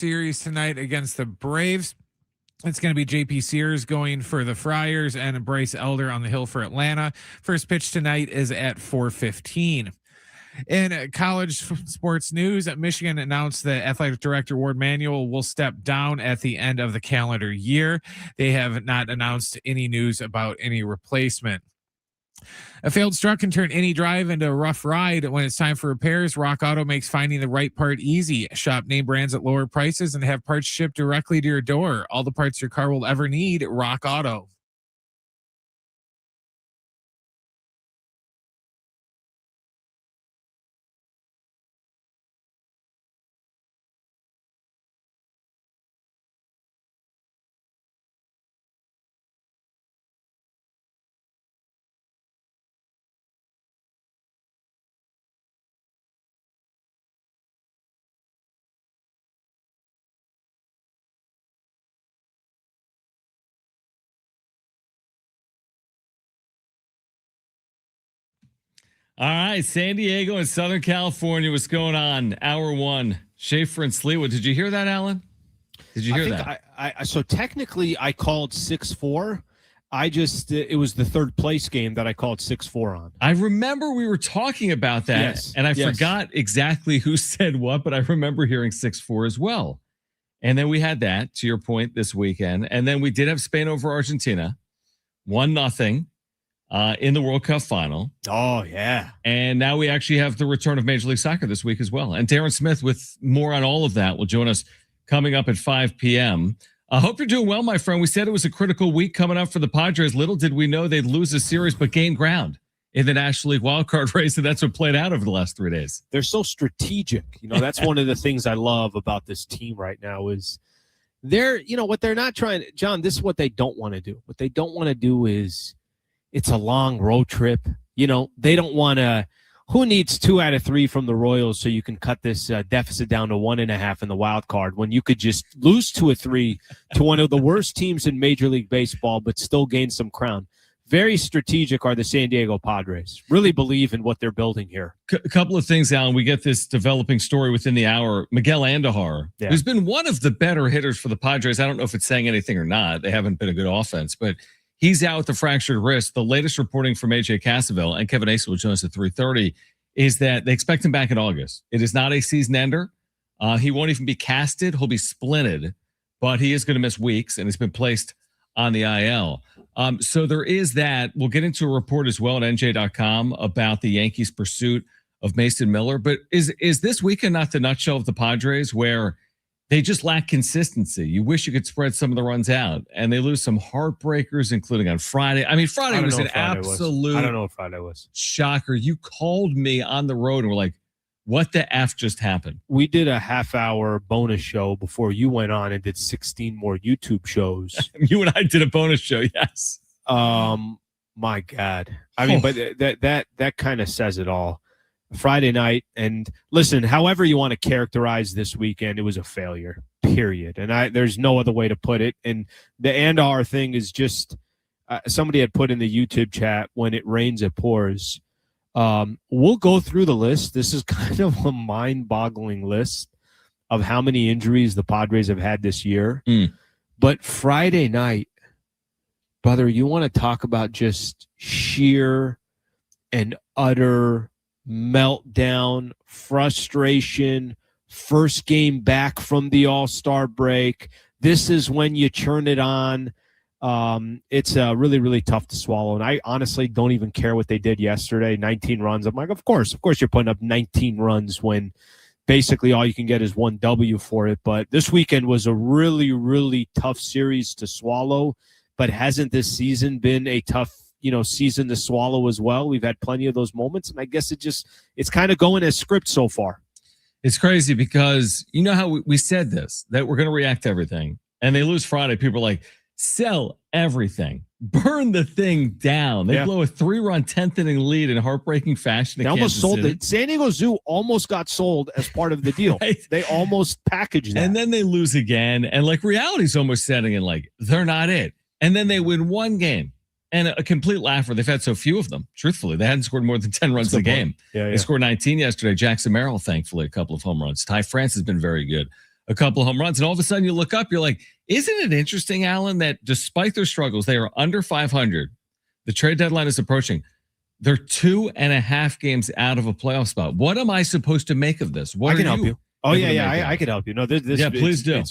series tonight against the Braves. It's going to be JP Sears going for the Friars and Bryce Elder on the hill for Atlanta. First pitch tonight is at 4:15. In college sports news, Michigan announced that athletic director Ward Manuel will step down at the end of the calendar year. They have not announced any news about any replacement. A failed truck can turn any drive into a rough ride. When it's time for repairs, Rock Auto makes finding the right part easy. Shop name brands at lower prices and have parts shipped directly to your door. All the parts your car will ever need, Rock Auto. All right, San Diego and Southern California. What's going on? Hour one. Schaefer and Sleewood. Did you hear that, Alan? Did you hear that? So technically, I called 6-4. It was the third place game that I called 6-4 on. I remember we were talking about that, and I forgot exactly who said what, but I remember hearing 6-4 as well. And then we had that, to your point, this weekend. And then we did have Spain over Argentina, 1-0. In the World Cup final. Oh, yeah. And now we actually have the return of Major League Soccer this week as well. And Darren Smith with more on all of that will join us coming up at 5 p.m. I hope you're doing well, my friend. We said it was a critical week coming up for the Padres. Little did we know they'd lose a series but gain ground in the National League wildcard race, and that's what played out over the last 3 days. They're so strategic. That's one of the things I love about this team right now is what they're not trying – John, this is what they don't want to do. What they don't want to do is – it's a long road trip. They don't want to – who needs 2 out of 3 from the Royals so you can cut this deficit down to 1.5 in the wild card when you could just lose 2 or 3 to one of the worst teams in Major League Baseball but still gain some crown? Very strategic are the San Diego Padres. Really believe in what they're building here. A couple of things, Alan. We get this developing story within the hour. Miguel Andújar, who's been one of the better hitters for the Padres. I don't know if it's saying anything or not. They haven't been a good offense, but – he's out with a fractured wrist. The latest reporting from AJ Cassavell, and Kevin Acee will join us at 3:30, is that they expect him back in August. It is not a season ender. He won't even be casted. He'll be splinted, but he is going to miss weeks, and he's been placed on the IL. So there is that. We'll get into a report as well at NJ.com about the Yankees' pursuit of Mason Miller. But is this weekend not the nutshell of the Padres where they just lack consistency? You wish you could spread some of the runs out, and they lose some heartbreakers, including on Friday. I mean, Friday was an absolute I don't know what Friday was. Shocker. You called me on the road and were like, what the F just happened? We did a half-hour bonus show before you went on and did 16 more YouTube shows. You and I did a bonus show, yes. My God. I mean, but that kind of says it all. Friday night, and listen, however you want to characterize this weekend, it was a failure, period. And there's no other way to put it. And the Andujar thing is just somebody had put in the YouTube chat, when it rains, it pours. We'll go through the list. This is kind of a mind-boggling list of how many injuries the Padres have had this year. But Friday night, brother, you want to talk about just sheer and utter meltdown, frustration, first game back from the All-Star break. This is when you turn it on. It's really, really tough to swallow. And I honestly don't even care what they did yesterday, 19 runs. I'm like, of course you're putting up 19 runs when basically all you can get is 1 W for it. But this weekend was a really, really tough series to swallow. But hasn't this season been a tough season to swallow as well? We've had plenty of those moments, and I guess it's kind of going as script so far. It's crazy because you know how we said this, that we're going to react to everything, and they lose Friday. People are like, sell everything, burn the thing down. They blow a 3-run 10th inning lead in heartbreaking fashion. They almost sold it. San Diego Zoo almost got sold as part of the deal. Right? They almost packaged that. And then they lose again, and like reality's almost setting in, like they're not it. And then they win one game. And a complete laugher. They've had so few of them. Truthfully, they hadn't scored more than 10 runs in the game. They scored 19 yesterday. Jackson Merrill, thankfully, a couple of home runs. Ty France has been very good. a couple of home runs. And all of a sudden you look up, you're like, isn't it interesting, Alan, that despite their struggles, they are under 500. The trade deadline is approaching. They're 2.5 games out of a playoff spot. What am I supposed to make of this? What I can help you. Oh, yeah. I can help you. No, this please do.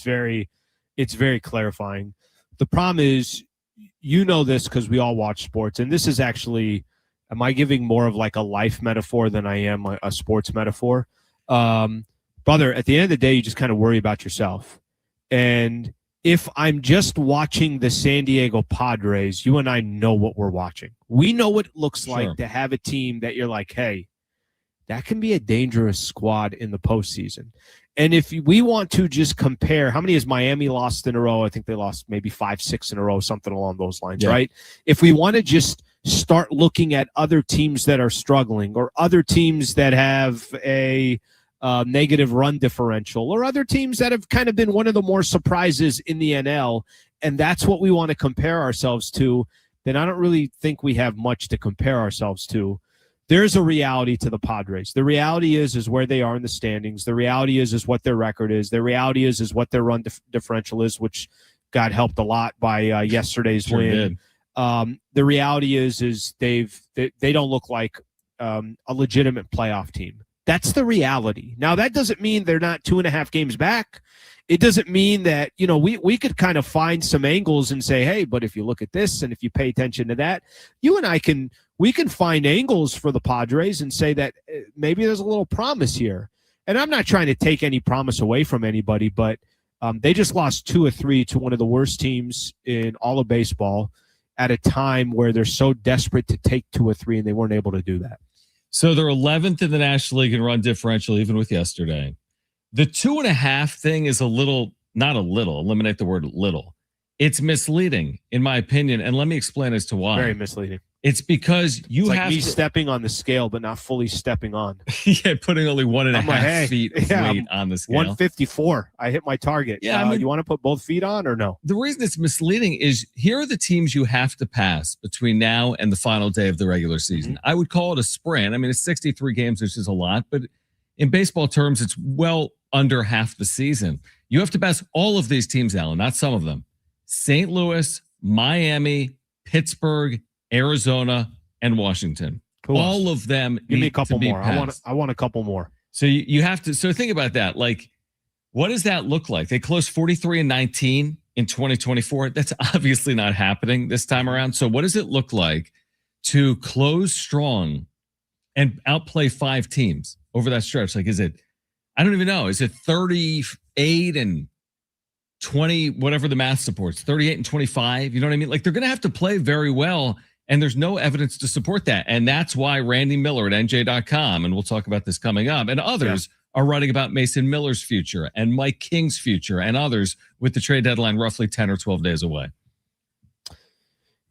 It's very clarifying. The problem is, you know this because we all watch sports, and this is actually, am I giving more of like a life metaphor than I am a sports metaphor? Brother, at the end of the day, you just kind of worry about yourself. And if I'm just watching the San Diego Padres, you and I know what we're watching. We know what it looks like to have a team that you're like, hey, that can be a dangerous squad in the postseason. And if we want to just compare, how many has Miami lost in a row? I think they lost maybe 5-6 in a row, something along those lines, right? If we want to just start looking at other teams that are struggling, or other teams that have a negative run differential, or other teams that have kind of been one of the more surprises in the NL, and that's what we want to compare ourselves to, then I don't really think we have much to compare ourselves to. There's a reality to the Padres. The reality is where they are in the standings. The reality is what their record is. The reality is what their run differential is, which got helped a lot by yesterday's win. The reality is they don't look like a legitimate playoff team. That's the reality. Now, that doesn't mean they're not 2.5 games back. It doesn't mean that, we could kind of find some angles and say, hey, but if you look at this and if you pay attention to that, you and I can find angles for the Padres and say that maybe there's a little promise here. And I'm not trying to take any promise away from anybody, but they just lost 2 or 3 to one of the worst teams in all of baseball at a time where they're so desperate to take 2 or 3, and they weren't able to do that. So they're 11th in the National League in run differential, even with yesterday. The 2.5 thing is eliminate the word little. It's misleading, in my opinion, and let me explain as to why. Very misleading. It's because it's like me stepping on the scale, but not fully stepping on. Yeah, putting only 1.5 feet of weight on the scale. 154. I hit my target. Yeah, you want to put both feet on or no? The reason it's misleading is here are the teams you have to pass between now and the final day of the regular season. Mm-hmm. I would call it a sprint. I mean, it's 63 games, which is a lot, but in baseball terms, it's well under half the season. You have to pass all of these teams, Alan, not some of them. St. Louis, Miami, Pittsburgh, Arizona, and Washington. All of them. Give me a couple more. Passed. I want a couple more. So you have to. So think about that. Like, what does that look like? They closed 43-19 in 2024. That's obviously not happening this time around. So what does it look like to close strong and outplay 5 teams over that stretch? Like, is it? I don't even know. Is it 38 and 20? Whatever the math supports. 38 and 25. You know what I mean? Like, they're going to have to play very well. And there's no evidence to support that. And that's why Randy Miller at NJ.com, and we'll talk about this coming up, and others are writing about Mason Miller's future and Mike King's future and others with the trade deadline roughly 10 or 12 days away.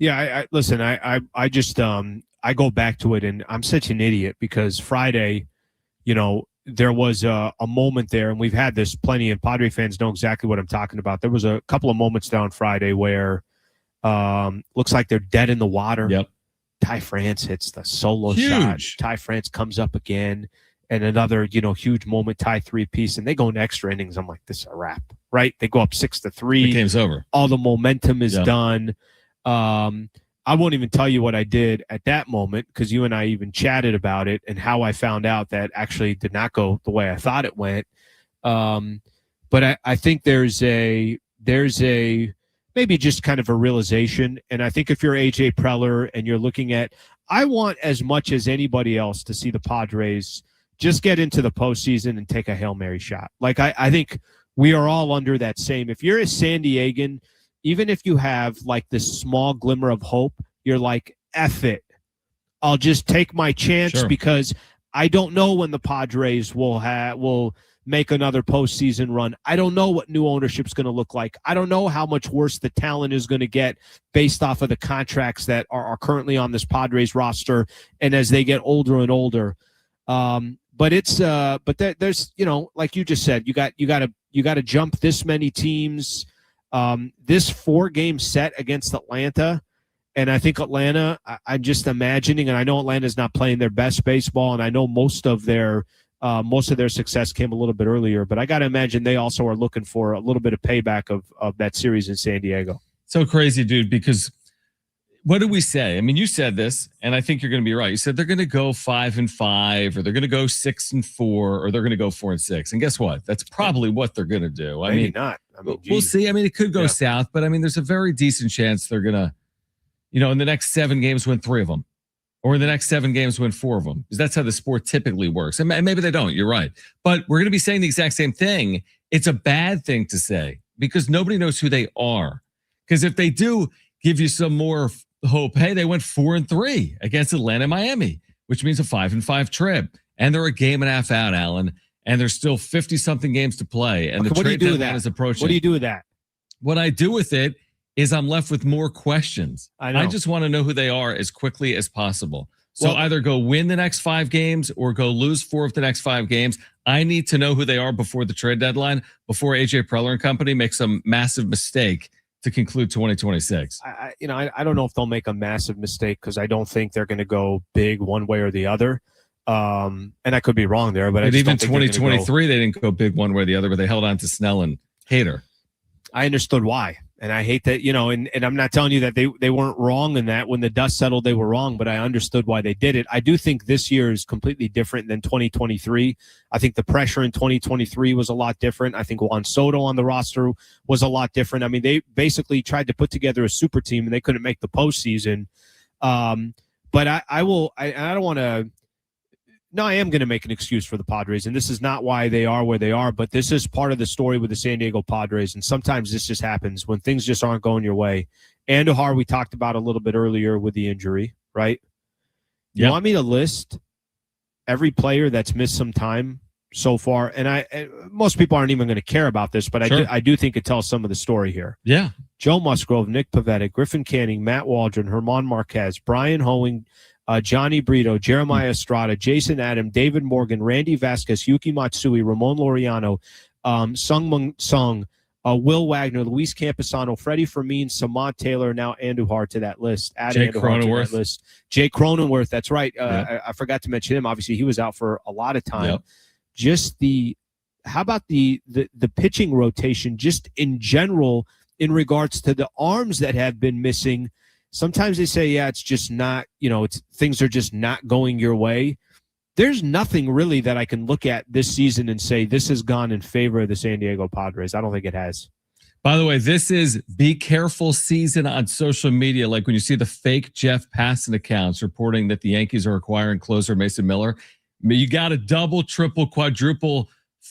Yeah, listen, I just I go back to it, and I'm such an idiot because Friday, there was a moment there, and we've had this plenty, and Padre fans know exactly what I'm talking about. There was a couple of moments down Friday where looks like they're dead in the water. Yep. Ty France hits the solo shot. Ty France comes up again, and another, huge moment. Tie 3-piece, and they go in extra innings. I'm like, this is a wrap, right? They go up 6-3. The game's over. All the momentum is done. I won't even tell you what I did at that moment because you and I even chatted about it and how I found out that actually did not go the way I thought it went. But I think there's a maybe just kind of a realization. And I think if you're AJ Preller and you're looking at, I want as much as anybody else to see the Padres just get into the postseason and take a Hail Mary shot. Like, I think we are all under that same. If you're a San Diegan, even if you have like this small glimmer of hope, you're like, F it. I'll just take my chance because I don't know when the Padres will make another postseason run. I don't know what new ownership's going to look like. I don't know how much worse the talent is going to get based off of the contracts that are currently on this Padres roster and as they get older and older. But it's there's, like you just said, you got to jump this many teams. This 4-game set against Atlanta, and I think Atlanta, I'm just imagining, and I know Atlanta's not playing their best baseball, and I know most of their Most of their success came a little bit earlier, but I got to imagine they also are looking for a little bit of payback of that series in San Diego. So crazy, dude, because what did we say? I mean, you said this, and I think you're going to be right. You said they're going to go 5-5, or they're going to go 6-4, or they're going to go 4-6. And guess what? That's probably what they're going to do. Maybe not. I mean, we'll see. I mean, it could go south, but I mean, there's a very decent chance they're going to, in the next 7 games, win 3 of them, or in the next 7 games, win 4 of them, because that's how the sport typically works. And maybe they don't. You're right. But we're going to be saying the exact same thing. It's a bad thing to say because nobody knows who they are. Because if they do give you some more hope, hey, they went 4-3 against Atlanta and Miami, which means a 5-5 trip. And they're a game and a half out, Alan. And there's still 50-something games to play. And the trade deadline is approaching. What do you do with that? What I do with it is I'm left with more questions. I just want to know who they are as quickly as possible. So either go win the next 5 games or go lose 4 of the next 5 games. I need to know who they are before the trade deadline, before AJ Preller and company make some massive mistake to conclude 2026. I don't know if they'll make a massive mistake because I don't think they're going to go big one way or the other. And I could be wrong there, but even 2023, they didn't go big one way or the other, but they held on to Snell and Hader. I understood why. And I hate that, and I'm not telling you that they weren't wrong in that. When the dust settled, they were wrong, but I understood why they did it. I do think this year is completely different than 2023. I think the pressure in 2023 was a lot different. I think Juan Soto on the roster was a lot different. I mean, they basically tried to put together a super team and they couldn't make the postseason. But I don't want to. No, I am going to make an excuse for the Padres, and this is not why they are where they are, but this is part of the story with the San Diego Padres, and sometimes this just happens when things just aren't going your way. Andujar, we talked about a little bit earlier with the injury, right? You want me to list every player that's missed some time so far? And most people aren't even going to care about this, but sure. I do think it tells some of the story here. Yeah. Joe Musgrove, Nick Pivetta, Griffin Canning, Matt Waldron, Herman Marquez, Brian Hoeing, Johnny Brito, Jeremiah Estrada, Jason Adam, David Morgan, Randy Vasquez, Yuki Matsui, Ramon Laureano, Sung Mung Sung, Will Wagner, Luis Camposano, Freddie Fermin, Samad Taylor, now Andujar to that list. Jake Cronenworth. Jake Cronenworth, that's right. I forgot to mention him. Obviously, he was out for a lot of time. Yep. Just how about the pitching rotation, just in general, in regards to the arms that have been missing? Sometimes they say, it's just not, things are just not going your way. There's nothing really that I can look at this season and say this has gone in favor of the San Diego Padres. I don't think it has. By the way, this is be careful season on social media. Like when you see the fake Jeff Passan accounts reporting that the Yankees are acquiring closer Mason Miller, you got a double, triple, quadruple,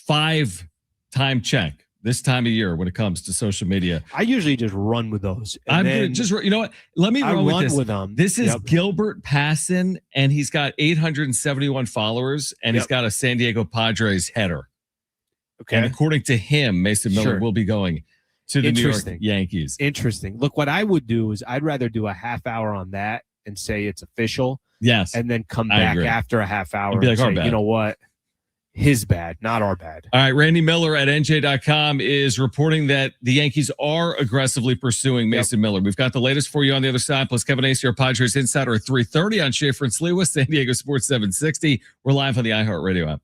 5-time check this time of year when it comes to social media. I usually just run with those. I'm just, you know what? Let me run with this. With them. This is Gilbert Passan, and he's got 871 followers, and he's got a San Diego Padres header. Okay. And according to him, Mason Miller will be going to the New York Yankees. Interesting. Look, what I would do is I'd rather do a half hour on that and say it's official. Yes. And then come back after a half hour and, be like, say, you know what? His bad, not our bad. All right, Randy Miller at NJ.com is reporting that the Yankees are aggressively pursuing Mason Miller. We've got the latest for you on the other side, plus Kevin Acee, our Padres Insider at 3:30 on Schaefer and Sliwa, San Diego Sports 760. We're live on the iHeartRadio app.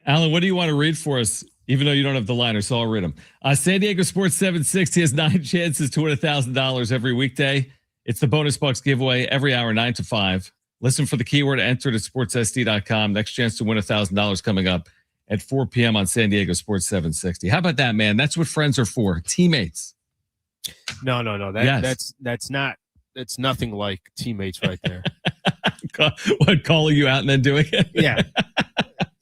Alan, what do you want to read for us? Even though you don't have the liner, so I'll read them. San Diego Sports 760 has 9 chances to win $1,000 every weekday. It's the Bonus Bucks giveaway every hour, 9 to 5. Listen for the keyword entered at sportssd.com. Next chance to win $1,000 coming up at 4 p.m. on San Diego Sports 760. How about that, man? That's what friends are for. Teammates. No. That's nothing like teammates right there. What, calling you out and then doing it? Yeah.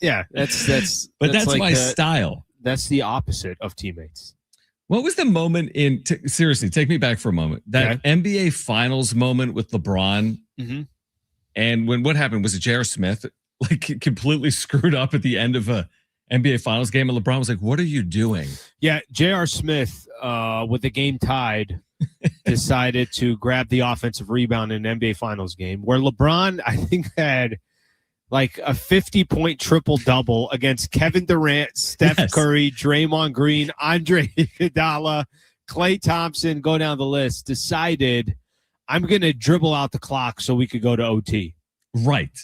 Yeah. That's like my style. That's the opposite of teammates. What was the moment seriously, take me back for a moment. That NBA Finals moment with LeBron. Mm-hmm. And what happened? Was it J.R. Smith like completely screwed up at the end of a NBA Finals game? And LeBron was like, what are you doing? Yeah, J.R. Smith, with the game tied, decided to grab the offensive rebound in an NBA Finals game where LeBron, I think, had like a 50-point triple-double against Kevin Durant, Steph Curry, Draymond Green, Andre Iguodala, Klay Thompson, go down the list, decided I'm going to dribble out the clock so we could go to OT. Right.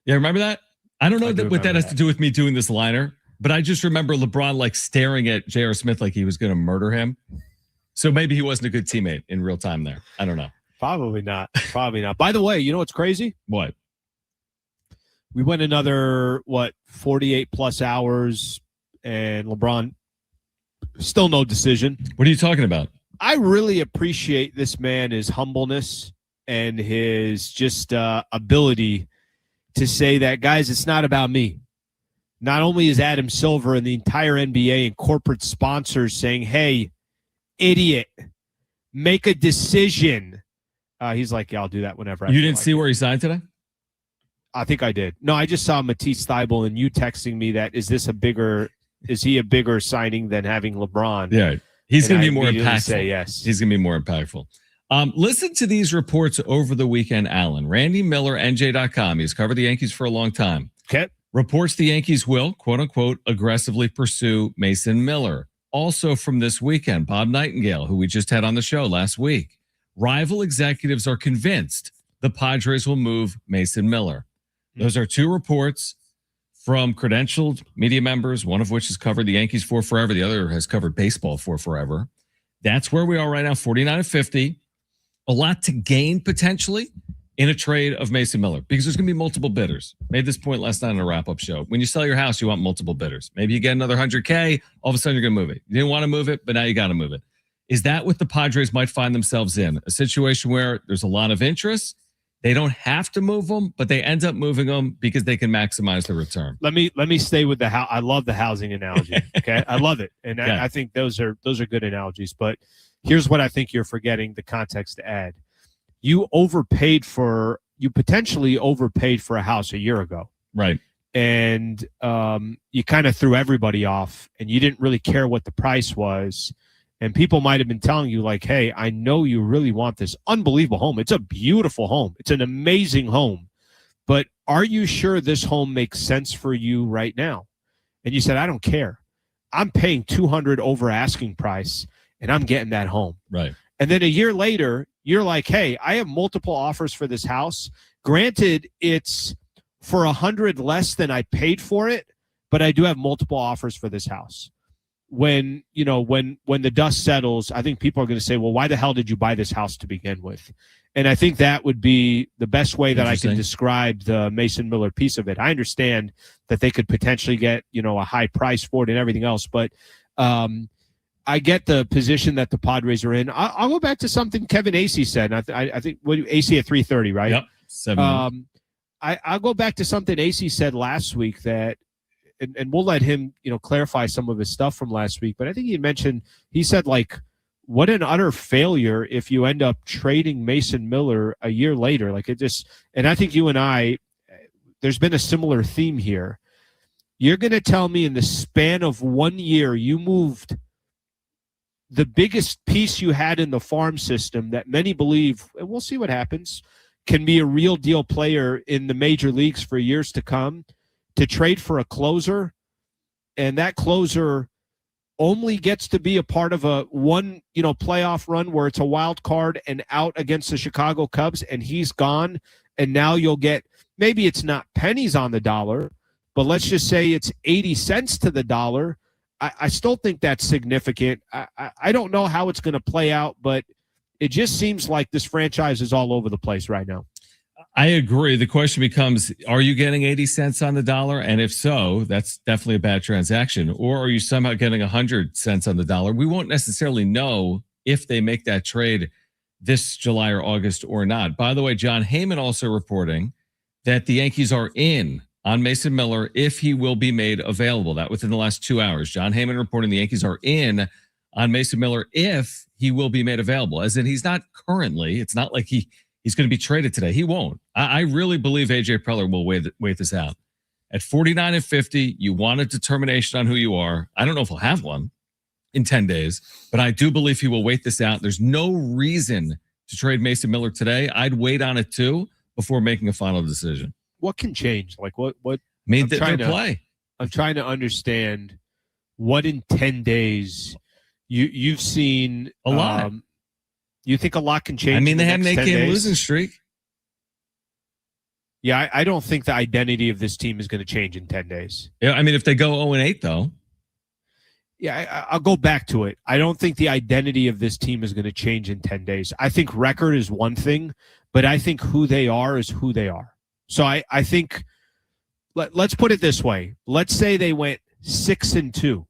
Yeah, remember that? I don't know what that has to do with me doing this liner, but I just remember LeBron like staring at J.R. Smith like he was going to murder him. So maybe he wasn't a good teammate in real time there. I don't know. Probably not. Probably not. By the way, you know what's crazy? What? We went another, 48-plus hours, and LeBron, still no decision. What are you talking about? I really appreciate this man, his humbleness and his just ability to say that, guys, it's not about me. Not only is Adam Silver and the entire NBA and corporate sponsors saying, hey, idiot, make a decision. He's like, yeah, I'll do that whenever I You didn't see where he signed today? I think I did. No, I just saw Matisse Thybulle and you texting me that, is he a bigger signing than having LeBron? Yeah. He's going to be more impactful. Say yes. He's going to be more impactful. Listen to these reports over the weekend, Alan. Randy Miller, NJ.com. He's covered the Yankees for a long time. Okay. Reports the Yankees will, quote unquote, aggressively pursue Mason Miller. Also from this weekend, Bob Nightingale, who we just had on the show last week. Rival executives are convinced the Padres will move Mason Miller. Those are two reports from credentialed media members, one of which has covered the Yankees for forever. The other has covered baseball for forever. That's where we are right now, 49-50. A lot to gain potentially in a trade of Mason Miller because there's going to be multiple bidders. Made this point last night on a wrap-up show. When you sell your house, you want multiple bidders. Maybe you get another $100K. All of a sudden, you're going to move it. You didn't want to move it, but now you got to move it. Is that what the Padres might find themselves in? A situation where there's a lot of interest. They don't have to move them, but they end up moving them because they can maximize the return. Let me stay with the house. I love the housing analogy. Okay, I love it, and yeah. I think those are good analogies. But here's what I think you're forgetting: the context to add. You potentially overpaid for a house a year ago, right? And you kind of threw everybody off, and you didn't really care what the price was. And people might have been telling you, like, hey, I know you really want this unbelievable home. It's a beautiful home. It's an amazing home. But are you sure this home makes sense for you right now? And you said, I don't care. I'm paying $200 over asking price, and I'm getting that home. Right. And then a year later, you're like, hey, I have multiple offers for this house. Granted, it's for $100 less than I paid for it, but I do have multiple offers for this house. When the dust settles, I think people are going to say, well, why the hell did you buy this house to begin with? And I think that would be the best way that I can describe the Mason Miller piece of it. I understand that they could potentially get, a high price for it and everything else, but I get the position that the Padres are in. I'll go back to something Kevin Acee said. I think Acee at 3:30, right? Yep. 7 I'll go back to something Acee said last week that, and we'll let him, clarify some of his stuff from last week. But I think he said, like, what an utter failure if you end up trading Mason Miller a year later. Like, it just, and I think you and I, there's been a similar theme here. You're going to tell me in the span of 1 year, you moved the biggest piece you had in the farm system that many believe, and we'll see what happens, can be a real deal player in the major leagues for years to come, to trade for a closer, and that closer only gets to be a part of a playoff run where it's a wild card and out against the Chicago Cubs, and he's gone, and now you'll get, maybe it's not pennies on the dollar, but let's just say it's 80 cents to the dollar. I still think that's significant. I don't know how it's going to play out, but it just seems like this franchise is all over the place right now. I agree. The question becomes, are you getting 80 cents on the dollar? And if so, that's definitely a bad transaction. Or are you somehow getting 100 cents on the dollar? We won't necessarily know if they make that trade this July or August or not. By the way, John Heyman also reporting that the Yankees are in on Mason Miller if he will be made available. That within the last 2 hours. John Heyman reporting the Yankees are in on Mason Miller if he will be made available. As in, he's not currently. It's not like he's going to be traded today. He won't. I really believe AJ Preller will wait this out. At 49 and 50, you want a determination on who you are. I don't know if he'll have one in 10 days, but I do believe he will wait this out. There's no reason to trade Mason Miller today. I'd wait on it too before making a final decision. What can change? Like what? I mean, their play. I'm trying to understand what in 10 days you've seen a lot. You think a lot can change? I mean, they had an 8-game losing streak. Yeah, I don't think the identity of this team is going to change in 10 days. Yeah, I mean, if they go 0-8, though. Yeah, I'll go back to it. I don't think the identity of this team is going to change in 10 days. I think record is one thing, but I think who they are is who they are. So I think, let's put it this way. Let's say they went 6-2.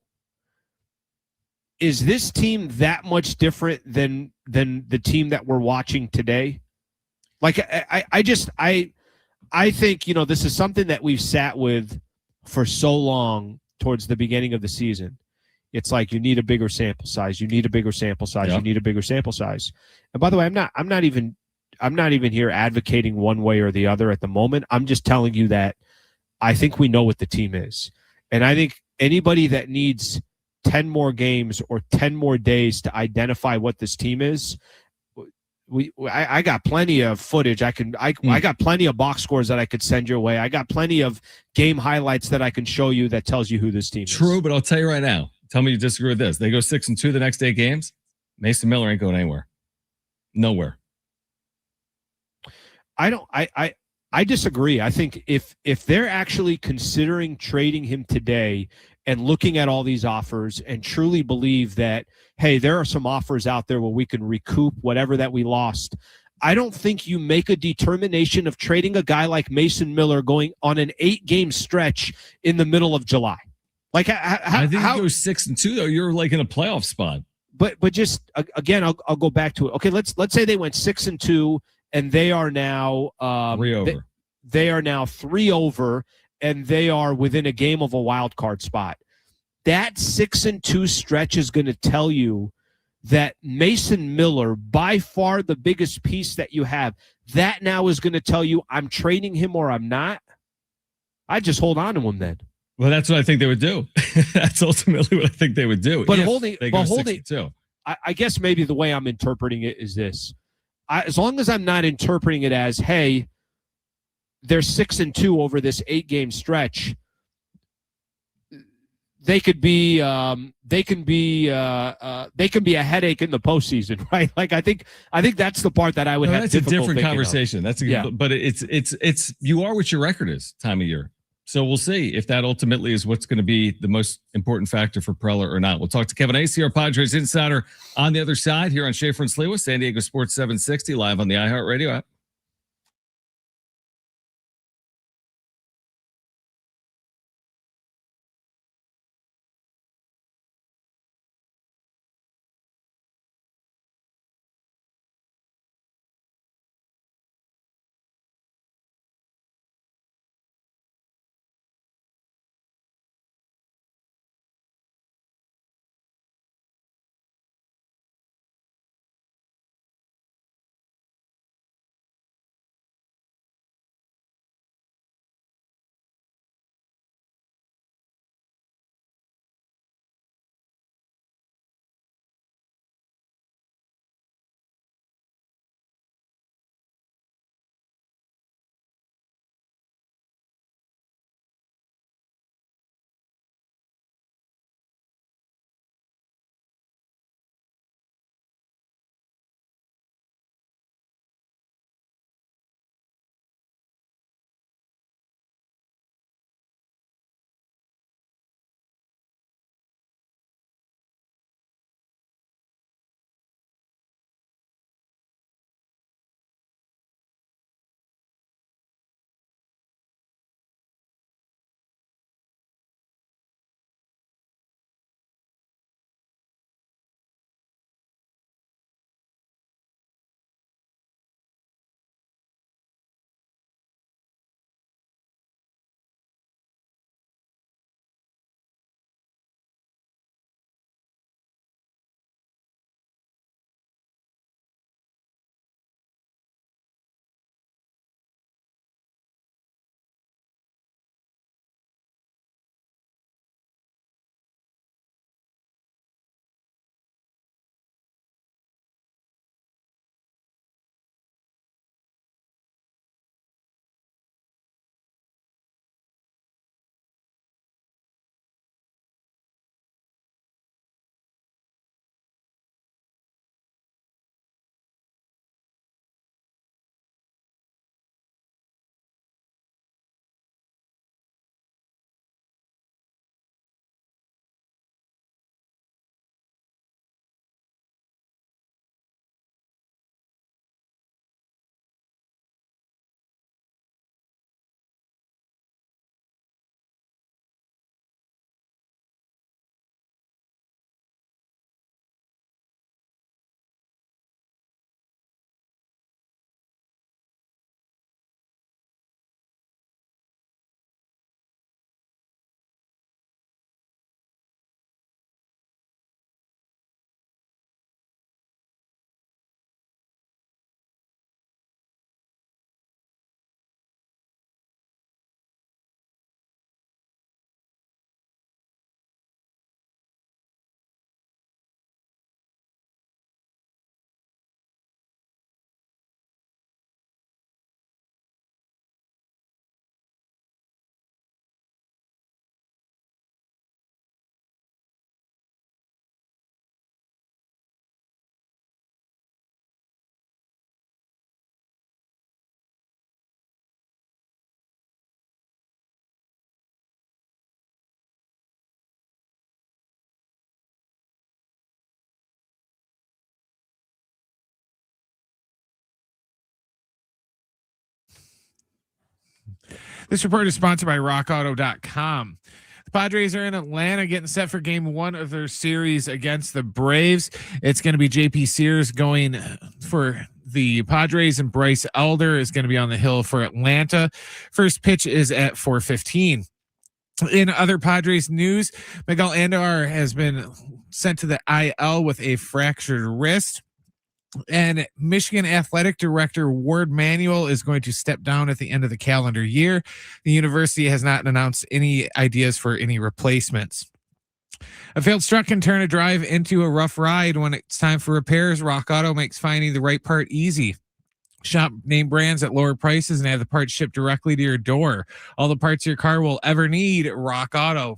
Is this team that much different than the team that we're watching today? Like, I think, this is something that we've sat with for so long towards the beginning of the season. It's like you need a bigger sample size. You need a bigger sample size. Yep. You need a bigger sample size. And by the way, I'm not even here advocating one way or the other at the moment. I'm just telling you that I think we know what the team is. And I think anybody that needs 10 more games or 10 more days to identify what this team is, I got plenty of footage. I got plenty of box scores that I could send your way. I got plenty of game highlights that I can show you that tells you who this team is. True, but I'll tell you right now. Tell me you disagree with this. They go 6-2 the next 8 games. Mason Miller ain't going anywhere. Nowhere. I disagree. I think if they're actually considering trading him today and looking at all these offers and truly believe that, hey, there are some offers out there where we can recoup whatever that we lost, I don't think you make a determination of trading a guy like Mason Miller going on an 8-game stretch in the middle of July. Like, I think you go 6-2 though. You're like in a playoff spot. But just again, I'll go back to it. Okay, let's say they went 6-2 and they are now 3 over. They are now 3 over, and they are within a game of a wild card spot. That 6-2 stretch is going to tell you that Mason Miller, by far the biggest piece that you have, that now is going to tell you I'm trading him or I'm not. I just hold on to him then. Well, that's what I think they would do. That's ultimately what I think they would do. But I guess maybe the way I'm interpreting it is this. As long as I'm not interpreting it as, hey, they're 6-2 over this 8-game stretch, they could be a headache in the postseason, right? Like I think that's the part that I would have. That's a different conversation. But it's you are what your record is time of year. So we'll see if that ultimately is what's going to be the most important factor for Preller or not. We'll talk to Kevin Acee, our Padres insider, on the other side here on Schaefer and Sliwa, San Diego Sports 760, live on the iHeartRadio app. This report is sponsored by rockauto.com. The Padres are in Atlanta getting set for game 1 of their series against the Braves. It's going to be JP Sears going for the Padres, and Bryce Elder is going to be on the hill for Atlanta. First pitch is at 4:15. In other Padres news, Miguel Andújar has been sent to the IL with a fractured wrist. And Michigan Athletic Director Ward Manuel is going to step down at the end of the calendar year. The university has not announced any ideas for any replacements. A failed truck can turn a drive into a rough ride. When it's time for repairs, Rock Auto makes finding the right part easy. Shop name brands at lower prices and have the parts shipped directly to your door. All the parts your car will ever need, Rock Auto.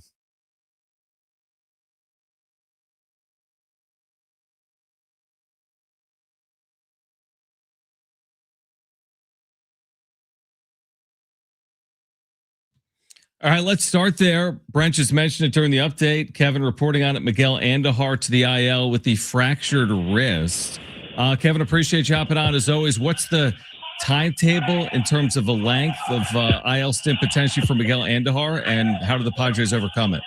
All right, let's start there. Brent just mentioned it during the update. Kevin reporting on it. Miguel Andújar to the IL with the fractured wrist. Kevin, appreciate you hopping on as always. What's the timetable in terms of the length of IL stint potentially for Miguel Andújar, and how do the Padres overcome it?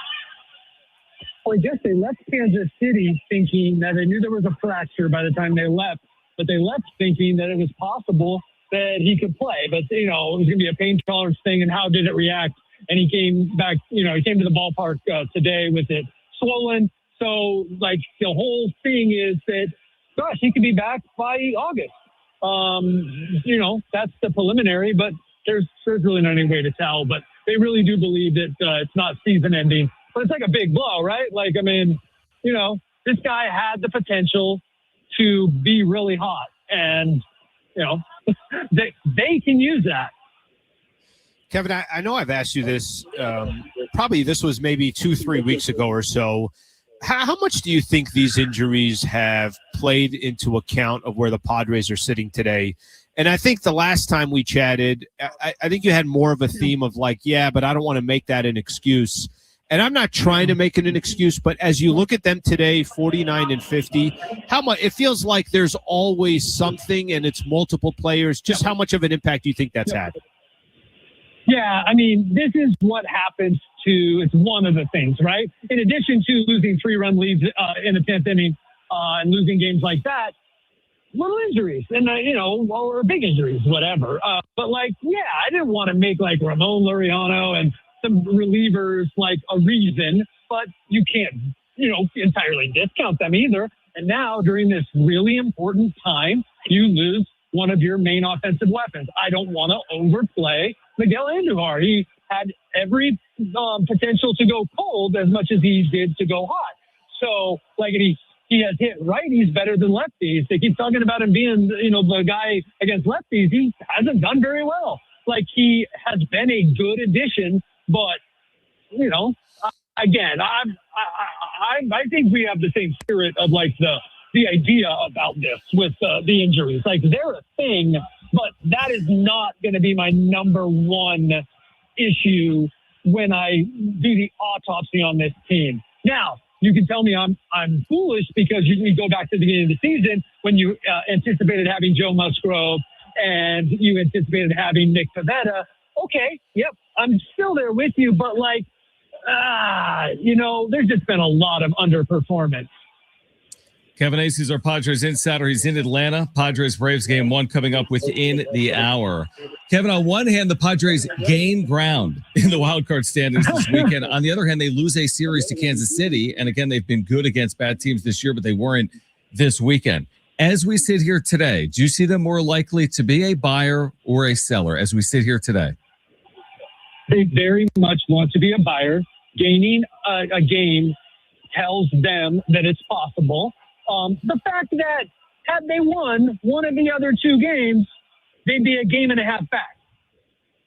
Well, I guess they left Kansas City thinking that they knew there was a fracture by the time they left, but they left thinking that it was possible that he could play. But, it was going to be a pain tolerance thing, and how did it react? And he came back, he came to the ballpark today with it swollen. So, the whole thing is that, gosh, he could be back by August. That's the preliminary, but there's really not any way to tell. But they really do believe that it's not season ending. But it's like a big blow, right? This guy had the potential to be really hot. And, they can use that. Kevin, I know I've asked you this, probably this was maybe 2-3 weeks ago or so. How much do you think these injuries have played into account of where the Padres are sitting today? And I think the last time we chatted, I think you had more of a theme of but I don't want to make that an excuse. And I'm not trying to make it an excuse, but as you look at them today, 49-50, how much it feels like there's always something, and it's multiple players. Just how much of an impact do you think that's had? Yeah, this is what happens it's one of the things, right? In addition to losing 3-run leads in the 10th inning and losing games like that, little injuries and, or big injuries, whatever. I didn't want to make Ramon Laureano and some relievers a reason, but you can't, entirely discount them either. And now during this really important time, you lose one of your main offensive weapons. I don't want to overplay Miguel Andújar. He had every potential to go cold as much as he did to go hot. So, he has hit righties better than lefties. They keep talking about him being, the guy against lefties. He hasn't done very well. He has been a good addition, but, again, I think we have the same spirit of the idea about this with the injuries. They're a thing, but that is not going to be my number one issue when I do the autopsy on this team. Now, you can tell me I'm foolish because you go back to the beginning of the season when you anticipated having Joe Musgrove and you anticipated having Nick Pivetta. Okay, yep, I'm still there with you, but there's just been a lot of underperformance. Kevin Acee is our Padres insider. He's in Atlanta. Padres-Braves game 1 coming up within the hour. Kevin, on one hand, the Padres gain ground in the wild card standings this weekend. On the other hand, they lose a series to Kansas City. And again, they've been good against bad teams this year, but they weren't this weekend. As we sit here today, do you see them more likely to be a buyer or a seller as we sit here today? They very much want to be a buyer. Gaining a game tells them that it's possible. The fact that had they won one of the other 2 games, they'd be a game and a half back.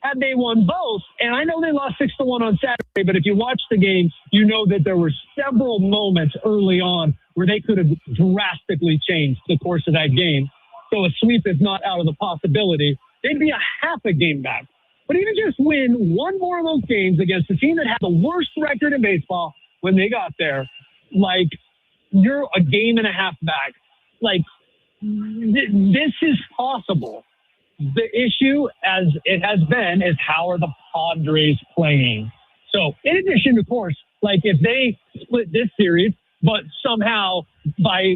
Had they won both, and I know they lost 6-1 on Saturday, but if you watch the game, you know that there were several moments early on where they could have drastically changed the course of that game. So a sweep is not out of the possibility. They'd be a half a game back. But even just win one more of those games against the team that had the worst record in baseball when they got there, you're a game and a half back. This is possible. The issue, as it has been, is how are the Padres playing. So in addition, of course, like if they split this series, but somehow by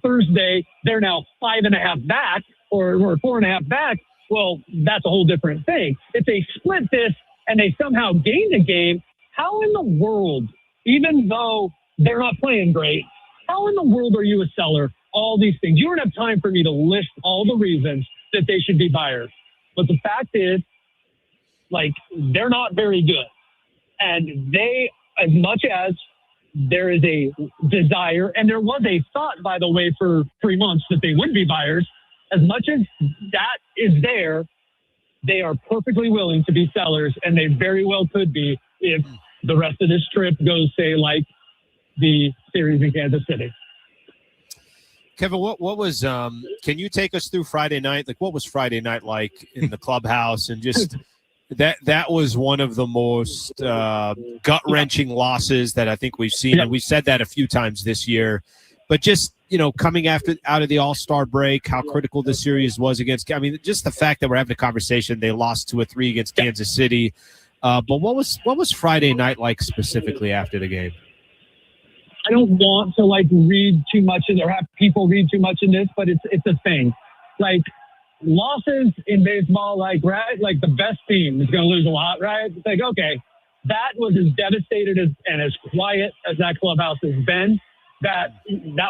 Thursday, they're now 5.5 back or 4.5 back, well, that's a whole different thing. If they split this and they somehow gain the game, how in the world, even though they're not playing great, how in the world are you a seller? All these things. You don't have time for me to list all the reasons that they should be buyers. But the fact is, like, they're not very good. And they, as much as there is a desire, and there was a thought, by the way, for 3 months that they would be buyers, as much as that is there, they are perfectly willing to be sellers, and they very well could be if the rest of this trip goes, say, like the series in Kansas City. Kevin, what was can you take us through Friday night? Like, what was Friday night like in the clubhouse? And just that was one of the most gut-wrenching losses that I think we've seen. And we said that a few times this year. But just, coming out of the All-Star break, how critical this series was against, just the fact that we're having a conversation, they lost 2-3 against Kansas City. But what was Friday night like specifically after the game? I don't want to read too much in or have people read too much in this, but it's a thing. Like, losses in baseball, right? Like, the best team is going to lose a lot, right? It's like, okay, that was as devastated and as quiet as that clubhouse has been. That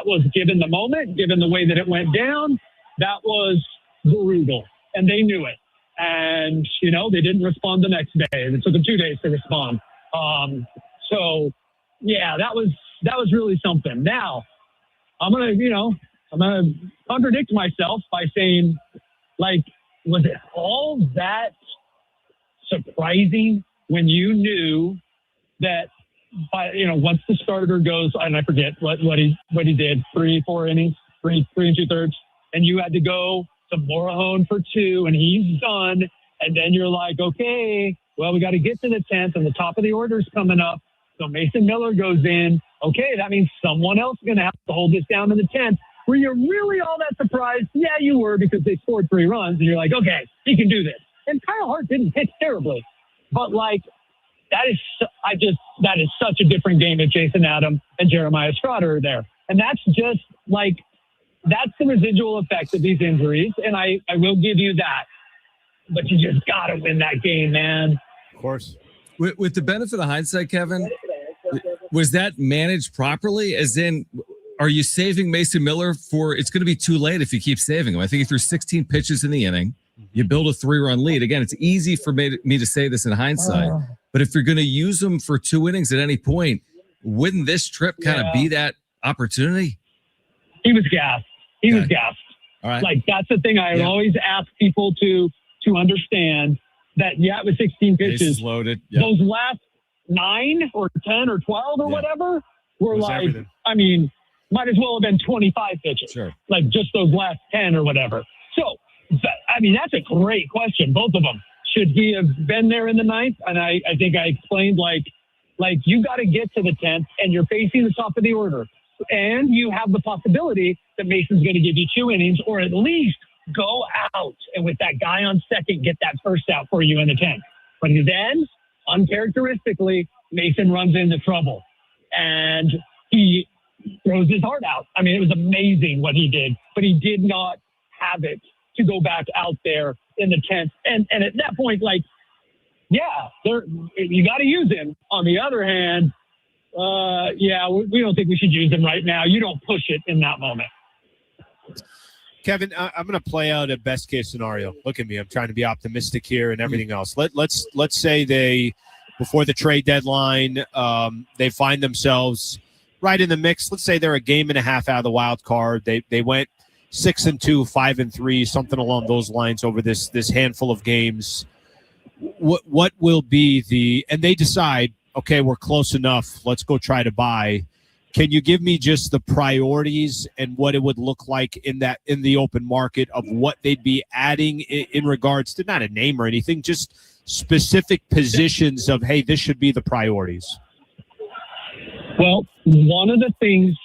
was, given the moment, given the way that it went down, that was brutal, and they knew it. And they didn't respond the next day. It took them 2 days to respond. So yeah, that was really something. Now, I'm gonna contradict myself by saying, was it all that surprising when you knew that once the starter goes, and I forget what he did, 3-4 innings, 3 2/3, and you had to go to Morahone for 2, and he's done, and then you're like, okay, well, we got to get to the 10th, and the top of the order is coming up. So Mason Miller goes in. Okay, that means someone else is going to have to hold this down in the 10th. Were you really all that surprised? Yeah, you were, because they scored 3 runs, and you're like, okay, he can do this. And Kyle Hart didn't pitch terribly, but that is such a different game if Jason Adam and Jeremiah Estrada are there. And that's just that's the residual effect of these injuries. And I will give you that, but you just got to win that game, man. Of course. With the benefit of hindsight, Kevin, was that managed properly? As in, are you saving Mason Miller for, it's going to be too late if you keep saving him. I think he threw 16 pitches in the inning. You build a 3-run lead. Again, it's easy for me to say this in hindsight, but if you're going to use him for 2 innings at any point, wouldn't this trip kind of be that opportunity? He was gassed. He was gassed. All right. That's the thing I always ask people to understand, that, it was 16 pitches. Bases loaded. Yep. Those last 9 or 10 or 12 or whatever were everything. Might as well have been 25 pitches. Sure. Just those last 10 or whatever. So, that's a great question, both of them. Should he have been there in the 9th? And I think I explained, you got to get to the 10th, and you're facing the top of the order. And you have the possibility that Mason's going to give you 2 innings, or at least go out and with that guy on second, get that first out for you in the 10th. But then, uncharacteristically, Mason runs into trouble, and he throws his heart out. It was amazing what he did, but he did not have it to go back out there in the 10th. And at that point, you got to use him. On the other hand, we don't think we should use him right now. You don't push it in that moment. Kevin, I'm going to play out a best case scenario. Look at me. I'm trying to be optimistic here and everything else. Let's say they, before the trade deadline, they find themselves right in the mix. Let's say they're a game and a half out of the wild card. They went 6-2, 5-3, something along those lines over this handful of games. What will be and they decide, okay, we're close enough. Let's go try to buy. Can you give me just the priorities and what it would look like in the open market of what they'd be adding in regards to, not a name or anything, just specific positions of, hey, this should be the priorities? Well, one of the things,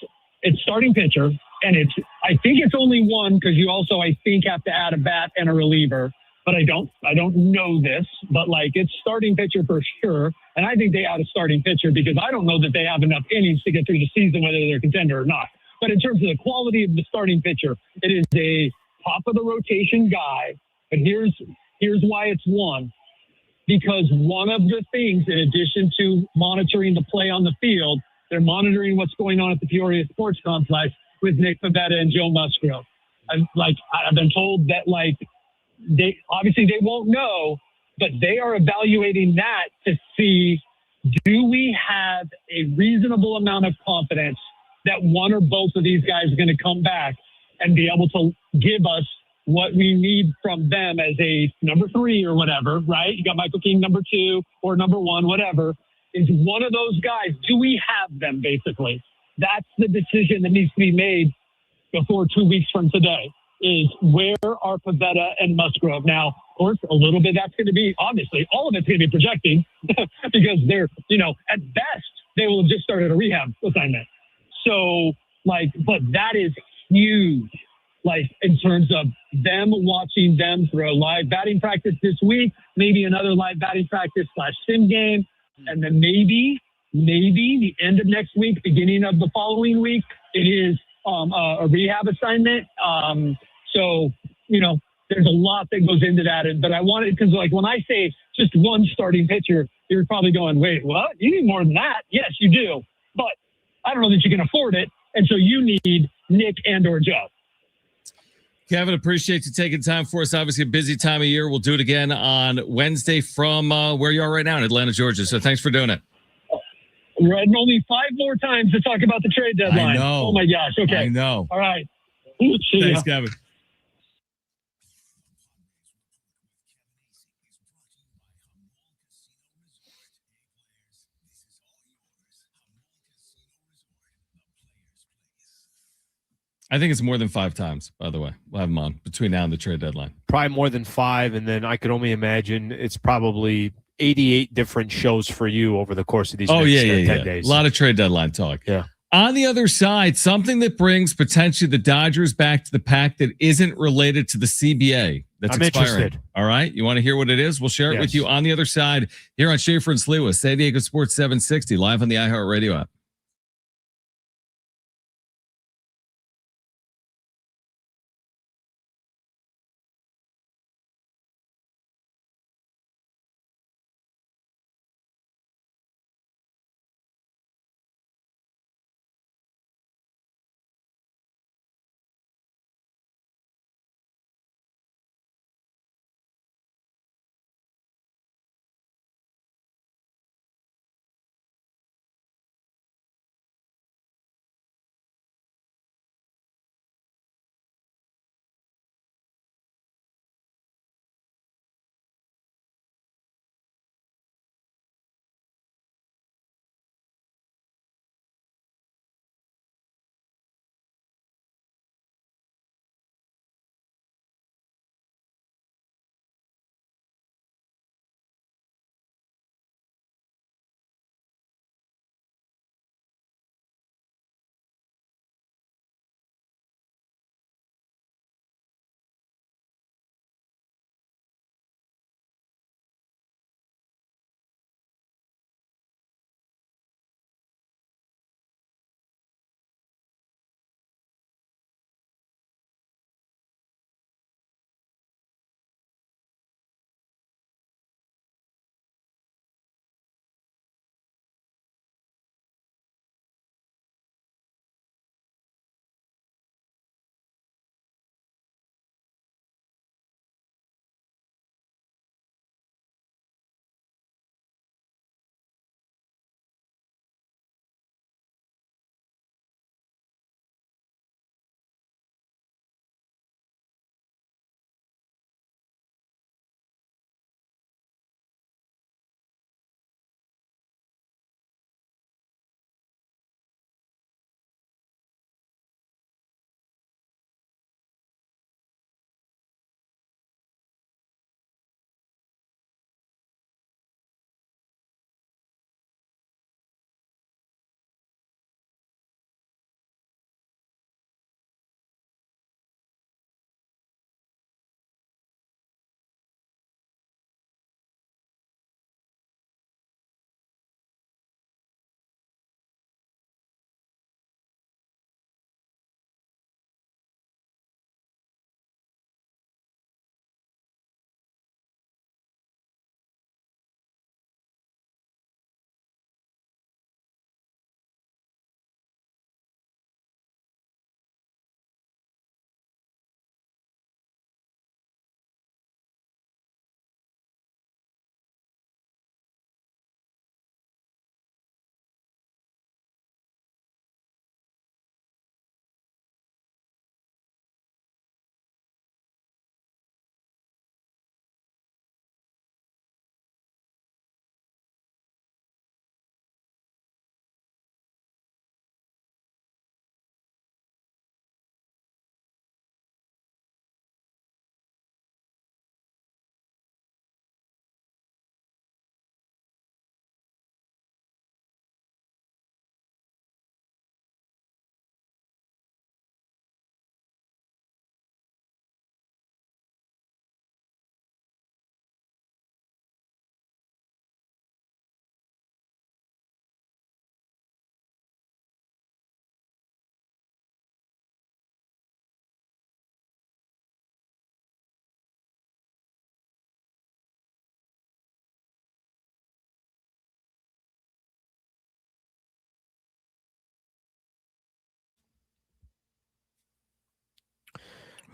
it's starting pitcher, and I think it's only one, because you also, I think, have to add a bat and a reliever. but I don't know this, but like it's starting pitcher for sure. And I think they add a starting pitcher because I don't know that they have enough innings to get through the season, whether they're a contender or not. But in terms of the quality of the starting pitcher, it is a top of the rotation guy. But here's why it's one. Because one of the things, in addition to monitoring the play on the field, they're monitoring what's going on at the Peoria Sports Complex with Nick Pivetta and Joe Musgrove. I've been told that they won't know, but they are evaluating that to see, do we have a reasonable amount of confidence that one or both of these guys are going to come back and be able to give us what we need from them as a number 3 or whatever, right? You got Michael King number 2 or number 1, whatever. Is one of those guys, do we have them basically? That's the decision that needs to be made before 2 weeks from today, is where are Pivetta and Musgrove? Now, of course, a little bit that's going to be, obviously, all of it's going to be projecting because they're, at best, they will have just started a rehab assignment. So, but that is huge. In terms of them watching them throw live batting practice this week, maybe another live batting practice / sim game, and then maybe the end of next week, beginning of the following week, it is a rehab assignment. So, there's a lot that goes into that. But I wanted, because when I say just one starting pitcher, you're probably going, wait, what? You need more than that. Yes, you do. But I don't know that you can afford it. And so you need Nick and or Joe. Kevin, appreciate you taking time for us. Obviously, a busy time of year. We'll do it again on Wednesday from where you are right now in Atlanta, Georgia. So thanks for doing it. We're at only 5 more times to talk about the trade deadline. I know. Oh, my gosh. Okay. I know. All right. Thanks, Kevin. I think it's more than 5 times, by the way. We'll have them on between now and the trade deadline. Probably more than 5, and then I could only imagine it's probably 88 different shows for you over the course of these next 10 days. A lot of trade deadline talk. Yeah. On the other side, something that brings potentially the Dodgers back to the pack that isn't related to the CBA that's expiring. Interested. All right? You want to hear what it is? We'll share it with you on the other side here on Schaefer and Sliwa, San Diego Sports 760, live on the iHeartRadio app.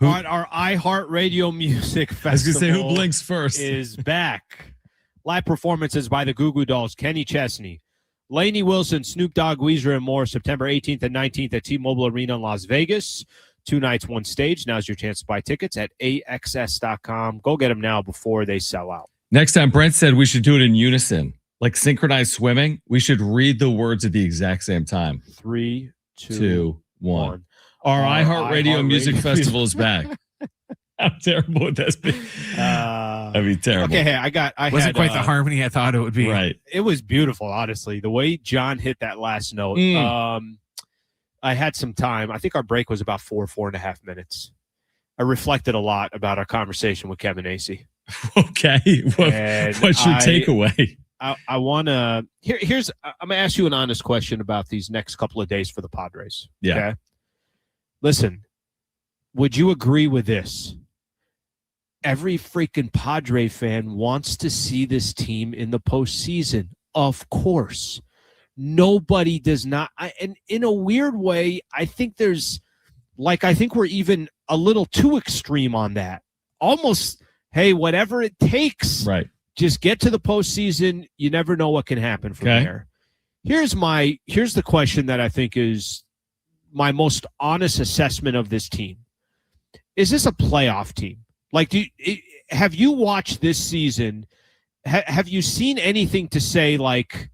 Our iHeartRadio Music Festival. I was going to say, who blinks first? Is back. Live performances by the Goo Goo Dolls, Kenny Chesney, Lainey Wilson, Snoop Dogg, Weezer, and more, September 18th and 19th at T-Mobile Arena in Las Vegas. 2 nights, 1 stage. Now's your chance to buy tickets at AXS.com. Go get them now before they sell out. Next time, Brent said we should do it in unison, like synchronized swimming. We should read the words at the exact same time. 3, 2, 1. Our iHeartRadio Music Festival is back. How terrible would that be? That'd be terrible. Okay, hey, wasn't quite the harmony I thought it would be. Right. It was beautiful, honestly. The way John hit that last note. I had some time. I think our break was about 4.5 minutes. I reflected a lot about our conversation with Kevin Acee. Okay. What's your takeaway? I want to here's I'm going to ask you an honest question about these next couple of days for the Padres. Yeah. Okay? Listen, would you agree with this? Every freaking Padre fan wants to see this team in the postseason. Of course. Nobody does not. And in a weird way, I think I think we're even a little too extreme on that. Almost, hey, whatever it takes. Right. Just get to the postseason. You never know what can happen from there. Here's the question that I think is my most honest assessment of this team. Is this a playoff team? Like, have you watched this season? Have you seen anything to say like,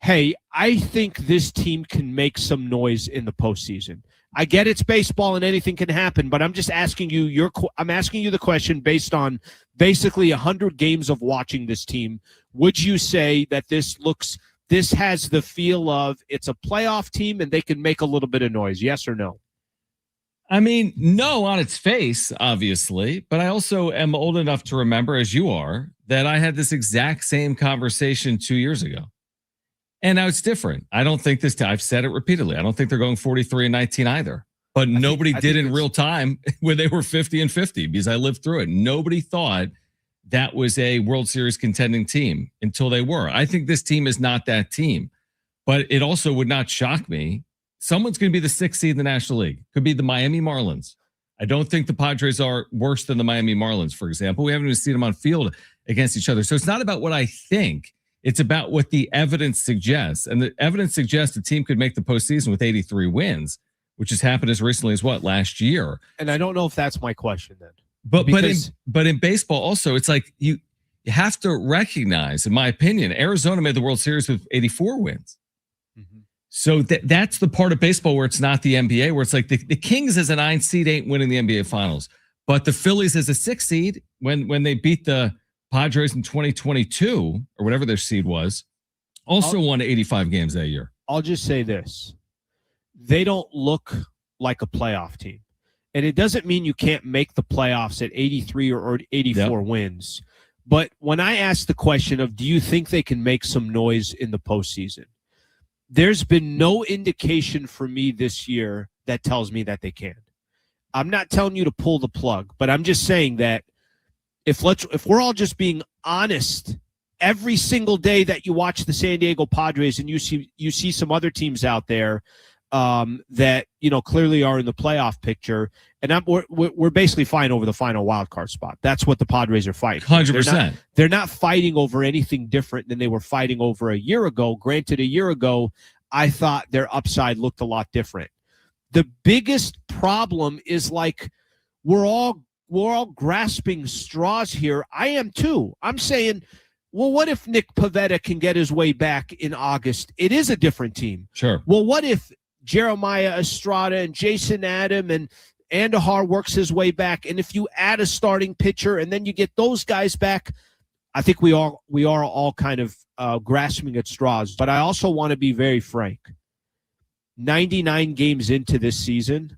hey, I think this team can make some noise in the postseason? I get it's baseball and anything can happen, but I'm just asking you I'm asking you the question based on basically 100 games of watching this team. Would you say that this has the feel of it's a playoff team and they can make a little bit of noise? Yes or no? I mean, no on its face, obviously, but I also am old enough to remember, as you are, that I had this exact same conversation 2 years ago. And now it's different. I don't think I've said it repeatedly. I don't think they're going 43-19 either. But nobody did in real time when they were 50-50 because I lived through it. Nobody thought that was a World Series contending team until they were. I think this team is not that team. But it also would not shock me. Someone's going to be the 6th seed in the National League. Could be the Miami Marlins. I don't think the Padres are worse than the Miami Marlins, for example. We haven't even seen them on field against each other. So it's not about what I think. It's about what the evidence suggests. And the evidence suggests the team could make the postseason with 83 wins, which has happened as recently as last year. And I don't know if that's my question then. But in baseball also, it's like you have to recognize, in my opinion, Arizona made the World Series with 84 wins. Mm-hmm. So that's the part of baseball where it's not the NBA, where it's like the Kings as a 9 seed ain't winning the NBA Finals. But the Phillies as a 6 seed, when they beat the Padres in 2022 or whatever their seed was, also won 85 games that year. I'll just say this. They don't look like a playoff team. And it doesn't mean you can't make the playoffs at 83 or 84 wins. But when I ask the question of, do you think they can make some noise in the postseason? There's been no indication for me this year that tells me that they can. I'm not telling you to pull the plug, but I'm just saying that if we're all just being honest, every single day that you watch the San Diego Padres and you see some other teams out there that clearly are in the playoff picture, and we're basically fighting over the final wild card spot. That's what the Padres are fighting. 100%. They're not fighting over anything different than they were fighting over a year ago. Granted, a year ago, I thought their upside looked a lot different. The biggest problem is like we're all grasping straws here. I am too. I'm saying, well, what if Nick Pivetta can get his way back in August? It is a different team. Sure. Well, what if Jeremiah Estrada and Jason Adam and Andujar works his way back? And if you add a starting pitcher and then you get those guys back, I think we are all kind of grasping at straws. But I also want to be very frank. 99 games into this season,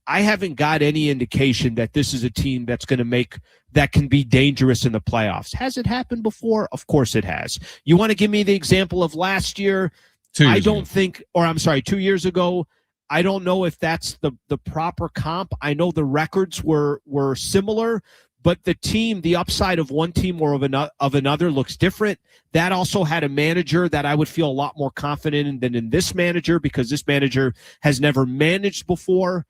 I haven't got any indication that this is a team that can be dangerous in the playoffs. Has it happened before? Of course it has. You want to give me the example of last year? 2 years ago. 2 years ago. I don't know if that's the proper comp. I know the records were similar, but the upside of one team or of another looks different. That also had a manager that I would feel a lot more confident in than in this manager, because this manager has never managed before.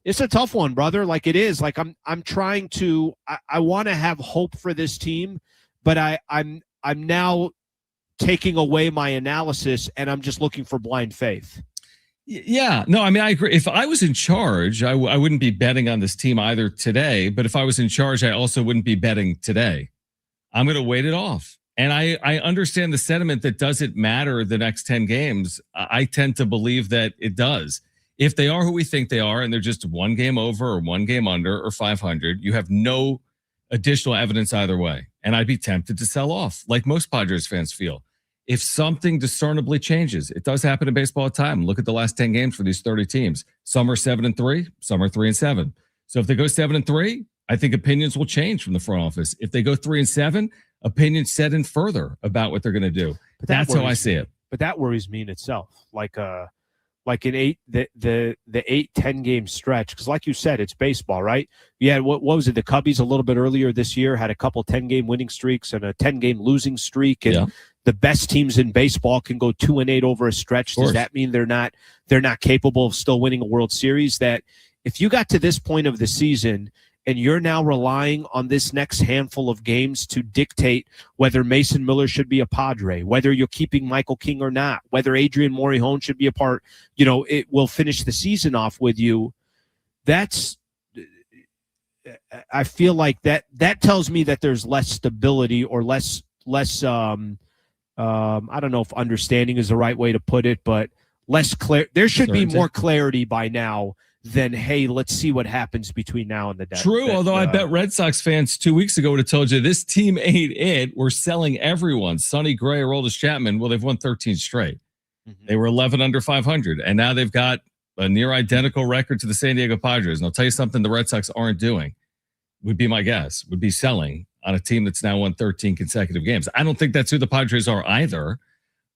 It's a tough one, brother. Like it is. Like I'm trying to. I want to have hope for this team, but I'm now taking away my analysis, and I'm just looking for blind faith. Yeah, no, I mean, I agree. If I was in charge, I wouldn't be betting on this team either today. But if I was in charge, I also wouldn't be betting today. I'm going to wait it off. And I understand the sentiment that does it matter the next 10 games. I tend to believe that it does. If they are who we think they are, and they're just one game over or one game under or 500, you have no additional evidence either way. And I'd be tempted to sell off, like most Padres fans feel. If something discernibly changes, it does happen in baseball all the time. Look at the last 10 games for these 30 teams. Some are 7-3, some are 3-7. So if they go 7-3, I think opinions will change from the front office. If they go 3-7, opinions set in further about what they're going to do. But that's how I see it. But that worries me in itself. Like an 8-10 game stretch, because like you said, it's baseball, right? Yeah, what was it? The Cubbies a little bit earlier this year had a couple 10-game winning streaks and a 10-game losing streak, and the best teams in baseball can go 2-8 over a stretch. Does that mean they're not capable of still winning a World Series? That if you got to this point of the season and you're now relying on this next handful of games to dictate whether Mason Miller should be a Padre, whether you're keeping Michael King or not, whether Adrian Morejon should be a part, it will finish the season off with you. I feel like that tells me that there's less stability or less I don't know if understanding is the right way to put it, but less clear. There should be more clarity by now than, hey, let's see what happens between now and the deadline. True, although I bet Red Sox fans 2 weeks ago would have told you this team ain't it. We're selling everyone. Sonny Gray or Aroldis Chapman, well, they've won 13 straight. Mm-hmm. They were 11 under 500, and now they've got a near identical record to the San Diego Padres. And I'll tell you something the Red Sox aren't doing, would be my guess, would be selling on a team that's now won 13 consecutive games. I don't think that's who the Padres are either,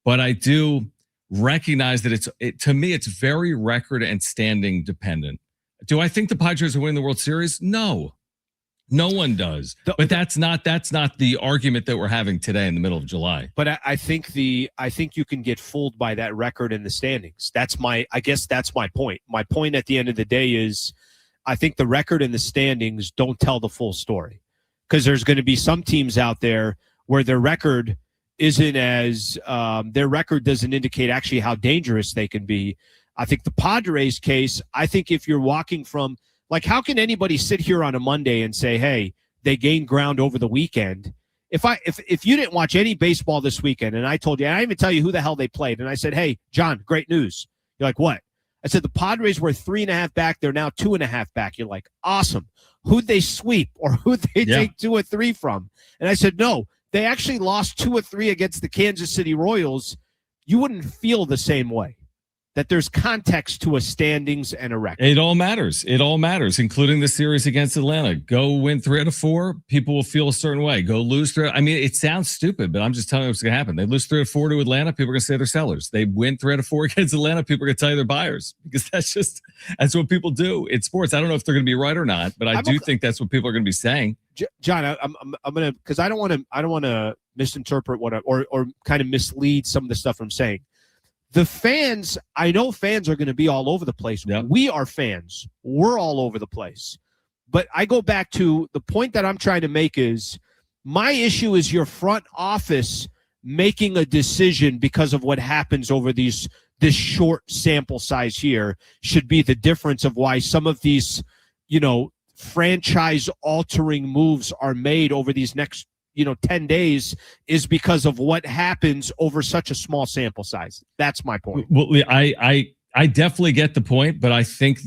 but I do recognize that to me, it's very record and standing dependent. Do I think the Padres are winning the World Series? No one does. But that's not the argument that we're having today in the middle of July. But I think you can get fooled by that record in the standings. I guess that's my point. My point at the end of the day is I think the record and the standings don't tell the full story, because there's going to be some teams out there where their record isn't as their record doesn't indicate actually how dangerous they can be. I think the Padres case, I think if you're walking from, like, how can anybody sit here on a Monday and say, hey, they gained ground over the weekend? If you didn't watch any baseball this weekend and I told you, and I didn't even tell you who the hell they played, and I said, hey, John, great news. You're like, what? I said, the Padres were 3.5 back. They're now 2.5 back. You're like, awesome. Who'd they sweep or who'd they take 2 or 3 from? And I said, no, they actually lost 2 or 3 against the Kansas City Royals. You wouldn't feel the same way. That there's context to a standings and a record. It all matters. It all matters, including the series against Atlanta. Go win 3 out of 4, people will feel a certain way. Go lose 3. I mean, it sounds stupid, but I'm just telling you what's going to happen. They lose 3 out of 4 to Atlanta, people are going to say they're sellers. They win 3 out of 4 against Atlanta, people are going to tell you they're buyers, because that's what people do in sports. I don't know if they're going to be right or not, but I do think that's what people are going to be saying. John, I'm going to, because I don't want to misinterpret or kind of mislead some of the stuff I'm saying. The fans, I know fans are going to be all over the place. Yep. We are fans. We're all over the place. But I go back to the point that I'm trying to make is my issue is your front office making a decision because of what happens over this short sample size here should be the difference of why some of these, franchise altering moves are made over these next 10 days is because of what happens over such a small sample size. That's my point. Well, I definitely get the point, but I think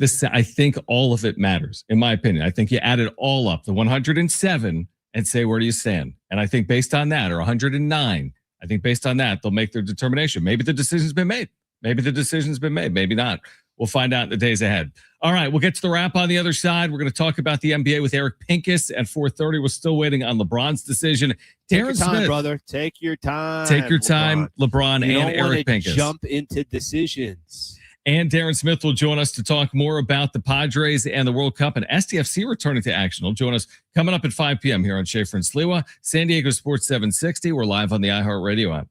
all of it matters, in my opinion. I think you add it all up, the 107, and say, where do you stand? And I think based on that, or 109, I think based on that, they'll make their determination. Maybe the decision's been made. Maybe not. We'll find out in the days ahead. All right, we'll get to the wrap on the other side. We're going to talk about the NBA with Eric Pincus at 4:30. We're still waiting on LeBron's decision. Darren Smith, brother. Take your time. Take your time, LeBron and Eric Pincus. Jump into decisions. And Darren Smith will join us to talk more about the Padres and the World Cup and STFC returning to action. He'll join us coming up at 5 p.m. here on Schaefer and Sliwa, San Diego Sports 760. We're live on the iHeartRadio app.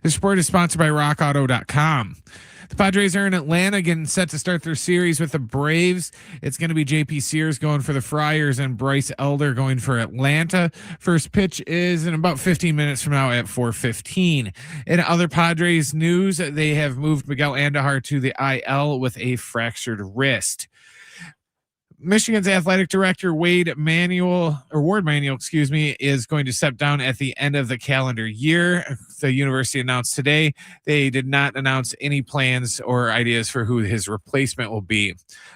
The sport is sponsored by rockauto.com. The Padres are in Atlanta, getting set to start their series with the Braves. It's going to be JP Sears going for the Friars and Bryce Elder going for Atlanta. First pitch is in about 15 minutes from now at 4:15. In other Padres news, they have moved Miguel Andújar to the IL with a fractured wrist. Michigan's athletic director Ward Manuel, is going to step down at the end of the calendar year. The university announced today they did not announce any plans or ideas for who his replacement will be.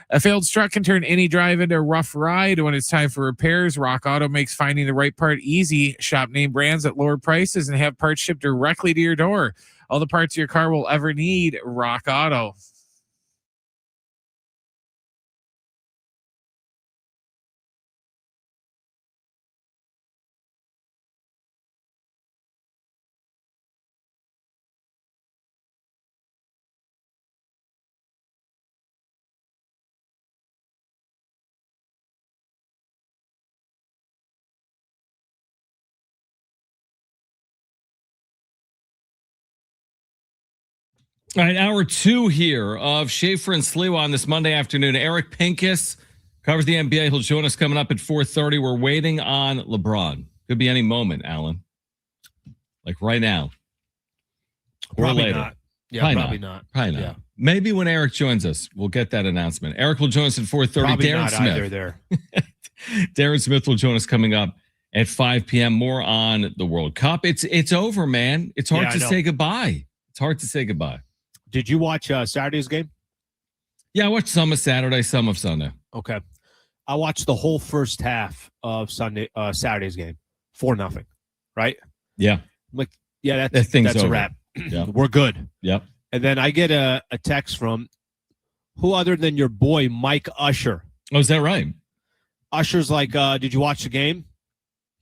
A failed truck can turn any drive into a rough ride. When it's time for repairs, Rock Auto makes finding the right part easy. Shop name brands at lower prices and have parts shipped directly to your door. All the parts your car will ever need, Rock Auto. All right, hour 2 here of Schaefer and Sliwa on this Monday afternoon. Eric Pincus covers the NBA. He'll join us coming up at 4:30. We're waiting on LeBron. Could be any moment, Alan. Like right now. Or Probably later. not. Yeah, probably not. Probably not. Yeah. Maybe when Eric joins us, we'll get that announcement. Eric will join us at 4:30. Probably Darren not Smith. either there. Darren Smith will join us coming up at 5 p.m. More on the World Cup. It's over, man. It's hard to say goodbye. It's hard to say goodbye. Did you watch Saturday's game? Yeah, I watched some of Saturday, some of Sunday. Okay. I watched the whole first half of Saturday's game. 4-0, right? Yeah. I'm like, yeah, that's over. a wrap. Yeah. We're good. Yep. And then I get a text from who other than your boy, Mike Usher. Oh, is that right? Usher's like, did you watch the game?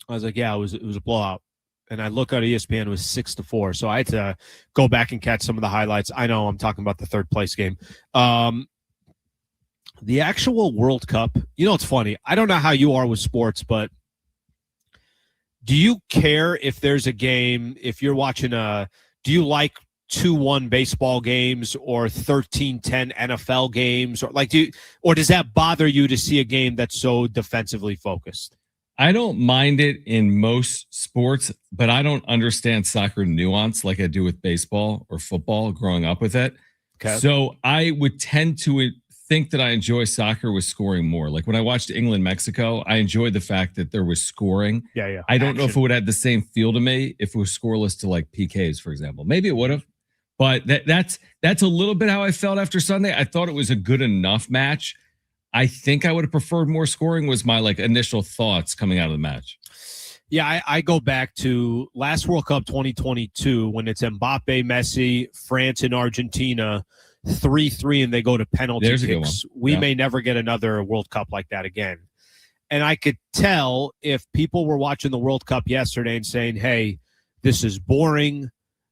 I was like, yeah, it was a blowout. And I look at ESPN, it was 6-4. So I had to go back and catch some of the highlights. I know I'm talking about the third place game. The actual World Cup, it's funny. I don't know how you are with sports, but do you care if there's a game, if you're watching do you like 2-1 baseball games or 13-10 NFL games? Or does that bother you to see a game that's so defensively focused? I don't mind it in most sports, but I don't understand soccer nuance like I do with baseball or football growing up with it. Okay. So I would tend to think that I enjoy soccer with scoring more. Like when I watched England-Mexico, I enjoyed the fact that there was scoring. Yeah. I don't know if it would have the same feel to me if it was scoreless to like PKs, for example. Maybe it would have. But that's a little bit how I felt after Sunday. I thought it was a good enough match. I think I would have preferred more scoring was my initial thoughts coming out of the match. Yeah, I go back to last World Cup 2022 when it's Mbappe, Messi, France, and Argentina, 3-3, and they go to penalty kicks. We may never get another World Cup like that again. And I could tell if people were watching the World Cup yesterday and saying, hey, this is boring,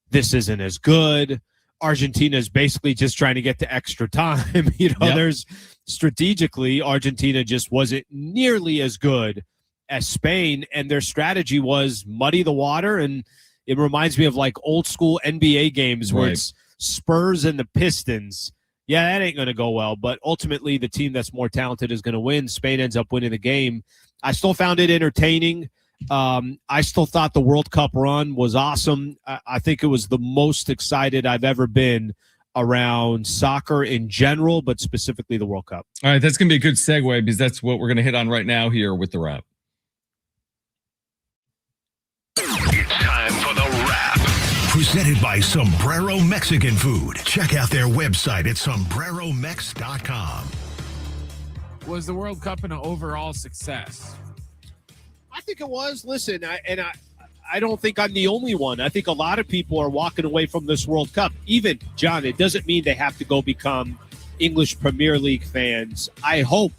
this isn't as good. Argentina is basically just trying to get to extra time. There's strategically, Argentina just wasn't nearly as good as Spain, and their strategy was muddy the water. And it reminds me of old school NBA games where it's Spurs and the Pistons. Yeah, that ain't going to go well, but ultimately the team that's more talented is going to win. Spain ends up winning the game. I still found it entertaining. I still thought the World Cup run was awesome. I think it was the most excited I've ever been around soccer in general, but specifically the World Cup. All right, that's going to be a good segue because that's what we're going to hit on right now here with the wrap. It's time for the wrap. Presented by Sombrero Mexican Food. Check out their website at sombreromex.com. Was the World Cup an overall success? I think it was. Listen, I don't think I'm the only one. I think a lot of people are walking away from this World Cup. Even, John, it doesn't mean they have to go become English Premier League fans. I hope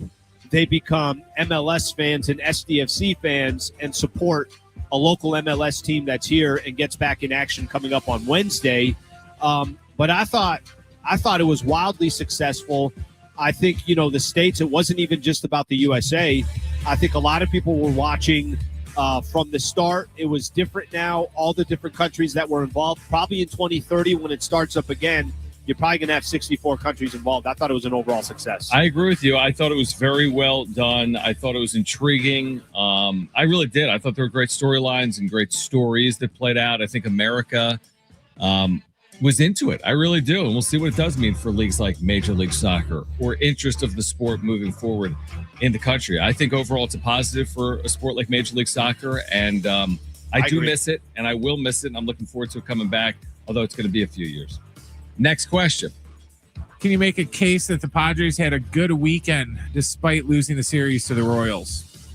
they become MLS fans and SDFC fans and support a local MLS team that's here and gets back in action coming up on Wednesday. But I thought it was wildly successful. I think, the States, it wasn't even just about the USA. I think a lot of people were watching from the start. It was different now, all the different countries that were involved. Probably in 2030, when it starts up again, you're probably going to have 64 countries involved. I thought it was an overall success. I agree with you. I thought it was very well done. I thought it was intriguing. I really did. I thought there were great storylines and great stories that played out. I think America was into it. I really do. And we'll see what it does mean for leagues like Major League Soccer or interest of the sport moving forward in the country. I think overall it's a positive for a sport like Major League Soccer. And I do miss it, and I will miss it. And I'm looking forward to it coming back, although it's going to be a few years. Next question. Can you make a case that the Padres had a good weekend despite losing the series to the Royals?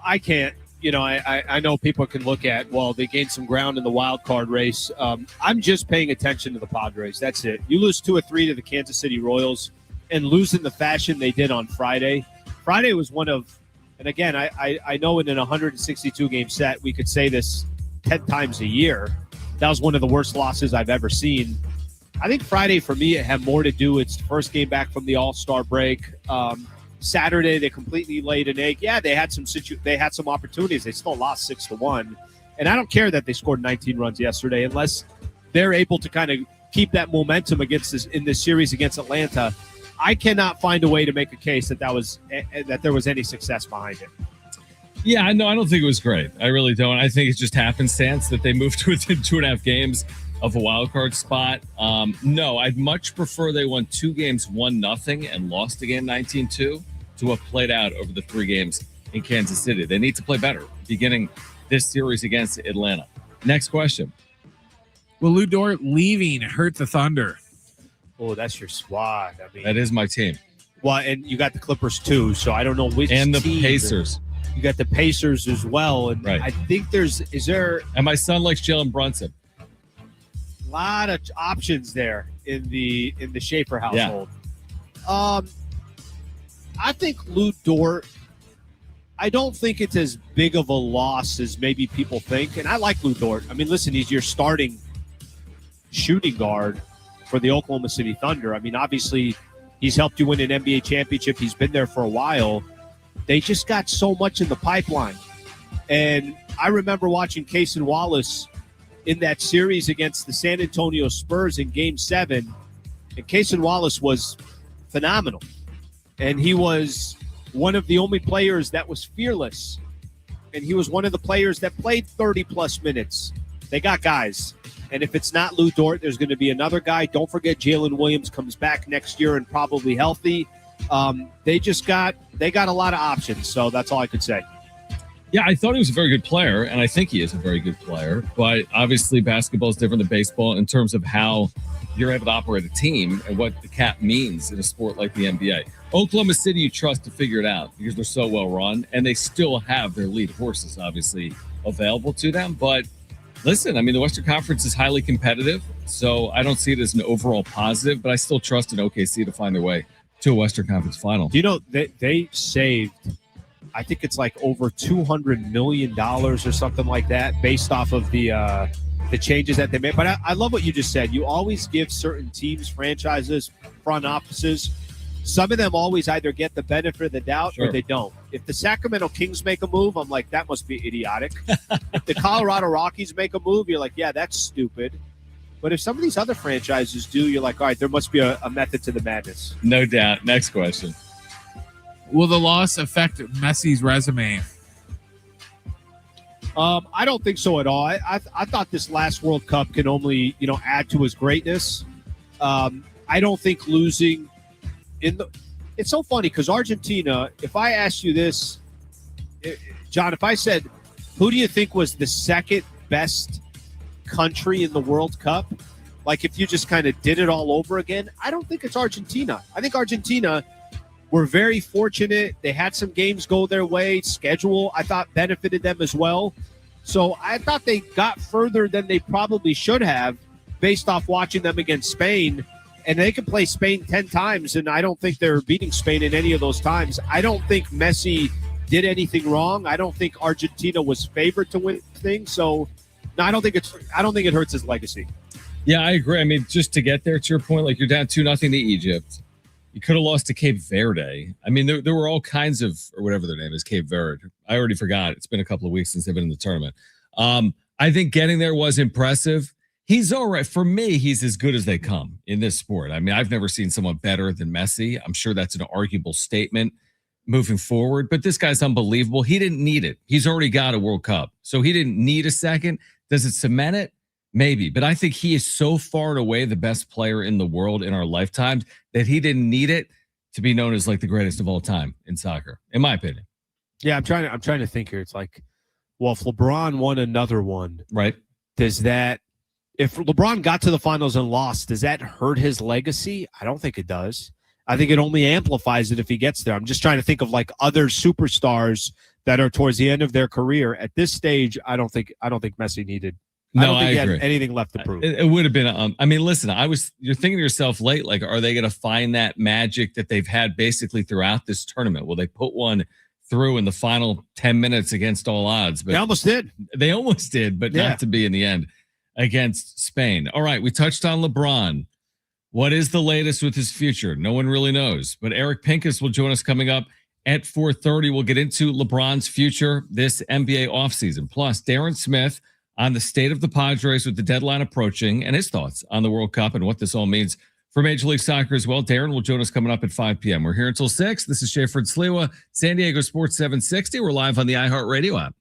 I can't. You know, I know people can look at, well, they gained some ground in the wild card race. I'm just paying attention to the Padres. That's it. You lose 2 or 3 to the Kansas City Royals and lose in the fashion they did on Friday. Friday was one of, and again, I know in an 162-game set, we could say this 10 times a year. That was one of the worst losses I've ever seen. I think Friday, for me, it had more to do. It's the first game back from the All-Star break. Saturday, they completely laid an egg. Yeah, they had some opportunities. They still lost 6-1. And I don't care that they scored 19 runs yesterday, unless they're able to kind of keep that momentum in this series against Atlanta. I cannot find a way to make a case that there was any success behind it. Yeah, no, I don't think it was great. I really don't. I think it's just happenstance that they moved to within 2.5 games of a wild card spot. No, I'd much prefer they won 2 games 1-0 and lost the game 19-2 to have played out over the 3 games in Kansas City. They need to play better beginning this series against Atlanta. Next question. Will Lou Dort leaving hurt the Thunder? Oh, that's your squad. I mean, that is my team. Well, and you got the Clippers too, so I don't know which and the team. Pacers. You got the Pacers as well, and right. I think and my son likes Jalen Brunson. A lot of options there in the Schaefer household. Yeah. I think Lou Dort, I don't think it's as big of a loss as maybe people think. And I like Lou Dort. I mean, listen, he's your starting shooting guard for the Oklahoma City Thunder. I mean, obviously, he's helped you win an NBA championship. He's been there for a while. They just got so much in the pipeline. And I remember watching Cason Wallace in that series against the San Antonio Spurs in Game 7. And Cason Wallace was phenomenal. And he was one of the only players that was fearless. And he was one of the players that played 30-plus minutes. They got guys. And if it's not Lou Dort, there's going to be another guy. Don't forget Jalen Williams comes back next year and probably healthy. They got a lot of options. So that's all I could say. Yeah, I thought he was a very good player, and I think he is a very good player. But obviously basketball is different than baseball in terms of how you're able to operate a team and what the cap means in a sport like the NBA. Oklahoma City, you trust to figure it out because they're so well run, and they still have their lead horses, obviously, available to them. But listen, I mean, the Western Conference is highly competitive, so I don't see it as an overall positive, but I still trust in OKC to find their way to a Western Conference final. Do you know, they saved, I think it's like over $200 million or something like that based off of the changes that they made. But I love what you just said. You always give certain teams, franchises, front offices, some of them always either get the benefit of the doubt or they don't. If the Sacramento Kings make a move, I'm like, that must be idiotic. If the Colorado Rockies make a move, you're like, yeah, that's stupid. But if some of these other franchises do, you're like, all right, there must be a method to the madness. No doubt. Next question. Will the loss affect Messi's resume? I don't think so at all. I thought this last World Cup can only, add to his greatness. I don't think losing it's so funny because Argentina, if I asked you this, John, if I said, who do you think was the second best country in the World Cup? Like if you just kind of did it all over again, I don't think it's Argentina. I think Argentina were very fortunate. They had some games go their way. Schedule, I thought, benefited them as well. So I thought they got further than they probably should have based off watching them against Spain. And they can play Spain 10 times, and I don't think they're beating Spain in any of those times. I don't think Messi did anything wrong. I don't think Argentina was favored to win things. So, no, I don't think it hurts his legacy. Yeah, I agree. I mean, just to get there, to your point, like you're down 2-0 to Egypt. You could have lost to Cape Verde. I mean, there were all kinds of, or whatever their name is, Cape Verde. I already forgot. It's been a couple of weeks since they've been in the tournament. I think getting there was impressive. He's all right. For me, he's as good as they come in this sport. I mean, I've never seen someone better than Messi. I'm sure that's an arguable statement moving forward, but this guy's unbelievable. He didn't need it. He's already got a World Cup, so he didn't need a second. Does it cement it? Maybe, but I think he is so far and away the best player in the world in our lifetimes that he didn't need it to be known as like the greatest of all time in soccer, in my opinion. Yeah, I'm trying to think here. It's like, well, if LeBron won another one, right? Does that, if LeBron got to the finals and lost, does that hurt his legacy? I don't think it does. I think it only amplifies it if he gets there. I'm just trying to think of like other superstars that are towards the end of their career. At this stage, I don't think Messi needed. No, I don't think he agree. had anything left to prove. It would have been. I mean, listen, you're thinking to yourself late, like, are they going to find that magic that they've had basically throughout this tournament? Will they put one through in the final 10 minutes against all odds? But they almost did. They almost did, but not to be in the end against Spain. All right, we touched on LeBron. What is the latest with his future? No one really knows, but Eric Pincus will join us coming up at 4:30. We'll get into LeBron's future this NBA offseason. Plus, Darren Smith on the state of the Padres with the deadline approaching and his thoughts on the World Cup and what this all means for Major League Soccer as well. Darren will join us coming up at 5 p.m. We're here until 6. This is Schaefer and Sliwa, San Diego Sports 760. We're live on the iHeartRadio app.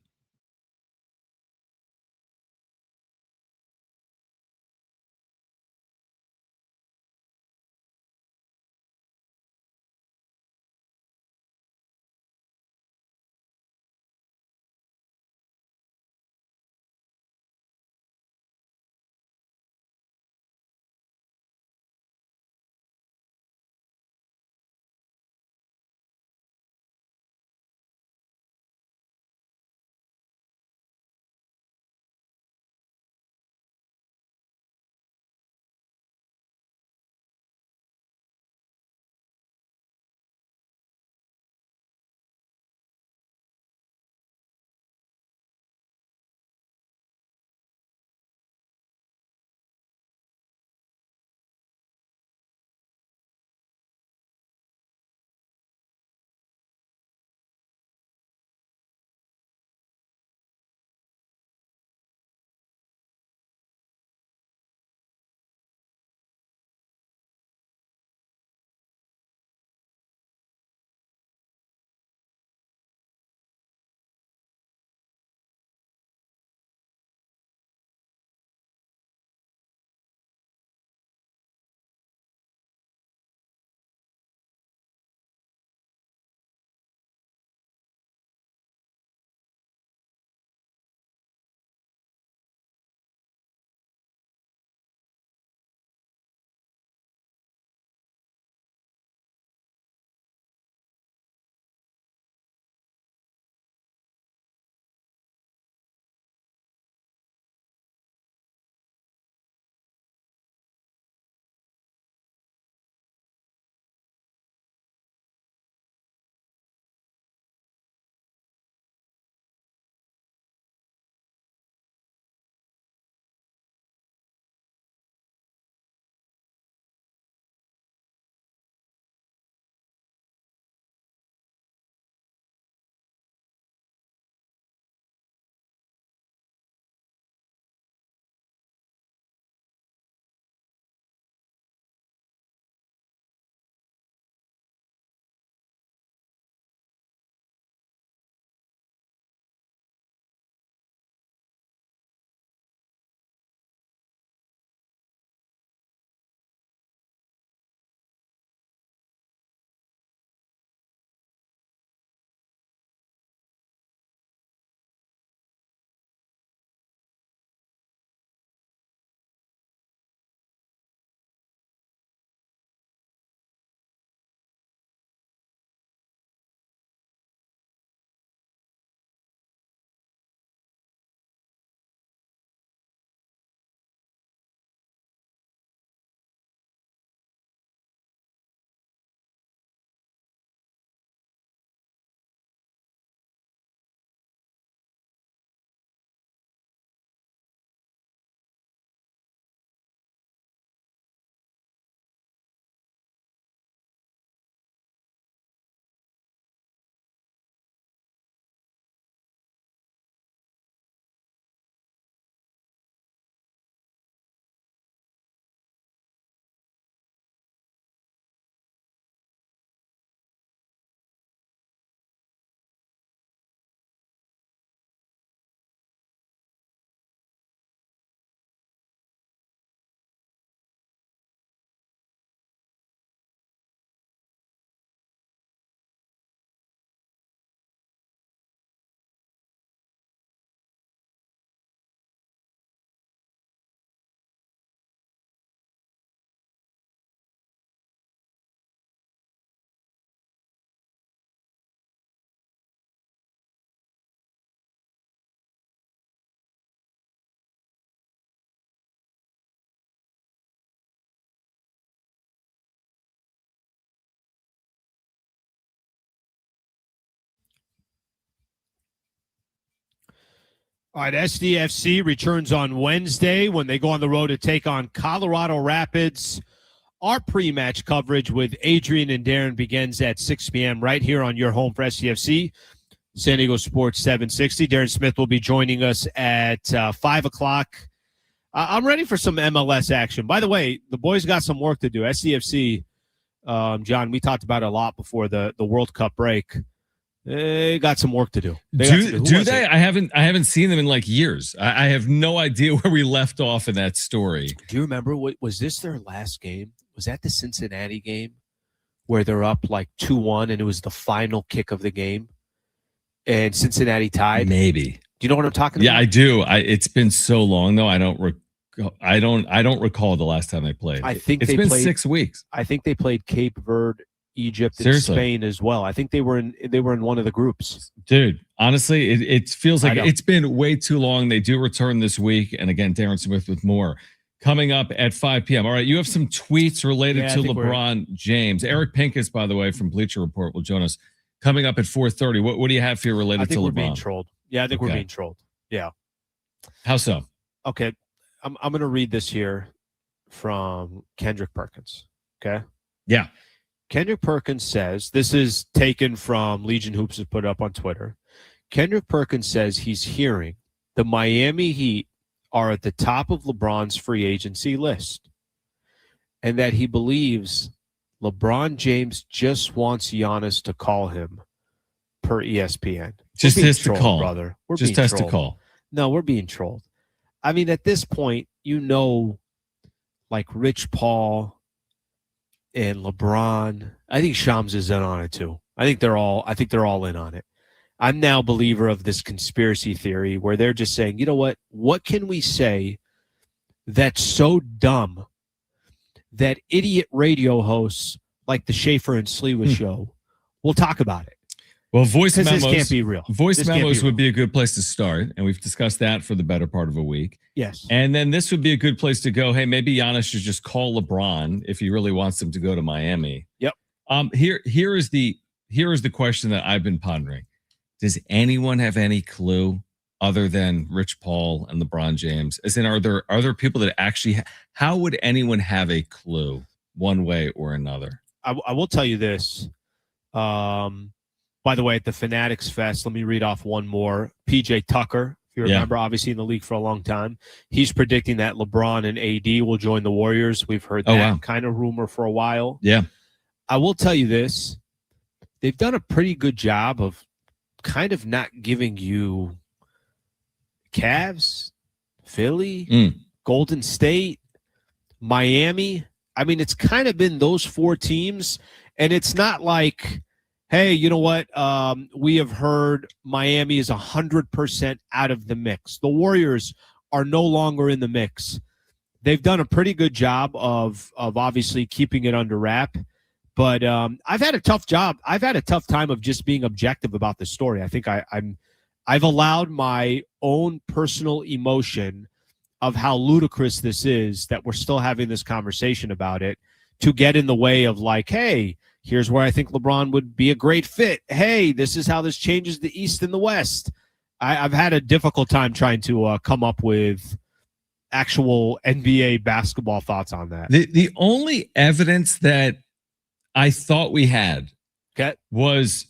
All right, SDFC returns on Wednesday when they go on the road to take on Colorado Rapids. Our pre-match coverage with Adrian and Darren begins at 6 p.m. right here on your home for SDFC, San Diego Sports 760. Darren Smith will be joining us at 5 o'clock. I'm ready for some MLS action. By the way, the boys got some work to do. SDFC, John, we talked about it a lot before the World Cup break. They got some work to do. Do they? I haven't seen them in like years. I have no idea where we left off in that story. Do you remember was this their last game? Was that the Cincinnati game where they're up like 2-1 and it was the final kick of the game and Cincinnati tied? Maybe. Do you know what I'm talking about? Yeah, I do. It's been so long though. I don't recall the last time they played. I think it's been 6 weeks. I think they played Cape Verde, Egypt, and Spain as well. I think they were in one of the groups. Dude, honestly, it feels like it's been way too long. They do return this week, and again, Darren Smith with more coming up at 5 p.m. All right, you have some tweets related to LeBron James. Eric Pincus, by the way, from Bleacher Report, will join us coming up at 4:30. What do you have here related to LeBron? We're being trolled. Yeah, I think we're being trolled. Yeah. How so? Okay, I'm going to read this here from Kendrick Perkins. Okay. Yeah. Kendrick Perkins says, this is taken from Legion Hoops has put up on Twitter. Kendrick Perkins says he's hearing the Miami Heat are at the top of LeBron's free agency list and that he believes LeBron James just wants Giannis to call him per ESPN. Just has to call, brother. Just has to call. No, we're being trolled. I mean, at this point, like Rich Paul and LeBron, I think Shams is in on it too. I think they're all in on it. I'm now a believer of this conspiracy theory where they're just saying, you know what? What can we say that's so dumb that idiot radio hosts like the Schaefer and Sliwa show will talk about it? Well, voice memos this can't be real. Voice memos would be a good place to start, and we've discussed that for the better part of a week. Yes. And then this would be a good place to go. Hey, maybe Giannis should just call LeBron if he really wants him to go to Miami. Yep. Here is the question that I've been pondering. Does anyone have any clue other than Rich Paul and LeBron James? As in, are there people that actually? How would anyone have a clue one way or another? I will tell you this. By the way, at the Fanatics Fest, let me read off one more. PJ Tucker, if you remember, obviously in the league for a long time, he's predicting that LeBron and AD will join the Warriors. We've heard that kind of rumor for a while. Yeah. I will tell you this. They've done a pretty good job of kind of not giving you Cavs, Philly, Golden State, Miami. I mean, it's kind of been those four teams, and it's not like, hey, you know what? We have heard Miami is 100% out of the mix. The Warriors are no longer in the mix. They've done a pretty good job of obviously keeping it under wrap. But I've had a tough job. I've had a tough time of just being objective about the story. I think I've allowed my own personal emotion of how ludicrous this is that we're still having this conversation about it to get in the way of like, hey, here's where I think LeBron would be a great fit. Hey, this is how this changes the East and the West. I've had a difficult time trying to come up with actual NBA basketball thoughts on that. The only evidence that I thought we had was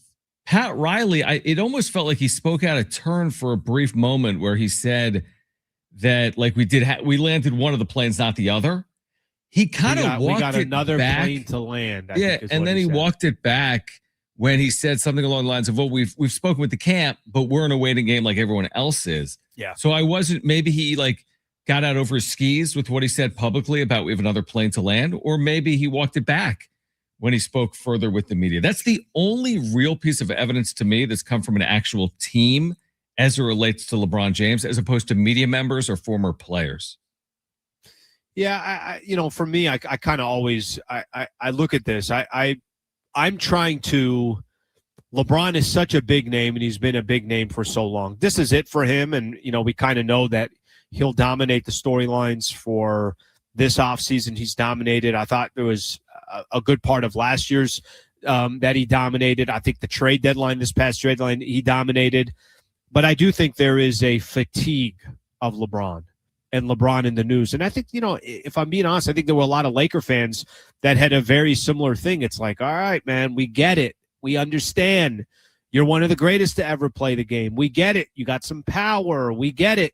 Pat Riley. It almost felt like he spoke out of turn for a brief moment where he said that like we landed one of the planes, not the other. He kind of walked we got another back. Plane to land. I think and then he walked it back when he said something along the lines of, well, we've spoken with the camp, but we're in a waiting game like everyone else is. Yeah. So maybe he like got out over his skis with what he said publicly about we have another plane to land, or maybe he walked it back when he spoke further with the media. That's the only real piece of evidence to me that's come from an actual team as it relates to LeBron James, as opposed to media members or former players. Yeah, for me, I kind of always I look at this. I'm trying to. LeBron is such a big name, and he's been a big name for so long. This is it for him, and we kind of know that he'll dominate the storylines for this offseason. He's dominated. I thought there was a good part of last year's that he dominated. I think the trade deadline, this past trade deadline, he dominated. But I do think there is a fatigue of LeBron and LeBron in the news. And I think, if I'm being honest, I think there were a lot of Laker fans that had a very similar thing. It's like, all right, man, we get it. We understand. You're one of the greatest to ever play the game. We get it. You got some power. We get it.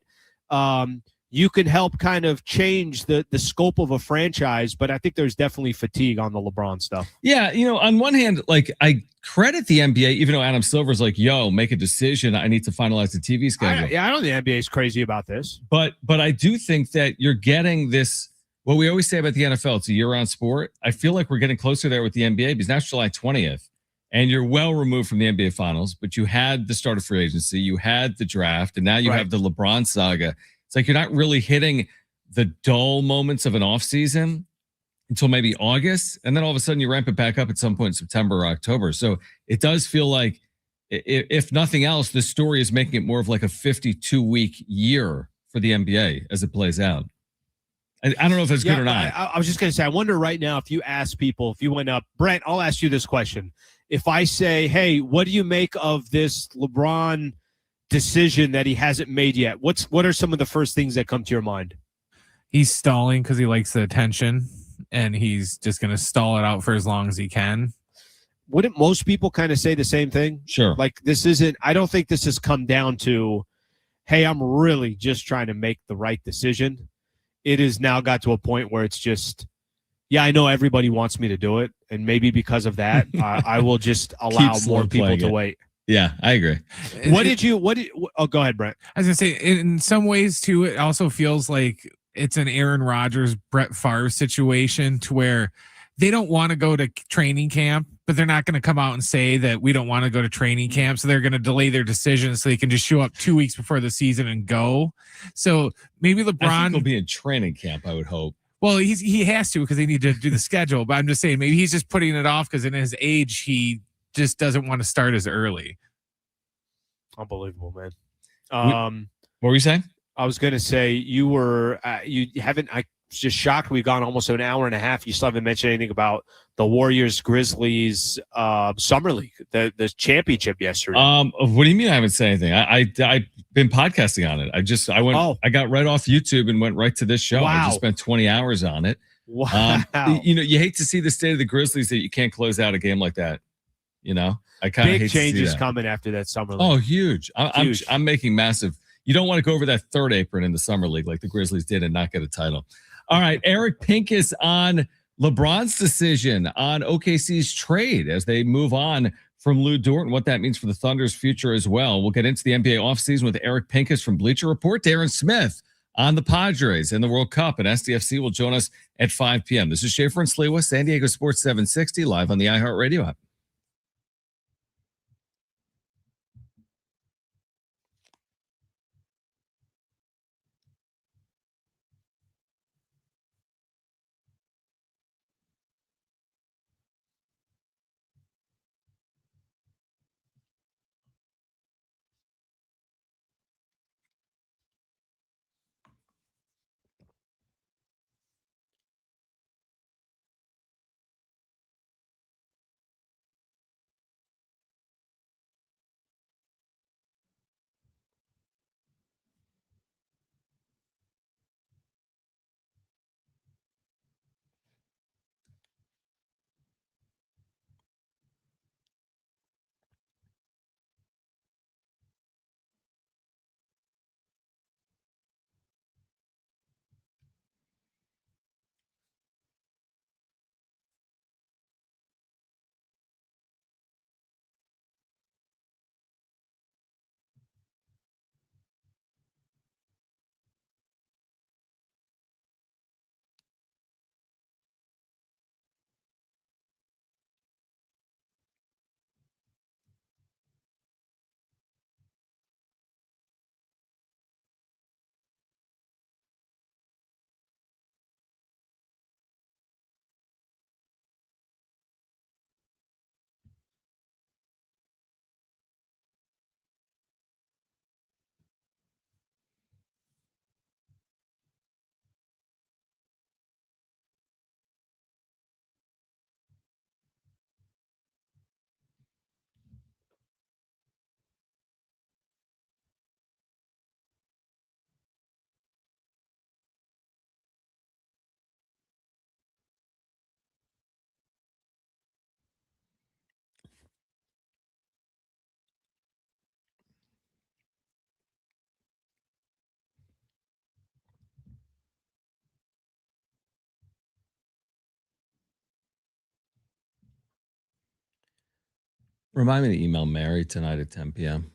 You can help kind of change the scope of a franchise, but I think there's definitely fatigue on the LeBron stuff. Yeah, on one hand, like I credit the NBA, even though Adam Silver's like, yo, make a decision. I need to finalize the TV schedule. I don't think the NBA is crazy about this. But I do think that you're getting this, what we always say about the NFL, it's a year-round sport. I feel like we're getting closer there with the NBA because now it's July 20th. And you're well removed from the NBA Finals, but you had the start of free agency, you had the draft, and now you have the LeBron saga. It's like you're not really hitting the dull moments of an offseason until maybe August, and then all of a sudden you ramp it back up at some point in September or October. So it does feel like, if nothing else, this story is making it more of like a 52-week year for the NBA as it plays out. I don't know if that's good or not. I was just going to say, I wonder right now if you ask people, if you went up, Brent, I'll ask you this question. If I say, hey, what do you make of this LeBron decision that he hasn't made yet? What are some of the first things that come to your mind? He's stalling because he likes the attention, and he's just going to stall it out for as long as he can. Wouldn't most people kind of say the same thing? Sure. Like I don't think this has come down to, hey, I'm really just trying to make the right decision. It has now got to a point where it's just, yeah, I know everybody wants me to do it, and maybe because of that, I will just allow more people to wait. Yeah, I agree. Go ahead, Brent. I was gonna say, in some ways too, it also feels like it's an Aaron Rodgers, Brett Favre situation, to where they don't want to go to training camp, but they're not going to come out and say that we don't want to go to training camp. So they're going to delay their decision so they can just show up 2 weeks before the season and go. So maybe LeBron will be in training camp, I would hope. Well, he has to because they need to do the schedule. But I'm just saying, maybe he's just putting it off because in his age, he just doesn't want to start as early. Unbelievable, man. What were you saying? I was going to say you haven't. I was just shocked. We've gone almost an hour and a half. You still haven't mentioned anything about the Warriors Grizzlies summer league, the championship yesterday. What do you mean I haven't said anything? I've been podcasting on it. I got right off YouTube and went right to this show. Wow. I just spent 20 hours on it. Wow. You hate to see the state of the Grizzlies that you can't close out a game like that. I kind of hate big changes to see that. coming after that summer league. Oh, huge. Huge. I'm making massive. You don't want to go over that third apron in the summer league like the Grizzlies did and not get a title. All right, Eric Pincus on LeBron's decision on OKC's trade as they move on from Lou Dort and what that means for the Thunder's future as well. We'll get into the NBA offseason with Eric Pincus from Bleacher Report. Darren Smith on the Padres and the World Cup, and SDFC will join us at 5 p.m. This is Schaefer and Sliwa, San Diego Sports 760, live on the iHeartRadio app. Remind me to email Mary tonight at 10 p.m.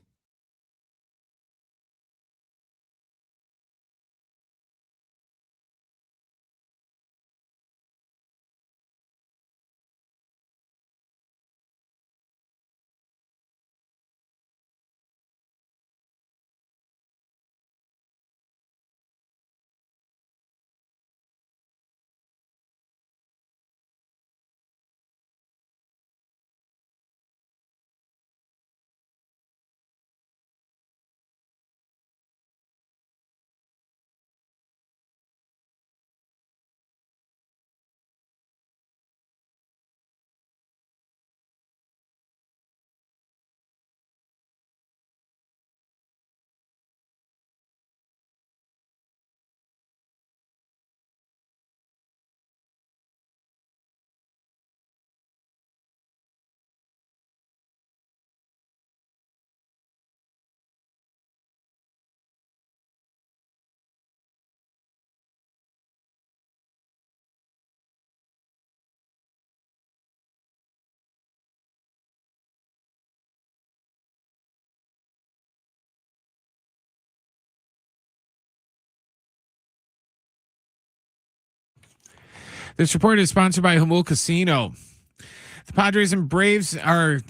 This report is sponsored by Jamul Casino. The Padres and Braves are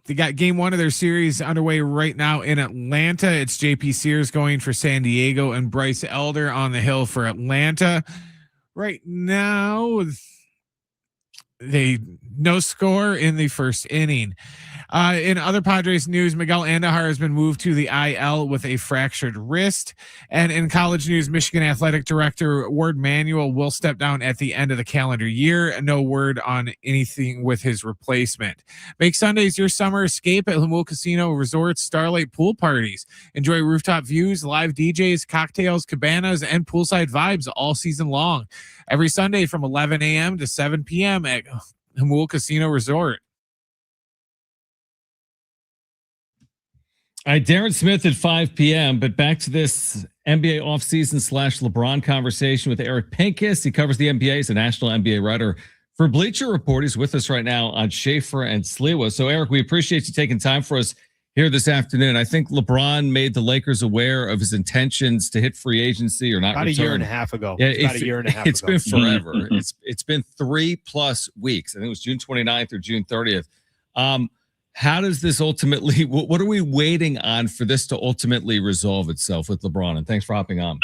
they got game one of their series underway right now in Atlanta. It's JP Sears going for San Diego and Bryce Elder on the hill for Atlanta. Right now, they no score in the first inning. In other Padres news, Miguel Andújar has been moved to the IL with a fractured wrist. And in college news, Michigan Athletic Director Ward Manuel will step down at the end of the calendar year. No word on anything with his replacement. Make Sundays your summer escape at Jamul Casino Resort's Starlight Pool Parties. Enjoy rooftop views, live DJs, cocktails, cabanas, and poolside vibes all season long. Every Sunday from 11 a.m. to 7 p.m. at Jamul Casino Resort. All right, Darren Smith at 5 p.m. But back to this NBA offseason / LeBron conversation with Eric Pincus. He covers the NBA. He's a national NBA writer for Bleacher Report. He's with us right now on Schaefer and Sliwa. So, Eric, we appreciate you taking time for us here this afternoon. I think LeBron made the Lakers aware of his intentions to hit free agency or not. About return. a year and a half ago. Yeah, about a year and a half it's ago. Been forever. It's been 3+ weeks. I think it was June 29th or June 30th. How does this ultimately, what are we waiting on for this to ultimately resolve itself with LeBron? And thanks for hopping on.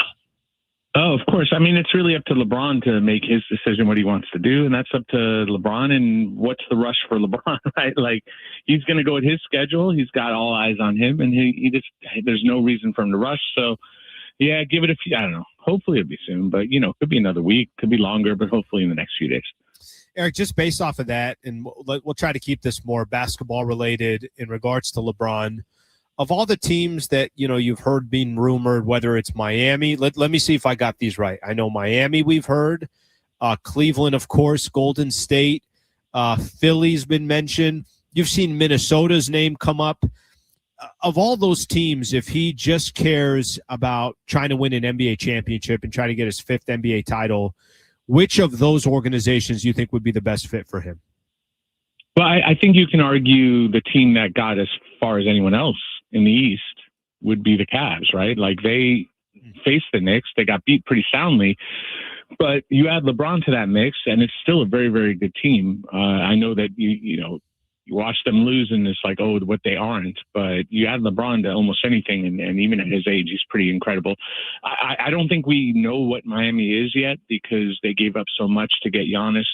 Oh, of course. I mean, it's really up to LeBron to make his decision what he wants to do. And that's up to LeBron. And what's the rush for LeBron, right? Like, he's going to go at his schedule. He's got all eyes on him. And he just, there's no reason for him to rush. So, yeah, give it a few, I don't know. Hopefully it'll be soon. But, you know, it could be another week, could be longer, but hopefully in the next few days. Eric, just based off of that, and we'll try to keep this more basketball related in regards to LeBron. Of all the teams that, you know, you've heard being rumored, whether it's Miami, let me see if I got these right. I know Miami we've heard, Cleveland, of course, Golden State, Philly's been mentioned. You've seen Minnesota's name come up. Of all those teams, if he just cares about trying to win an NBA championship and try to get his 5th NBA title, which of those organizations do you think would be the best fit for him? Well, I think you can argue the team that got as far as anyone else in the East would be the Cavs, right? Like, they faced the Knicks. They got beat pretty soundly. But you add LeBron to that mix, and it's still a very, very good team. I know that, you watch them lose, and it's like, oh, what they aren't. But you add LeBron to almost anything, and even at his age, he's pretty incredible. I don't think we know what Miami is yet because they gave up so much to get Giannis.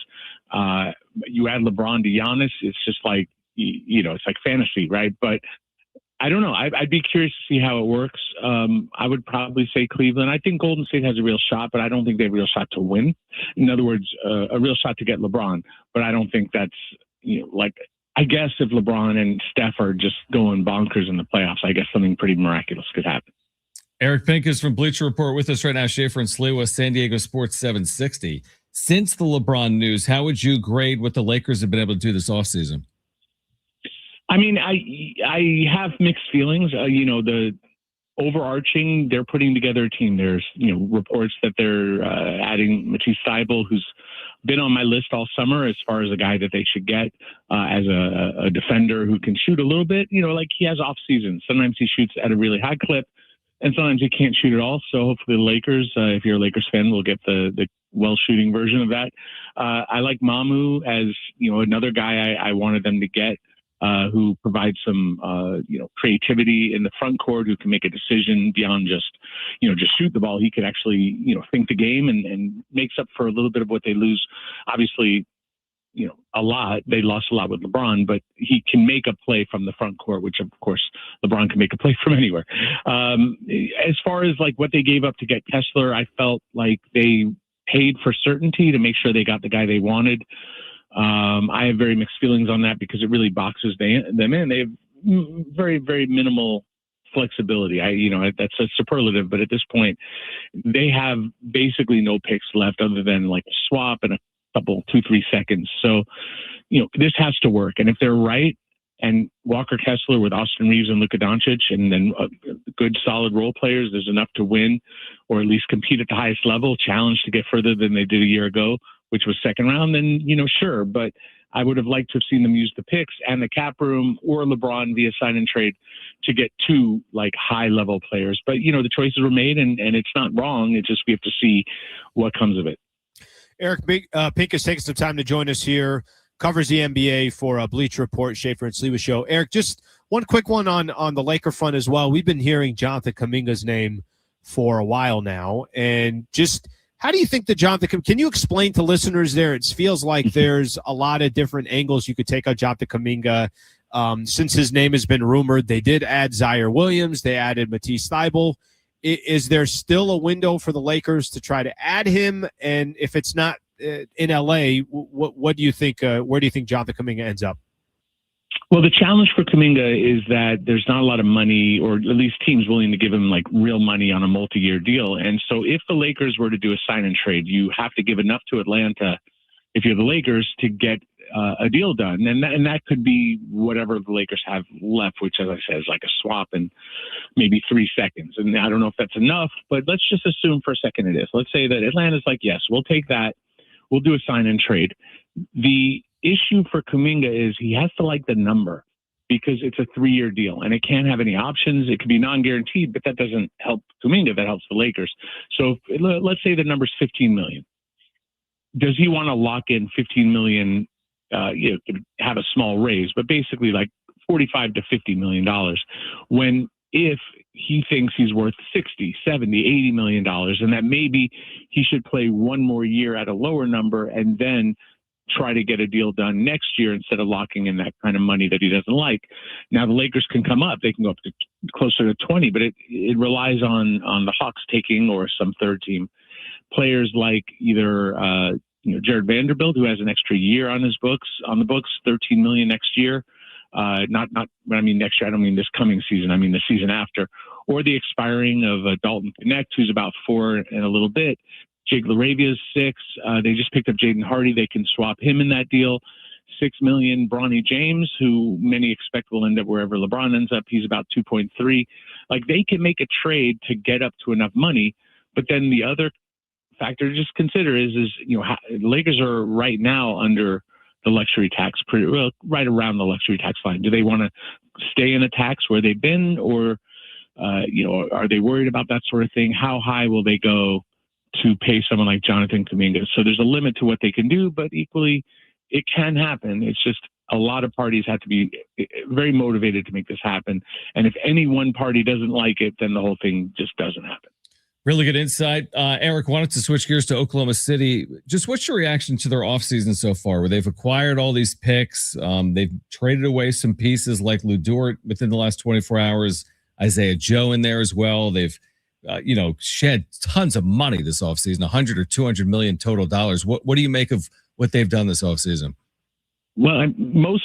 You add LeBron to Giannis, it's just like, it's like fantasy, right? But I don't know. I'd be curious to see how it works. I would probably say Cleveland. I think Golden State has a real shot, but I don't think they have a real shot to win. In other words, a real shot to get LeBron. But I don't think that's, I guess if LeBron and Steph are just going bonkers in the playoffs, I guess something pretty miraculous could happen. Eric Pincus from Bleacher Report with us right now. Schaefer and Sliwa, San Diego Sports 760. Since the LeBron news, how would you grade what the Lakers have been able to do this offseason? I mean, I have mixed feelings. overarching, they're putting together a team. There's, reports that they're adding Matisse Thybulle, who's been on my list all summer as far as a guy that they should get as a defender who can shoot a little bit. Like he has off seasons. Sometimes he shoots at a really high clip, and sometimes he can't shoot at all. So hopefully the Lakers, if you're a Lakers fan, will get the well shooting version of that. I like Mamu as another guy I wanted them to get. Who provides some, creativity in the front court, who can make a decision beyond just shoot the ball. He could actually, think the game and makes up for a little bit of what they lose. Obviously, a lot. They lost a lot with LeBron, but he can make a play from the front court, which of course LeBron can make a play from anywhere. As far as like what they gave up to get Kessler, I felt like they paid for certainty to make sure they got the guy they wanted. I have very mixed feelings on that because it really boxes them in. They have very, very minimal flexibility. That's a superlative, but at this point, they have basically no picks left other than like a swap and a couple, 2-3 seconds. So, this has to work. And if they're right, and Walker Kessler with Austin Reeves and Luka Doncic, and then good, solid role players, there's enough to win or at least compete at the highest level, challenge to get further than they did a year ago, which was second round, then, sure. But I would have liked to have seen them use the picks and the cap room or LeBron via sign and trade to get two like high level players. But, the choices were made and it's not wrong. It's just we have to see what comes of it. Eric Pincus taking some time to join us here, covers the NBA for Bleacher Report, Schaefer and Sliwa Show. Eric, just one quick one on the Laker front as well. We've been hearing Jonathan Kuminga's name for a while now, and just how do you think that can you explain to listeners there? It feels like there's a lot of different angles you could take on Jonathan Kuminga. Since his name has been rumored, they did add Zaire Williams. They added Matisse Thybulle. Is there still a window for the Lakers to try to add him? And if it's not in LA, what do you think? Where do you think Jonathan Kuminga ends up? Well, the challenge for Kuminga is that there's not a lot of money, or at least teams willing to give him like real money on a multi-year deal. And so if the Lakers were to do a sign and trade, you have to give enough to Atlanta, if you're the Lakers, to get a deal done. And that could be whatever the Lakers have left, which, as I said, is like a swap and maybe 3 seconds. And I don't know if that's enough, but let's just assume for a second it is. Let's say that Atlanta's like, yes, we'll take that. We'll do a sign and trade. The issue for Kuminga is he has to like the number because it's a 3-year deal and it can't have any options. It could be non-guaranteed, but that doesn't help Kuminga. That helps the Lakers. So let's say the number's $15 million. Does he want to lock in $15 million? Have a small raise, but basically like $45 to $50 million. When if he thinks he's worth 60, 70, $80 million, and that maybe he should play one more year at a lower number and then try to get a deal done next year instead of locking in that kind of money that he doesn't like. Now the Lakers can come up; they can go up to closer to 20, but it relies on the Hawks taking or some third team players like either Jared Vanderbilt, who has an extra year on the books, $13 million next year. Not when I mean next year, I don't mean this coming season. I mean the season after, or the expiring of Dalton Connect, who's about 4 and a little bit. Jake LaRavia's 6. They just picked up Jaden Hardy. They can swap him in that deal. $6 million. Bronny James, who many expect will end up wherever LeBron ends up. He's about 2.3. Like they can make a trade to get up to enough money. But then the other factor to just consider is Lakers are right now under the luxury tax, right around the luxury tax line. Do they want to stay in a tax where they've been, or are they worried about that sort of thing? How high will they go to pay someone like Jonathan Kuminga? So there's a limit to what they can do, but equally it can happen. It's just a lot of parties have to be very motivated to make this happen. And if any one party doesn't like it, then the whole thing just doesn't happen. Really good insight. Eric, wanted to switch gears to Oklahoma City. Just what's your reaction to their offseason so far, where they've acquired all these picks? They've traded away some pieces like Lou Dort within the last 24 hours, Isaiah Joe in there as well. They've, shed tons of money this offseason, 100 or 200 million total dollars. What do you make of what they've done this offseason? Well, most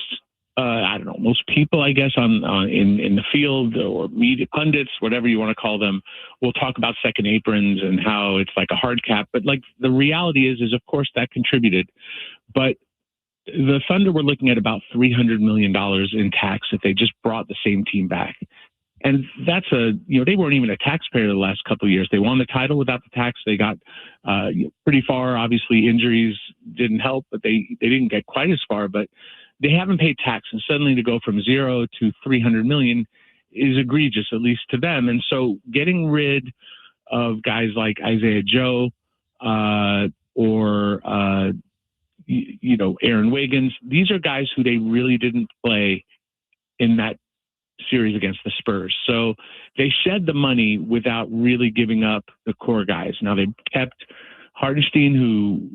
people, I guess, in the field or media pundits, whatever you want to call them, will talk about second aprons and how it's like a hard cap. But like the reality is of course that contributed. But the Thunder were looking at about $300 million in tax if they just brought the same team back. And that's they weren't even a taxpayer the last couple of years. They won the title without the tax. They got pretty far. Obviously, injuries didn't help, but they didn't get quite as far. But they haven't paid tax, and suddenly to go from 0 to 300 million is egregious, at least to them. And so, getting rid of guys like Isaiah Joe or Aaron Wiggins, these are guys who they really didn't play in that series against the Spurs. So they shed the money without really giving up the core guys. Now they kept Hartenstein, who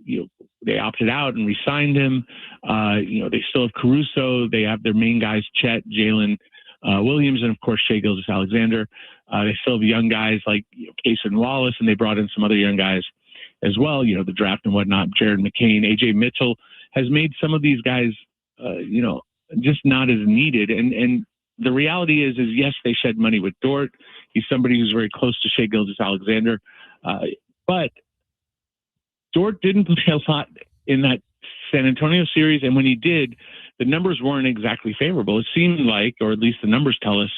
they opted out and re-signed him. They still have Caruso. They have their main guys, Chet, Jalen Williams, and of course Shai Gilgeous-Alexander. They still have young guys like Case and Wallace, and they brought in some other young guys as well. The draft and whatnot. Jared McCain, AJ Mitchell has made some of these guys, just not as needed. And the reality is yes, they shed money with Dort. He's somebody who's very close to Shai Gilgeous-Alexander. But Dort didn't play a lot in that San Antonio series. And when he did, the numbers weren't exactly favorable. It seemed like, or at least the numbers tell us,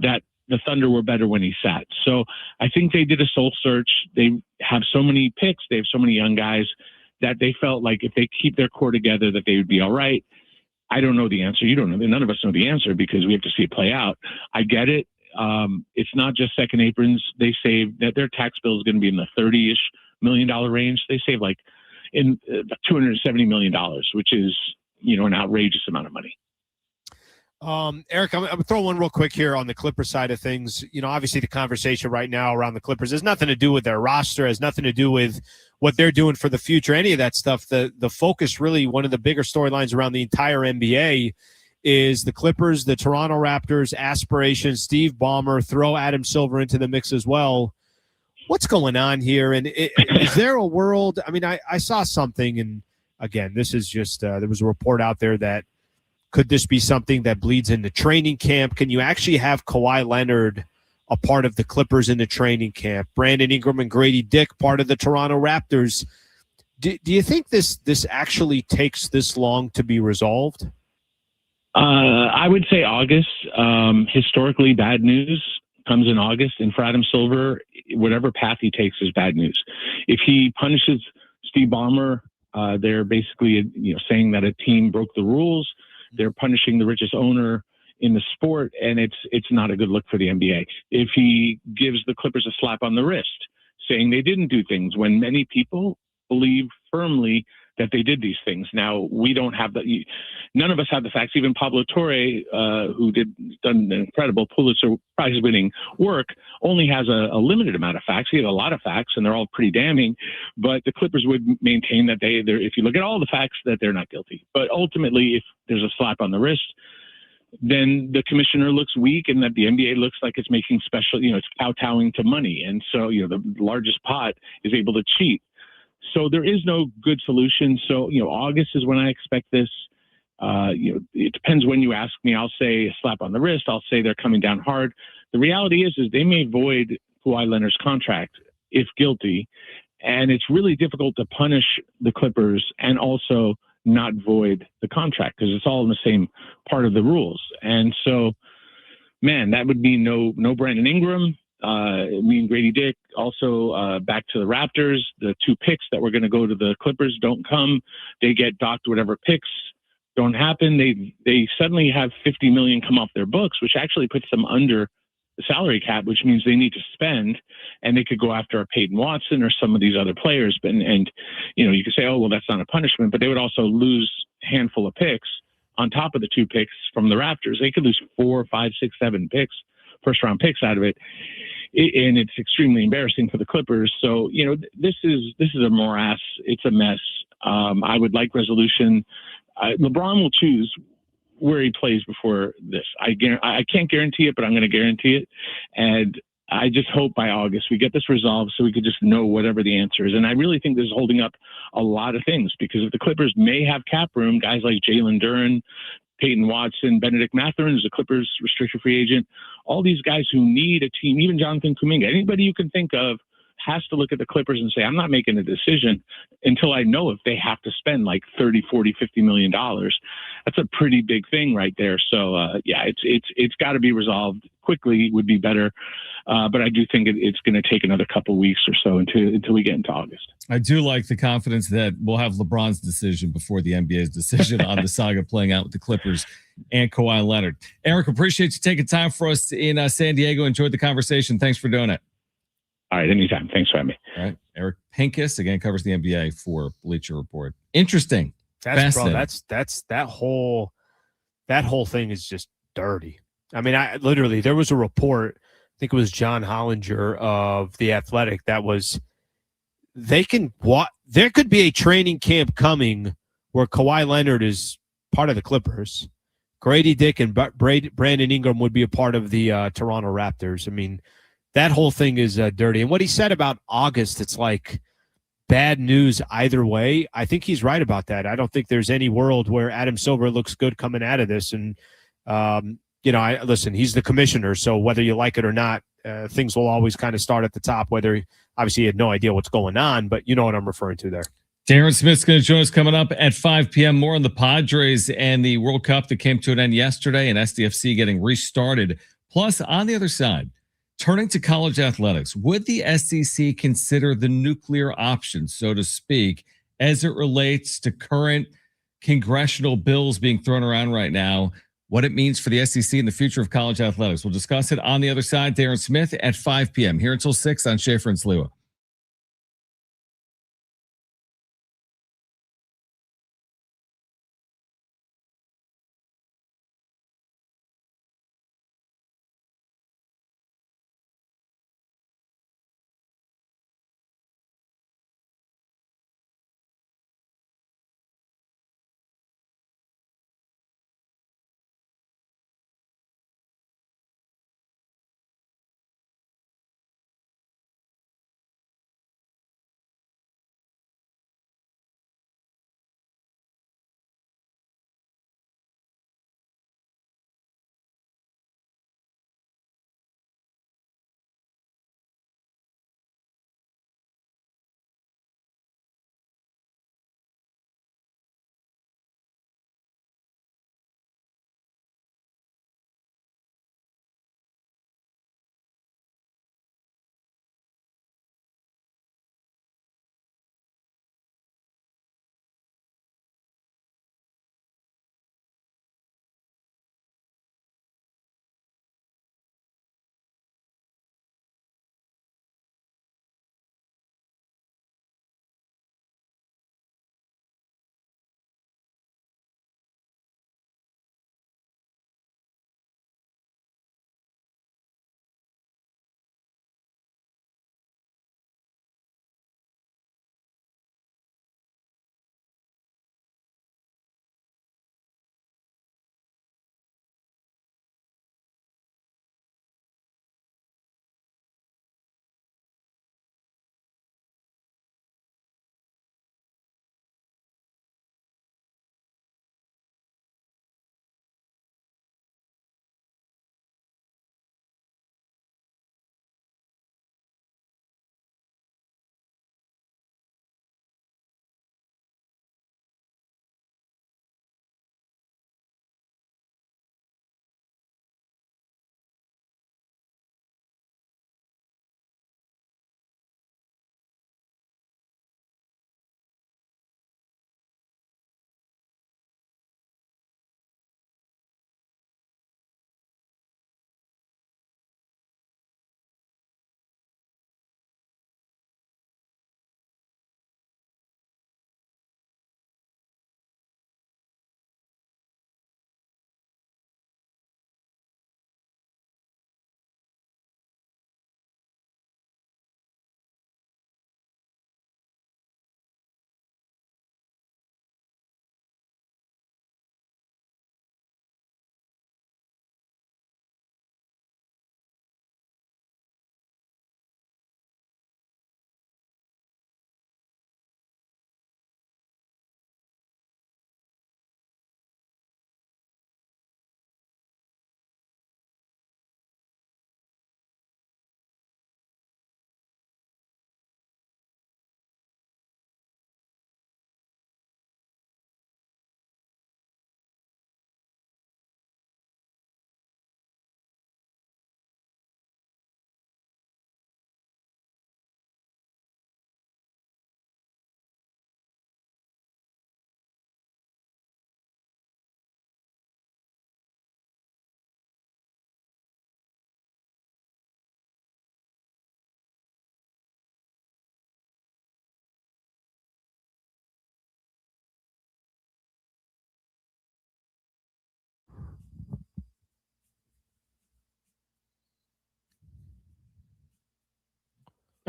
that the Thunder were better when he sat. So I think they did a soul search. They have so many picks. They have so many young guys that they felt like if they keep their core together, that they would be all right. I don't know the answer. You don't know. None of us know the answer because we have to see it play out. I get it. It's not just second aprons. They saved that their tax bill is going to be in the $30-ish million range. They saved like in $270 million, which is, an outrageous amount of money. Eric, I'm throwing one real quick here on the Clippers side of things. Obviously the conversation right now around the Clippers has nothing to do with their roster, has nothing to do with what they're doing for the future, any of that stuff. The focus, really, one of the bigger storylines around the entire NBA is the Clippers, the Toronto Raptors, aspirations, Steve Ballmer, throw Adam Silver into the mix as well. What's going on here? And is there a world? I mean, I saw something, and again, this is just there was a report out there that could this be something that bleeds into training camp? Can you actually have Kawhi Leonard a part of the Clippers in the training camp? Brandon Ingram and Grady Dick part of the Toronto Raptors. Do you think this actually takes this long to be resolved? I would say August. Historically, bad news comes in August, and for Adam Silver, whatever path he takes is bad news. If he punishes Steve Ballmer, they're basically saying that a team broke the rules. They're punishing the richest owner in the sport, and it's not a good look for the NBA. If he gives the Clippers a slap on the wrist, saying they didn't do things when many people believe firmly that they did these things. Now, we don't have none of us have the facts. Even Pablo Torre, who done incredible Pulitzer Prize-winning work, only has a limited amount of facts. He had a lot of facts, and they're all pretty damning. But the Clippers would maintain that if you look at all the facts, that they're not guilty. But ultimately, if there's a slap on the wrist, then the commissioner looks weak, and that the NBA looks like it's making special, it's kowtowing to money. And so, the largest pot is able to cheat. So there is no good solution. So, August is when I expect this. It depends when you ask me. I'll say a slap on the wrist. I'll say they're coming down hard. The reality is they may void Kawhi Leonard's contract if guilty. And it's really difficult to punish the Clippers and also not void the contract because it's all in the same part of the rules. And so, man, that would mean no Brandon Ingram. Me and Grady Dick also back to the Raptors. The 2 picks that were going to go to the Clippers don't come. They get docked. Whatever picks don't happen. They suddenly have $50 million come off their books, which actually puts them under the salary cap, which means they need to spend, and they could go after a Peyton Watson or some of these other players. But and you could say, oh well, that's not a punishment, but they would also lose a handful of picks on top of the 2 picks from the Raptors. They could lose 4, 5, 6, 7 picks, first round picks out of it. And it's extremely embarrassing for the Clippers. So, this is a morass. It's a mess. I would like resolution. LeBron will choose where he plays before this. I can't guarantee it, but I'm going to guarantee it. And I just hope by August we get this resolved so we could just know whatever the answer is. And I really think this is holding up a lot of things because if the Clippers may have cap room, guys like Jalen Duren, Peyton Watson, Benedict Mathurin is a Clippers restricted free agent. All these guys who need a team, even Jonathan Kuminga, anybody you can think of has to look at the Clippers and say, I'm not making a decision until I know if they have to spend like $30, $40, $50 million. that's a pretty big thing right there. So yeah, it's got to be resolved quickly. Would be better, but I do think it's going to take another couple weeks or so until we get into August. I do like the confidence that we'll have LeBron's decision before the NBA's decision on the saga playing out with the Clippers and Kawhi Leonard. Eric, appreciate you taking time for us in San Diego. Enjoyed the conversation. Thanks for doing it. All right, anytime. Thanks for having me. All right, Eric Pincus again covers the NBA for Bleacher Report. Interesting. That whole thing is just dirty. I mean, there was a report. I think it was John Hollinger of The Athletic that was. There could be a training camp coming where Kawhi Leonard is part of the Clippers. Grady Dick and Brandon Ingram would be a part of the Toronto Raptors. I mean, that whole thing is dirty. And what he said about August, it's like bad news either way. I think he's right about that. I don't think there's any world where Adam Silver looks good coming out of this. And, listen, he's the commissioner. So whether you like it or not, things will always kind of start at the top, whether obviously he had no idea what's going on, but you know what I'm referring to there. Darren Smith's going to join us coming up at 5 p.m. More on the Padres and the World Cup that came to an end yesterday and SDFC getting restarted. Plus, on the other side, turning to college athletics, would the SEC consider the nuclear option, so to speak, as it relates to current congressional bills being thrown around right now, what it means for the SEC and the future of college athletics? We'll discuss it on the other side. Darren Smith at 5 p.m. here until 6 on Schaefer and Sliwa.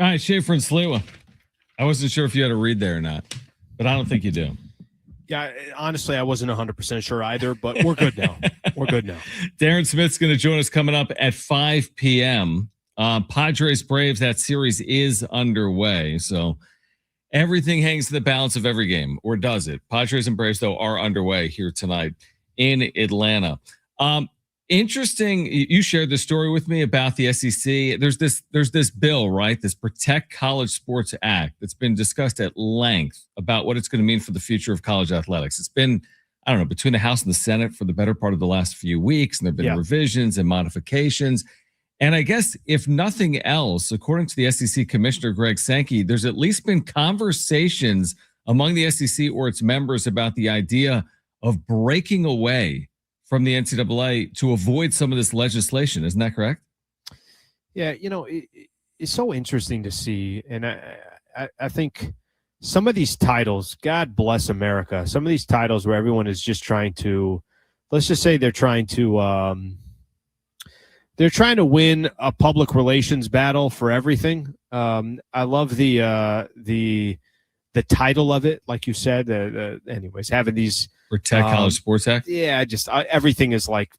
All right, Schaefer and Sliwa. I wasn't sure if you had a read there or not, but I don't think you do. Yeah, honestly, I wasn't 100% sure either, but we're good now. We're good now. Darren Smith's going to join us coming up at 5 p.m. Padres-Braves, that series is underway. So everything hangs to the balance of every game, or does it? Padres and Braves, though, are underway here tonight in Atlanta. Interesting. You shared the story with me about the SEC. There's this bill, right? This Protect College Sports Act that's been discussed at length about what it's going to mean for the future of college athletics. It's been, I don't know, between the House and the Senate for the better part of the last few weeks, and there have been revisions and modifications. And I guess if nothing else, according to the SEC Commissioner Greg Sankey, there's at least been conversations among the SEC or its members about the idea of breaking away from the NCAA to avoid some of this legislation. Isn't that correct? Yeah, it's so interesting to see. And I think some of these titles, God bless America, some of these titles where everyone is just trying to, let's just say they're trying to win a public relations battle for everything. I love the title of it, like you said. Anyways, having these Protect College Sports Act. Yeah, everything is like.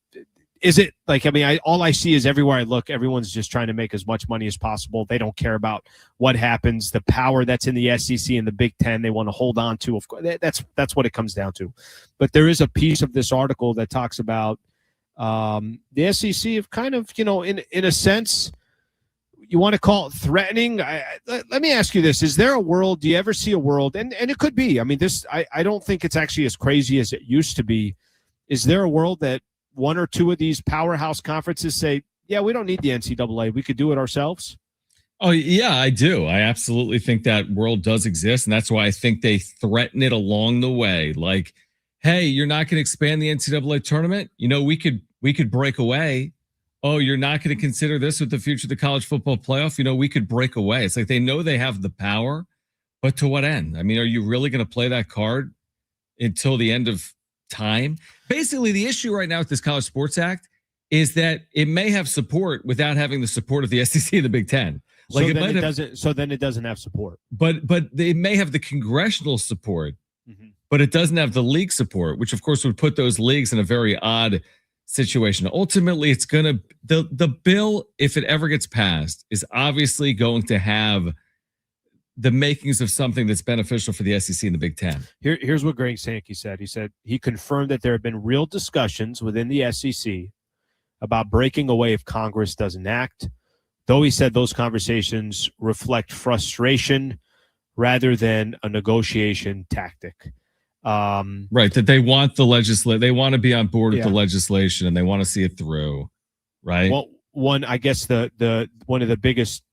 Is it like? I mean, all I see is everywhere I look, everyone's just trying to make as much money as possible. They don't care about what happens. The power that's in the SEC and the Big Ten, they want to hold on to. Of course, that's what it comes down to. But there is a piece of this article that talks about the SEC of kind of, in a sense, you want to call it threatening. Let me ask you this. Is there a world, do you ever see a world, and it could be, I mean, I don't think it's actually as crazy as it used to be. Is there a world that one or two of these powerhouse conferences say, yeah, we don't need the NCAA. We could do it ourselves? Oh, yeah, I do. I absolutely think that world does exist. And that's why I think they threaten it along the way. Like, hey, you're not going to expand the NCAA tournament? We could break away. Oh, you're not going to consider this with the future of the college football playoff? We could break away. It's like they know they have the power, but to what end? I mean, are you really going to play that card until the end of time? Basically, the issue right now with this College Sports Act is that it may have support without having the support of the SEC and the Big Ten. Like so then it doesn't have support. But it may have the congressional support, but it doesn't have the league support, which of course would put those leagues in a very odd situation. Ultimately, it's going to, the bill, if it ever gets passed, is obviously going to have the makings of something that's beneficial for the SEC and the Big Ten. Here's what Greg Sankey said. He said he confirmed that there have been real discussions within the SEC about breaking away if Congress doesn't act, though he said those conversations reflect frustration rather than a negotiation tactic. Right, that they want they want to be on board with the legislation and they want to see it through, right? Well, I guess the one of the biggest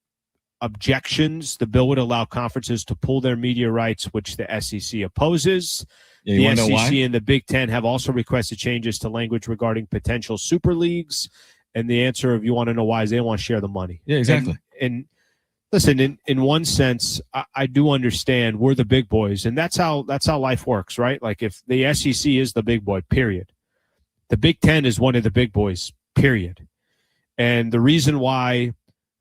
objections, the bill would allow conferences to pull their media rights, which the SEC opposes. Yeah, the SEC and the Big Ten have also requested changes to language regarding potential super leagues. And the answer, if you want to know why, is they don't want to share the money. Yeah, exactly. And listen, in one sense, I do understand we're the big boys, and that's how life works, right? Like if the SEC is the big boy, period. The Big Ten is one of the big boys, period. And the reason why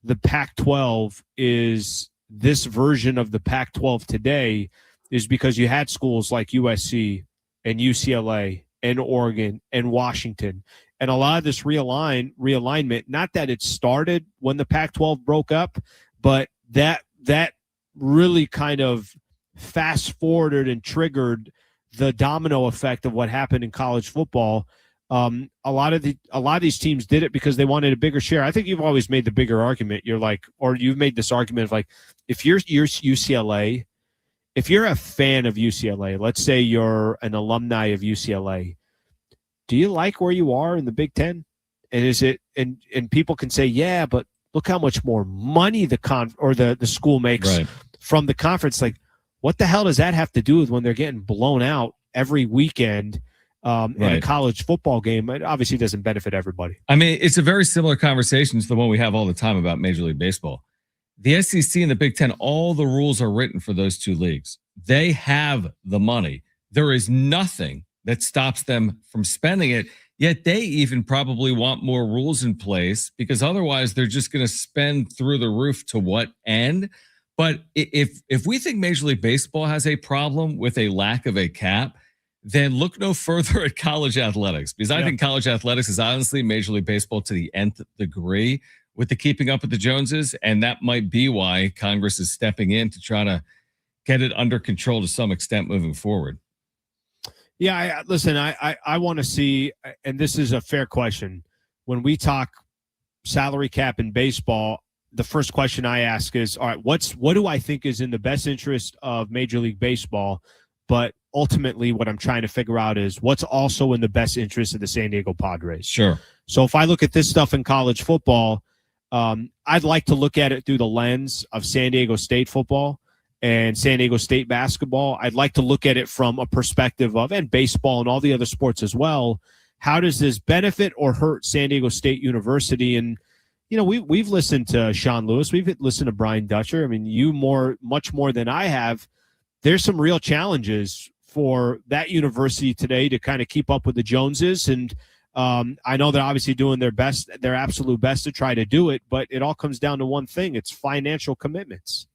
the Pac-12 is this version of the Pac-12 today is because you had schools like USC and UCLA and Oregon and Washington. And a lot of this realignment, not that it started when the Pac-12 broke up, but that really kind of fast-forwarded and triggered the domino effect of what happened in college football. A lot of these teams did it because they wanted a bigger share. I think you've always made the bigger argument. You're like, or you've made this argument of like, if you're UCLA, if you're a fan of UCLA, let's say you're an alumni of UCLA, do you like where you are in the Big Ten? And is it and people can say, yeah, but look how much more money the school makes from the conference. Like, what the hell does that have to do with when they're getting blown out every weekend in a college football game? It obviously doesn't benefit everybody. I mean, it's a very similar conversation to the one we have all the time about Major League Baseball. The SEC and the Big Ten, all the rules are written for those two leagues. They have the money. There is nothing that stops them from spending it. Yet they even probably want more rules in place because otherwise they're just going to spend through the roof to what end? But if we think Major League Baseball has a problem with a lack of a cap, then look no further at college athletics, because I think college athletics is honestly Major League Baseball to the nth degree with the keeping up with the Joneses. And that might be why Congress is stepping in to try to get it under control to some extent moving forward. Yeah, listen, I want to see, and this is a fair question. When we talk salary cap in baseball, the first question I ask is, all right, what do I think is in the best interest of Major League Baseball? But ultimately, what I'm trying to figure out is what's also in the best interest of the San Diego Padres. Sure. So if I look at this stuff in college football, I'd like to look at it through the lens of San Diego State football and San Diego State basketball. I'd like to look at it from a perspective of, and baseball and all the other sports as well, how does this benefit or hurt San Diego State University? And, you know, we've listened to Sean Lewis. We've listened to Brian Dutcher. I mean, much more than I have. There's some real challenges for that university today to kind of keep up with the Joneses. And I know they're obviously doing their best, their absolute best to try to do it, but it all comes down to one thing. It's financial commitments.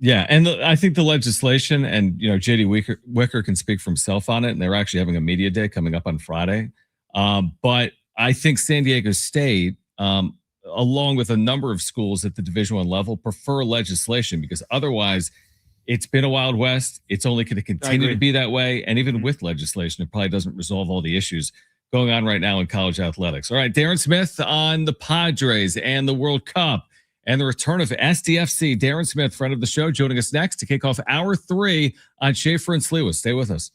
Yeah, and I think the legislation, and J.D. Wicker can speak for himself on it, and they're actually having a media day coming up on Friday. But I think San Diego State, along with a number of schools at the Division I level, prefer legislation because otherwise it's been a Wild West. It's only going to continue to be that way. And even with legislation, it probably doesn't resolve all the issues going on right now in college athletics. All right, Darren Smith on the Padres and the World Cup and the return of SDFC. Darren Smith, friend of the show, joining us next to kick off hour 3 on Schaefer and Sliwa. Stay with us.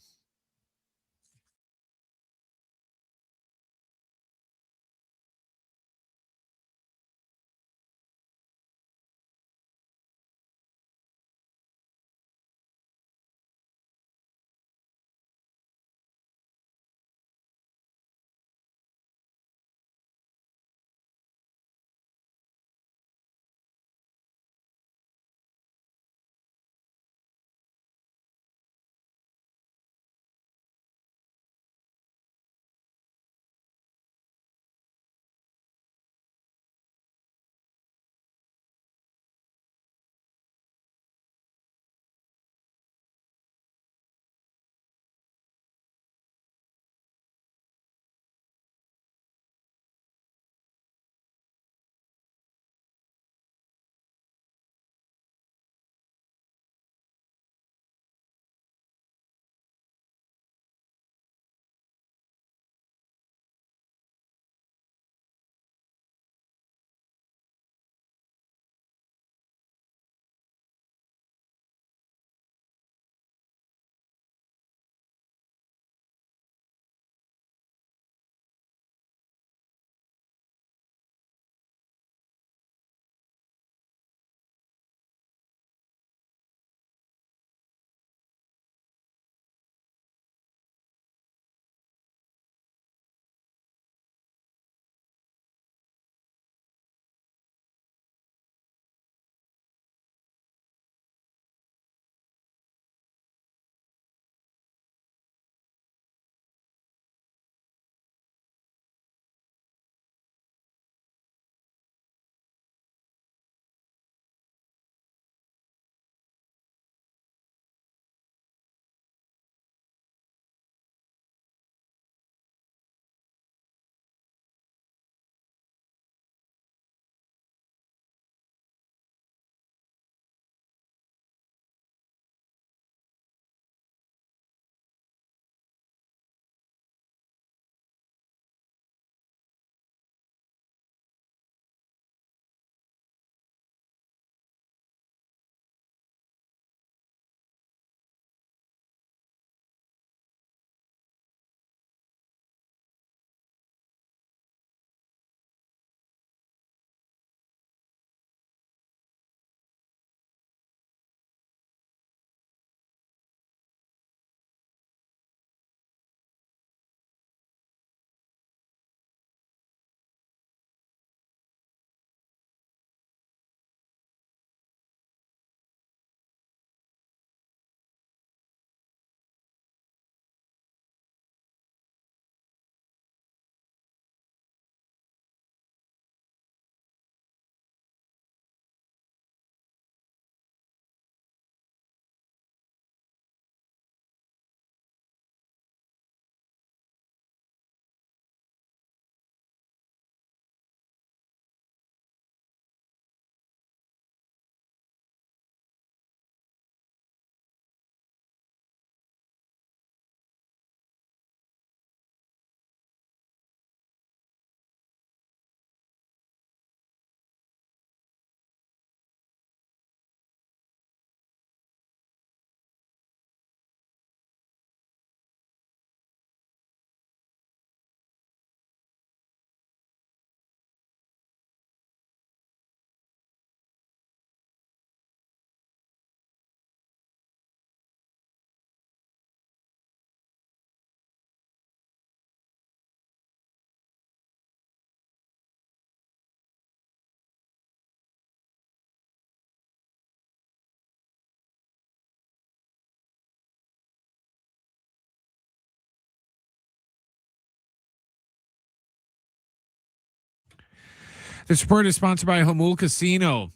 The report is sponsored by Jamul Casino.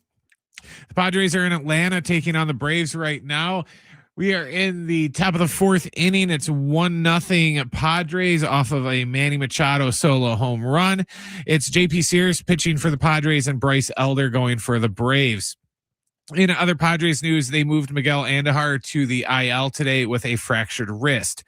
The Padres are in Atlanta taking on the Braves right now. We are in the top of the fourth inning. It's 1-0 Padres off of a Manny Machado solo home run. It's JP Sears pitching for the Padres and Bryce Elder going for the Braves. In other Padres news, they moved Miguel Andújar to the IL today with a fractured wrist.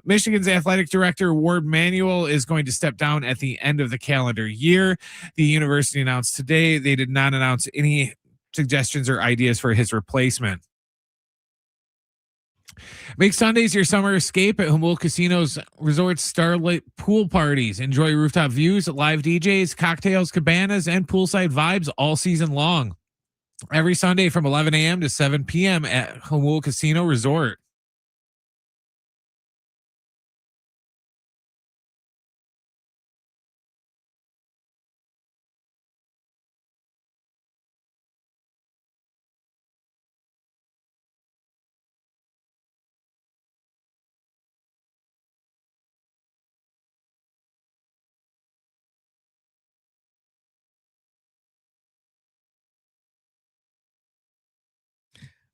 Michigan's athletic director, Ward Manuel, is going to step down at the end of the calendar year. The university announced today they did not announce any suggestions or ideas for his replacement. Make Sundays your summer escape at Jamul Casino's Resort Starlight Pool Parties. Enjoy rooftop views, live DJs, cocktails, cabanas, and poolside vibes all season long. Every Sunday from 11 a.m. to 7 p.m. at Jamul Casino Resort.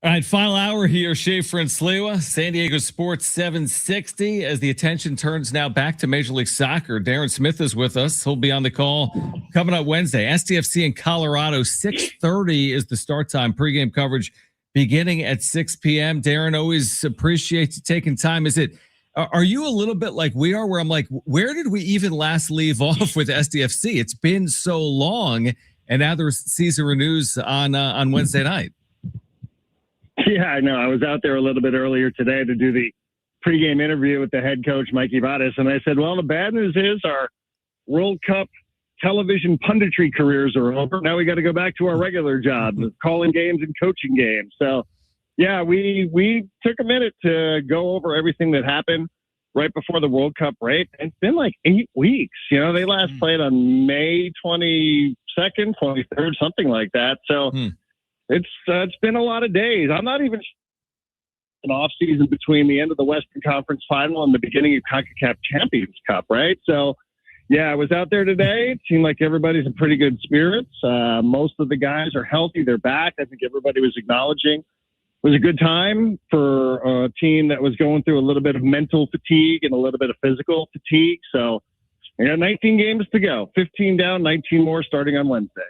All right, final hour here, Schaefer and Sliwa, San Diego Sports 760. As the attention turns now back to Major League Soccer, Darren Smith is with us. He'll be on the call coming up Wednesday. SDFC in Colorado, 6:30 is the start time. Pregame coverage beginning at 6 p.m. Darren, always appreciates you taking time. Are you a little bit like we are, where I'm like, where did we even last leave off with SDFC? It's been so long, and now the season renews on Wednesday night. Yeah, I know. I was out there a little bit earlier today to do the pregame interview with the head coach, Mikey Vadas, and I said, well, the bad news is our World Cup television punditry careers are over. Now we got to go back to our regular jobs of calling games and coaching games. So, yeah, we took a minute to go over everything that happened right before the World Cup break. It's been like 8 weeks. You know, they last played on May 22nd, 23rd, something like that. So it's been a lot of days. I'm not even an off season between the end of the Western Conference Final and the beginning of CONCACAF Champions Cup, right? So, yeah, I was out there today. It seemed like everybody's in pretty good spirits. Most of the guys are healthy. They're back. I think everybody was acknowledging it was a good time for a team that was going through a little bit of mental fatigue and a little bit of physical fatigue. So, we got 19 games to go. 15 down, 19 more starting on Wednesday.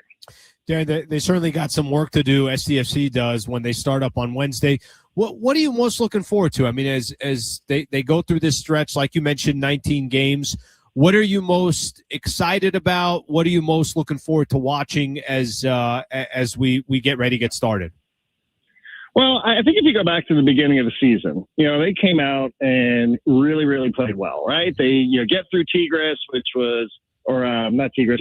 Darren, they certainly got some work to do. SDFC does when they start up on Wednesday. What are you most looking forward to? I mean, as they go through this stretch, like you mentioned, 19 games. What are you most excited about? What are you most looking forward to watching as we get ready to get started? Well, I think if you go back to the beginning of the season, you know, they came out and really, really played well, right? They get through Tigres,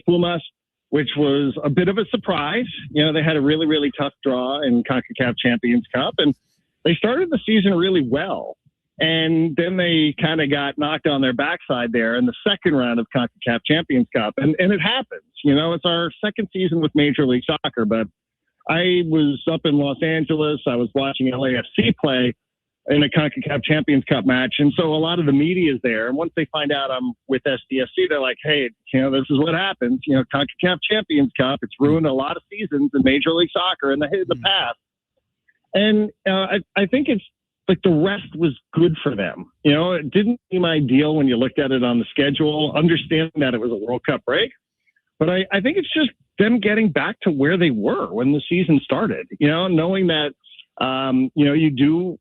Pumas, which was a bit of a surprise. You know, they had a really, really tough draw in CONCACAF Champions Cup, and they started the season really well. And then they kind of got knocked on their backside there in the second round of CONCACAF Champions Cup. And it happens. You know, it's our second season with Major League Soccer, but I was up in Los Angeles. I was watching LAFC play in a CONCACAF Champions Cup match. And so a lot of the media is there. And once they find out I'm with SDFC, they're like, hey, you know, this is what happens. You know, CONCACAF Champions Cup, it's ruined a lot of seasons in Major League Soccer in the past. And I think it's like the rest was good for them. You know, it didn't seem ideal when you looked at it on the schedule, understanding that it was a World Cup break. But I think it's just them getting back to where they were when the season started, you know, knowing that, you know, you do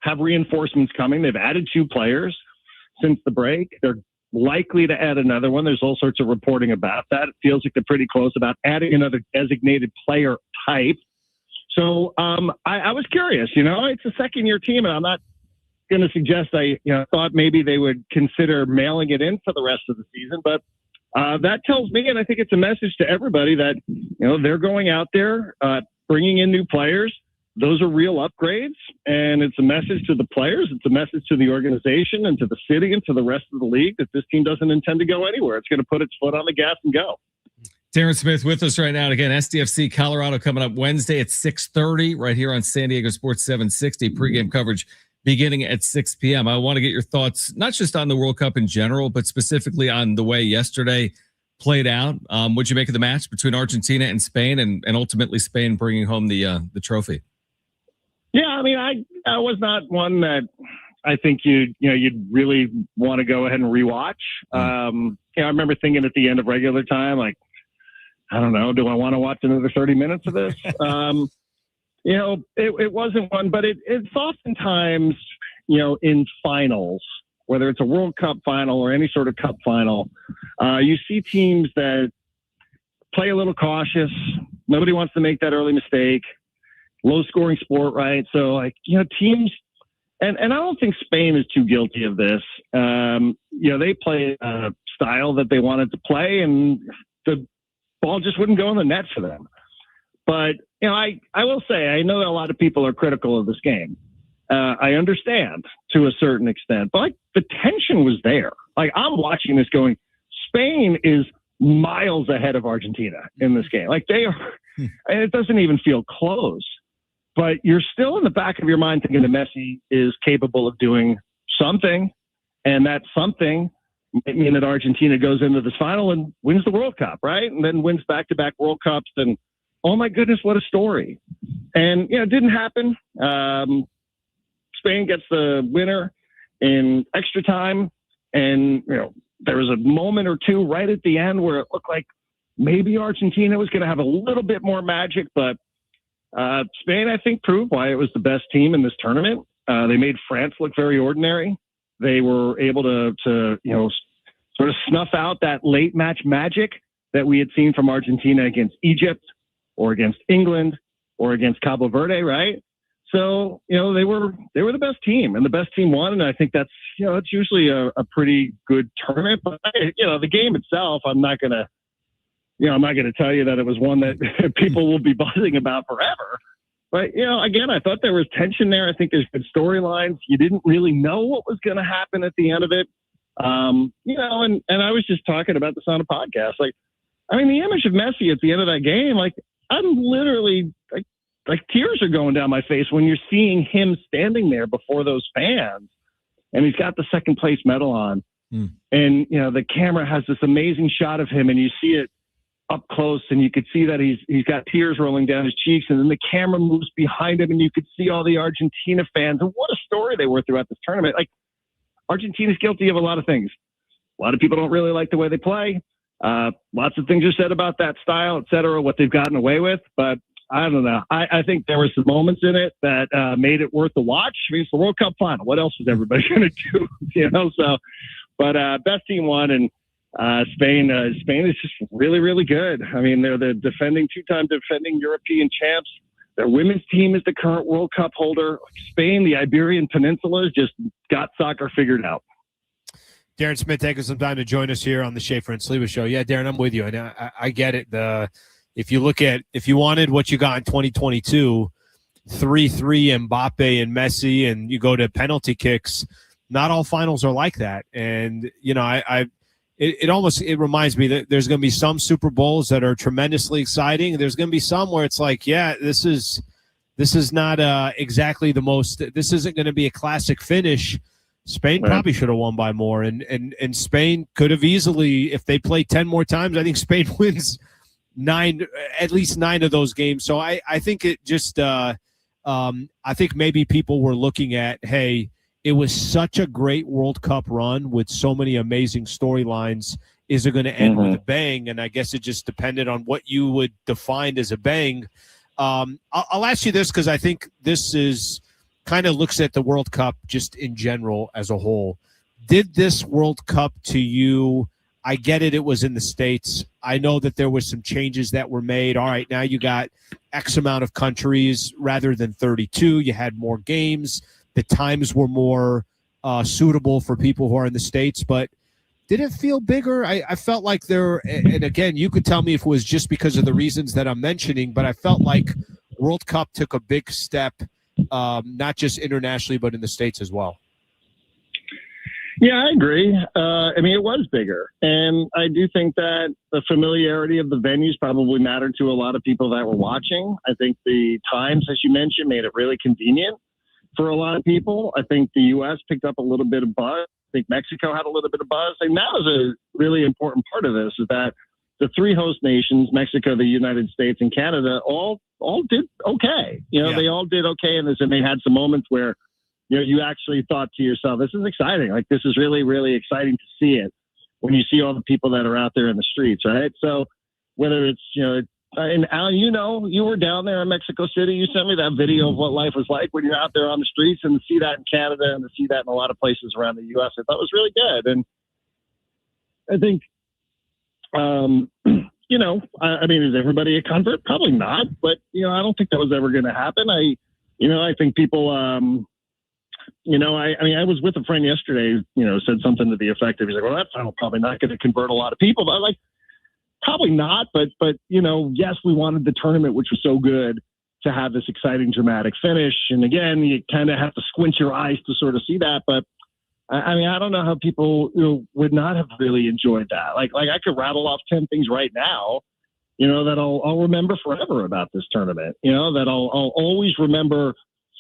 have reinforcements coming. They've added 2 players since the break. They're likely to add another one. There's all sorts of reporting about that. It feels like they're pretty close about adding another designated player type. So I was curious, you know, it's a second-year team, and I'm not going to suggest I thought maybe they would consider mailing it in for the rest of the season. But that tells me, and I think it's a message to everybody, that, you know, they're going out there, bringing in new players. Those are real upgrades, and it's a message to the players. It's a message to the organization and to the city and to the rest of the league that this team doesn't intend to go anywhere. It's going to put its foot on the gas and go. Darren Smith with us right now. And again, SDFC Colorado coming up Wednesday at 6:30 right here on San Diego Sports 760. Pregame coverage beginning at 6 p.m. I want to get your thoughts, not just on the World Cup in general, but specifically on the way yesterday played out. What'd you make of the match between Argentina and Spain, and ultimately Spain bringing home the trophy? Yeah, I mean, I was not one that I think you'd really want to go ahead and rewatch. I remember thinking at the end of regular time, like, I don't know, do I want to watch another 30 minutes of this? It wasn't one, but it's oftentimes, in finals, whether it's a World Cup final or any sort of cup final, you see teams that play a little cautious. Nobody wants to make that early mistake. Low scoring sport, right? So teams, and I don't think Spain is too guilty of this. They play a style that they wanted to play, and the ball just wouldn't go in the net for them. But, I will say, I know a lot of people are critical of this game. I understand to a certain extent, but the tension was there. Like, I'm watching this going, Spain is miles ahead of Argentina in this game. Like, they are, and it doesn't even feel close. But you're still in the back of your mind thinking that Messi is capable of doing something, and that something might mean that Argentina goes into this final and wins the World Cup, right? And then wins back-to-back World Cups. And, oh, my goodness, what a story. And, it didn't happen. Spain gets the winner in extra time. And, there was a moment or two right at the end where it looked like maybe Argentina was going to have a little bit more magic, but Spain, I think, proved why it was the best team in this tournament. They made France look very ordinary. They were able to sort of snuff out that late match magic that we had seen from Argentina against Egypt or against England or against Cabo Verde, right? So, they were the best team, and the best team won. And I think that's, it's usually a pretty good tournament. But, the game itself, I'm not going to tell you that it was one that people will be buzzing about forever. But, again, I thought there was tension there. I think there's good storylines. You didn't really know what was going to happen at the end of it. And I was just talking about this on a podcast. Like, I mean, the image of Messi at the end of that game, like, I'm literally like tears are going down my face when you're seeing him standing there before those fans, and he's got the second place medal on. And, the camera has this amazing shot of him, and you see it up close, and you could see that he's got tears rolling down his cheeks, and then the camera moves behind him, and you could see all the Argentina fans, and what a story they were throughout this tournament. Like, Argentina's guilty of a lot of things. A lot of people don't really like the way they play. Lots of things are said about that style, et cetera, what they've gotten away with, but I don't know. I think there were some moments in it that made it worth the watch. I mean, it's the World Cup final. What else is everybody going to do? So, but best team won, and Spain is just really, really good. I mean, they're the two-time defending European champs. Their women's team is the current World Cup holder. Spain, the Iberian Peninsula, has just got soccer figured out. Darren Smith taking some time to join us here on the Schaefer and Sleva show. Yeah, Darren, I'm with you. And I get it. If you wanted what you got in 2022, 3-3 Mbappe and Messi, and you go to penalty kicks, not all finals are like that. And, it reminds me that there's going to be some Super Bowls that are tremendously exciting. There's going to be some where it's like, yeah, this is not exactly the most, this isn't going to be a classic finish. Spain probably should have won by more. And Spain could have easily, if they play 10 more times, I think Spain wins at least 9 of those games. So I think it just I think maybe people were looking at, hey, it was such a great World Cup run with so many amazing storylines. Is it going to end with a bang? And I guess it just depended on what you would define as a bang. I'll ask you this because I think this is kind of looks at the World Cup just in general as a whole. Did this World Cup to you, I get it, it was in the States. I know that there was some changes that were made. All right, now you got X amount of countries rather than 32. You had more games. The times were more suitable for people who are in the States. But did it feel bigger? I felt like there, and again, you could tell me if it was just because of the reasons that I'm mentioning, but I felt like World Cup took a big step, not just internationally, but in the States as well. Yeah, I agree. I mean, it was bigger. And I do think that the familiarity of the venues probably mattered to a lot of people that were watching. I think the times, as you mentioned, made it really convenient for a lot of people. I think the U.S. picked up a little bit of buzz. I think Mexico had a little bit of buzz. And that was a really important part of this, is that the three host nations, Mexico, the United States, and Canada, all did okay. They all did okay in this, and they had some moments where, you actually thought to yourself, this is exciting. Like, this is really, really exciting to see it when you see all the people that are out there in the streets, right? So whether it's, and Al, you were down there in Mexico City. You sent me that video of what life was like when you're out there on the streets, and to see that in Canada and to see that in a lot of places around the U.S., I thought was really good. And I think, I mean, is everybody a convert? Probably not, but, I don't think that was ever going to happen. I think people, I was with a friend yesterday, said something to the effect of, he's like, well, that's probably not going to convert a lot of people. But I'm like, probably not. But, yes, we wanted the tournament, which was so good, to have this exciting, dramatic finish. And again, you kind of have to squint your eyes to sort of see that. But I mean, I don't know how people would not have really enjoyed that. Like I could rattle off 10 things right now, that I'll remember forever about this tournament. That I'll always remember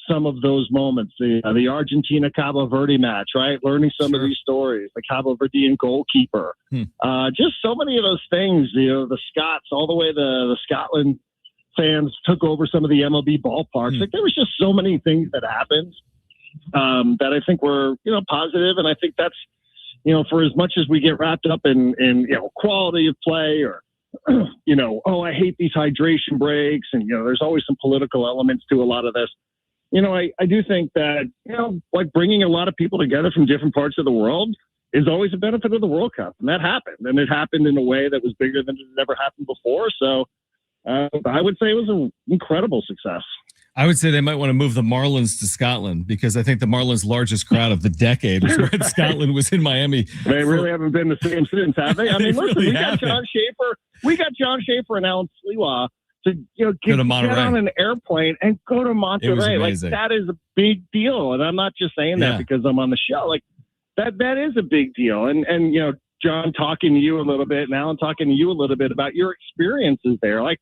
some of those moments. The Argentina Cabo Verde match, right? Learning some of these stories. The Cabo Verdean goalkeeper. Just so many of those things. The Scots, all the way the Scotland fans took over some of the MLB ballparks. Like, there was just so many things that happened. That I think were, positive. And I think that's, for as much as we get wrapped up in quality of play or, I hate these hydration breaks. And, there's always some political elements to a lot of this. I do think that, like, bringing a lot of people together from different parts of the world is always a benefit of the World Cup. And that happened. And it happened in a way that was bigger than it had ever happened before. So I would say it was an incredible success. I would say they might want to move the Marlins to Scotland, because I think the Marlins' largest crowd of the decade was when Scotland was in Miami. They really haven't been the same since, have they? I mean, listen, we got John Schaefer and Alan Sliwa to get on an airplane and go to Monterey. Like, that is a big deal. And I'm not just saying that because I'm on the show. Like, that is a big deal. And John talking to you a little bit and Alan talking to you a little bit about your experiences there. Like,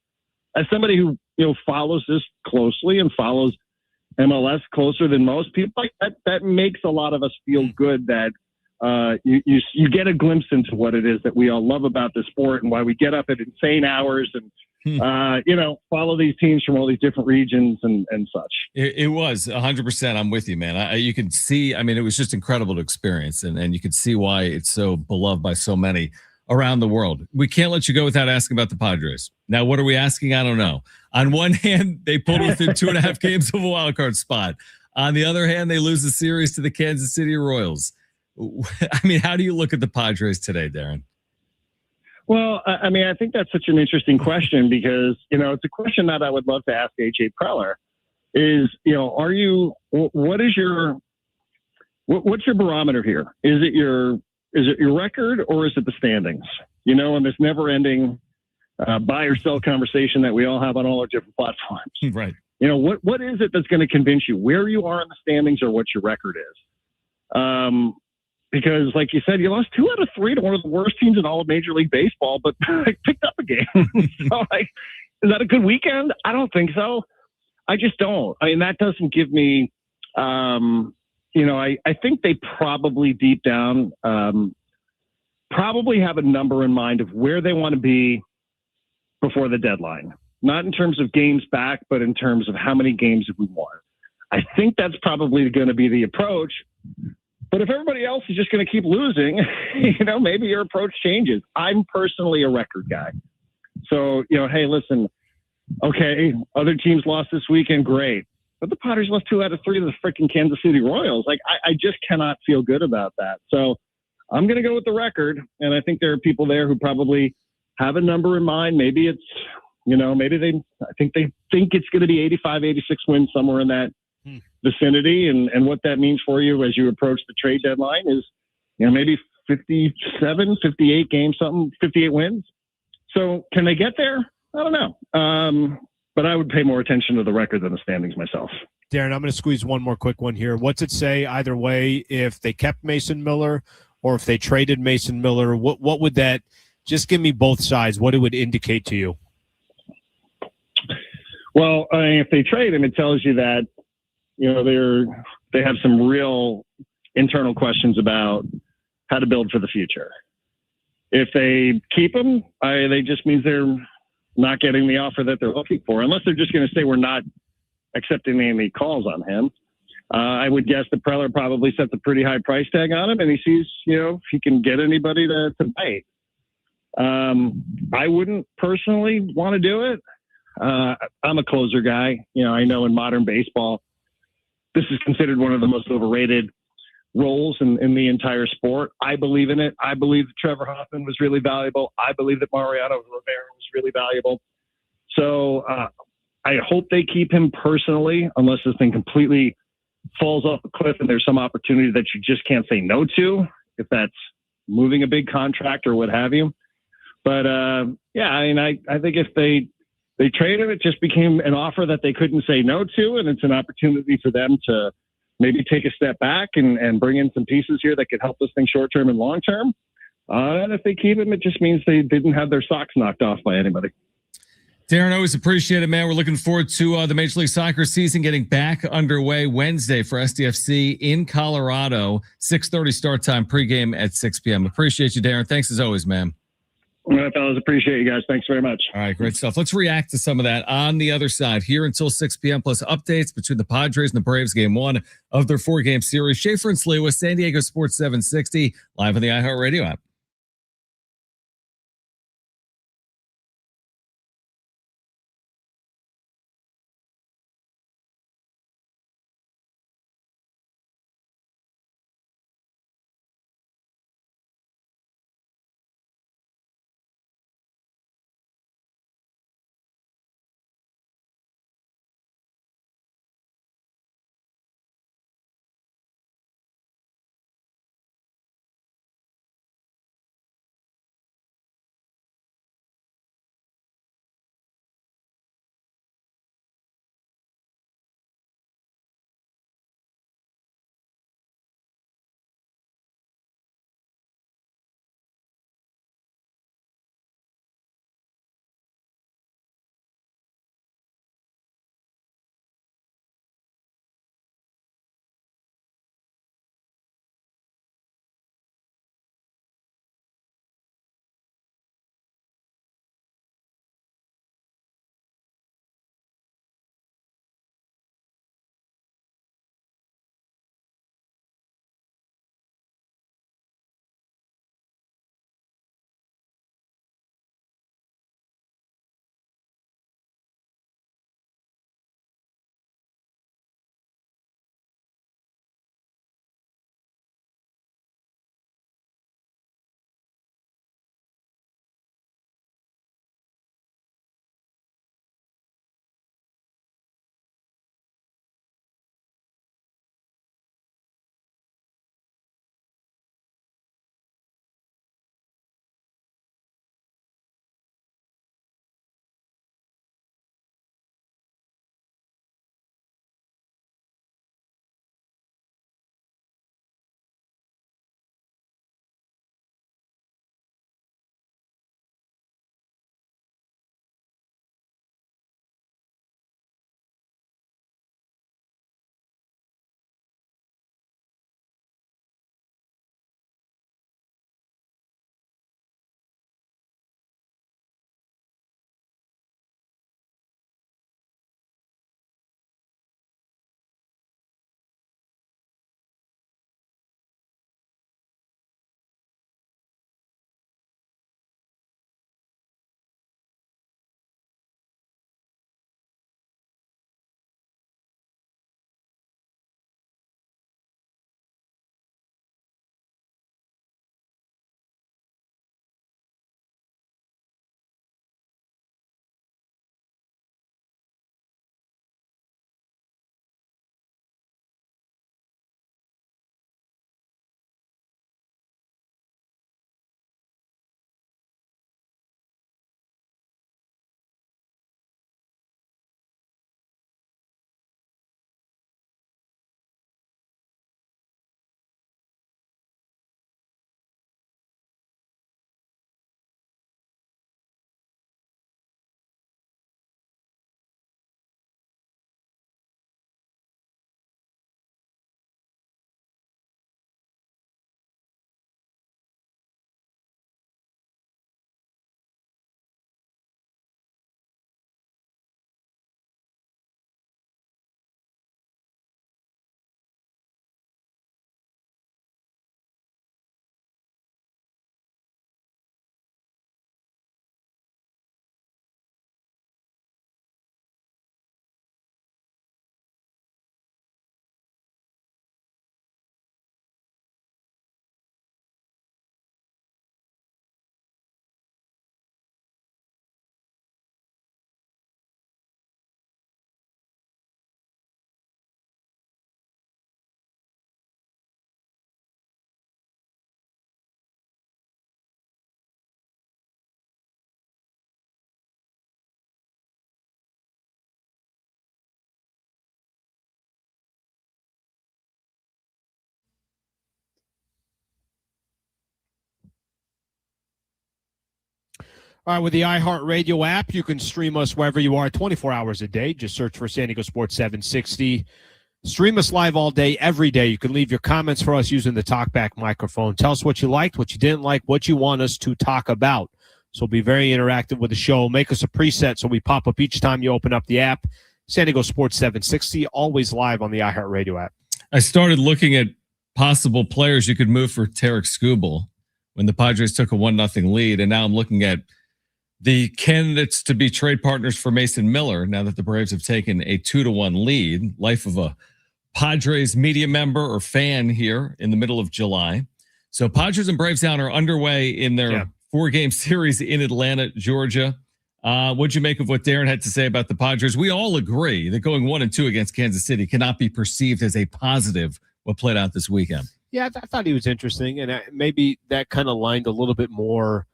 as somebody who follows this closely and follows MLS closer than most people, like that makes a lot of us feel good that you get a glimpse into what it is that we all love about the sport and why we get up at insane hours and follow these teams from all these different regions and such. It was 100%. I'm with you, man. You can see, I mean, it was just incredible to experience, and you could see why it's so beloved by so many around the world. We can't let you go without asking about the Padres. Now, what are we asking? I don't know. On one hand, they pulled within 2.5 games of a wild card spot. On the other hand, they lose the series to the Kansas City Royals. I mean, how do you look at the Padres today, Darren? Well, I mean, I think that's such an interesting question because, it's a question that I would love to ask AJ Preller is, what's your barometer here? Is it your record or is it the standings? And this never ending buy or sell conversation that we all have on all our different platforms. Right. What is it that's going to convince you where you are in the standings or what your record is? Because like you said, you lost 2 out of 3 to one of the worst teams in all of Major League Baseball, but picked up a game. So, is that a good weekend? I don't think so. I just don't. I mean, that doesn't give me, I think they probably deep down, probably have a number in mind of where they want to be before the deadline. Not in terms of games back, but in terms of how many games have we won. I think that's probably going to be the approach. But if everybody else is just going to keep losing, maybe your approach changes. I'm personally a record guy. So, hey, listen, okay, other teams lost this weekend, great. But the Padres lost 2 out of 3 to the freaking Kansas City Royals. Like, I just cannot feel good about that. So I'm going to go with the record. And I think there are people there who probably have a number in mind. Maybe it's, I think they think it's going to be 85, 86 wins, somewhere in that vicinity. And what that means for you as you approach the trade deadline is, maybe 57, 58 games, 58 wins. So can they get there? I don't know. But I would pay more attention to the record than the standings myself. Darren, I'm going to squeeze one more quick one here. What's it say either way if they kept Mason Miller or if they traded Mason Miller? What would that – just give me both sides, what it would indicate to you? Well, if they trade him, it tells you that, they have some real internal questions about how to build for the future. If they keep him, they just means they're not getting the offer that they're looking for, unless they're just going to say we're not accepting any calls on him. I would guess the Preller probably sets a pretty high price tag on him, and he sees, if he can get anybody to bite. I wouldn't personally want to do it. I'm a closer guy. I know in modern baseball, this is considered one of the most overrated roles in the entire sport. I believe in it. I believe that Trevor Hoffman was really valuable. I believe that Mariano Rivera was really valuable. So I hope they keep him personally, unless this thing completely falls off a cliff and there's some opportunity that you just can't say no to, if that's moving a big contract or what have you. But I think if they trade him, it just became an offer that they couldn't say no to, and it's an opportunity for them to maybe take a step back and bring in some pieces here that could help this thing short-term and long-term. And if they keep him, it just means they didn't have their socks knocked off by anybody. Darren, always appreciate it, man. We're looking forward to the Major League Soccer season getting back underway Wednesday for SDFC in Colorado. 6:30 start time, pregame at 6 p.m. Appreciate you, Darren. Thanks as always, man. All right, fellas. Appreciate you guys. Thanks very much. All right, great stuff. Let's react to some of that on the other side here until 6 p.m. plus updates between the Padres and the Braves game 1 of their 4-game series. Schaefer and Slee with San Diego Sports 760 live on the iHeartRadio app. All right, with the iHeartRadio app, you can stream us wherever you are 24 hours a day. Just search for San Diego Sports 760. Stream us live all day, every day. You can leave your comments for us using the TalkBack microphone. Tell us what you liked, what you didn't like, what you want us to talk about. So be very interactive with the show. Make us a preset so we pop up each time you open up the app. San Diego Sports 760, always live on the iHeartRadio app. I started looking at possible players you could move for Tarek Skubal when the Padres took a 1-0 lead, and now I'm looking at the candidates to be trade partners for Mason Miller now that the Braves have taken a 2-1 lead. Life of a Padres media member or fan here in the middle of July. So Padres and Braves down are underway in their 4-game series in Atlanta, Georgia. What'd you make of what Darren had to say about the Padres? We all agree that going 1-2 against Kansas City cannot be perceived as a positive what played out this weekend. Yeah, I thought he was interesting, and maybe that kind of lined a little bit more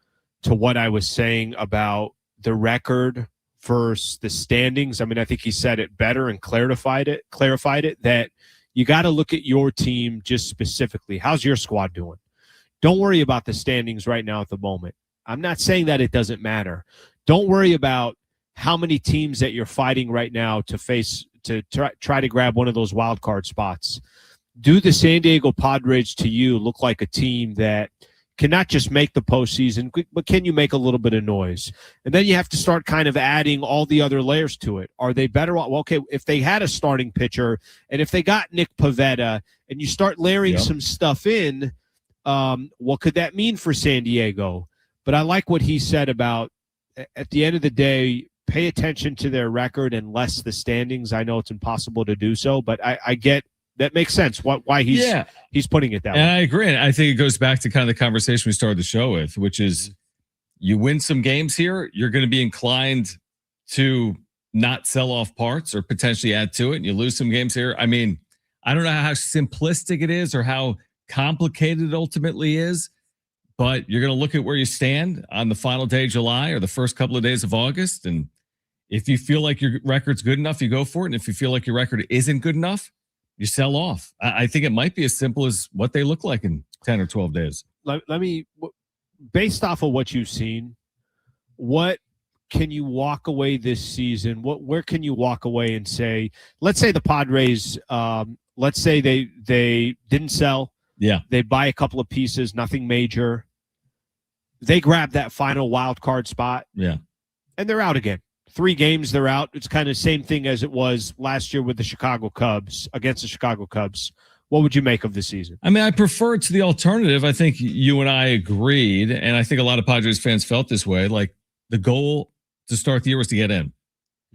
to what I was saying about the record versus the standings. I mean, I think he said it better and clarified it that you got to look at your team just specifically. How's your squad doing? Don't worry about the standings right now at the moment. I'm not saying that it doesn't matter. Don't worry about how many teams that you're fighting right now to face to try to grab one of those wild card spots. Do the San Diego Padres to you look like a team that can not just make the postseason, but can you make a little bit of noise? And then you have to start kind of adding all the other layers to it. Are they better? Well, okay, if they had a starting pitcher and if they got Nick Pivetta and you start layering some stuff in, what could that mean for San Diego? But I like what he said about, at the end of the day, pay attention to their record and less the standings. I know it's impossible to do so, but I get that makes sense. Why he's putting it that way. And I agree. And I think it goes back to kind of the conversation we started the show with, which is you win some games here, you're going to be inclined to not sell off parts or potentially add to it. And you lose some games here. I mean, I don't know how simplistic it is or how complicated it ultimately is, but you're going to look at where you stand on the final day of July or the first couple of days of August. And if you feel like your record's good enough, you go for it. And if you feel like your record isn't good enough, you sell off. I think it might be as simple as what they look like in 10 or 12 days. Let me, based off of what you've seen, what can you walk away this season? Where can you walk away and say, let's say the Padres, let's say they didn't sell. Yeah. They buy a couple of pieces, nothing major. They grab that final wild card spot. Yeah. And they're out again. 3 games, they're out. It's kind of the same thing as it was last year with the Chicago Cubs, against the Chicago Cubs. What would you make of the season? I mean, I prefer it to the alternative. I think you and I agreed, and I think a lot of Padres fans felt this way. Like, the goal to start the year was to get in.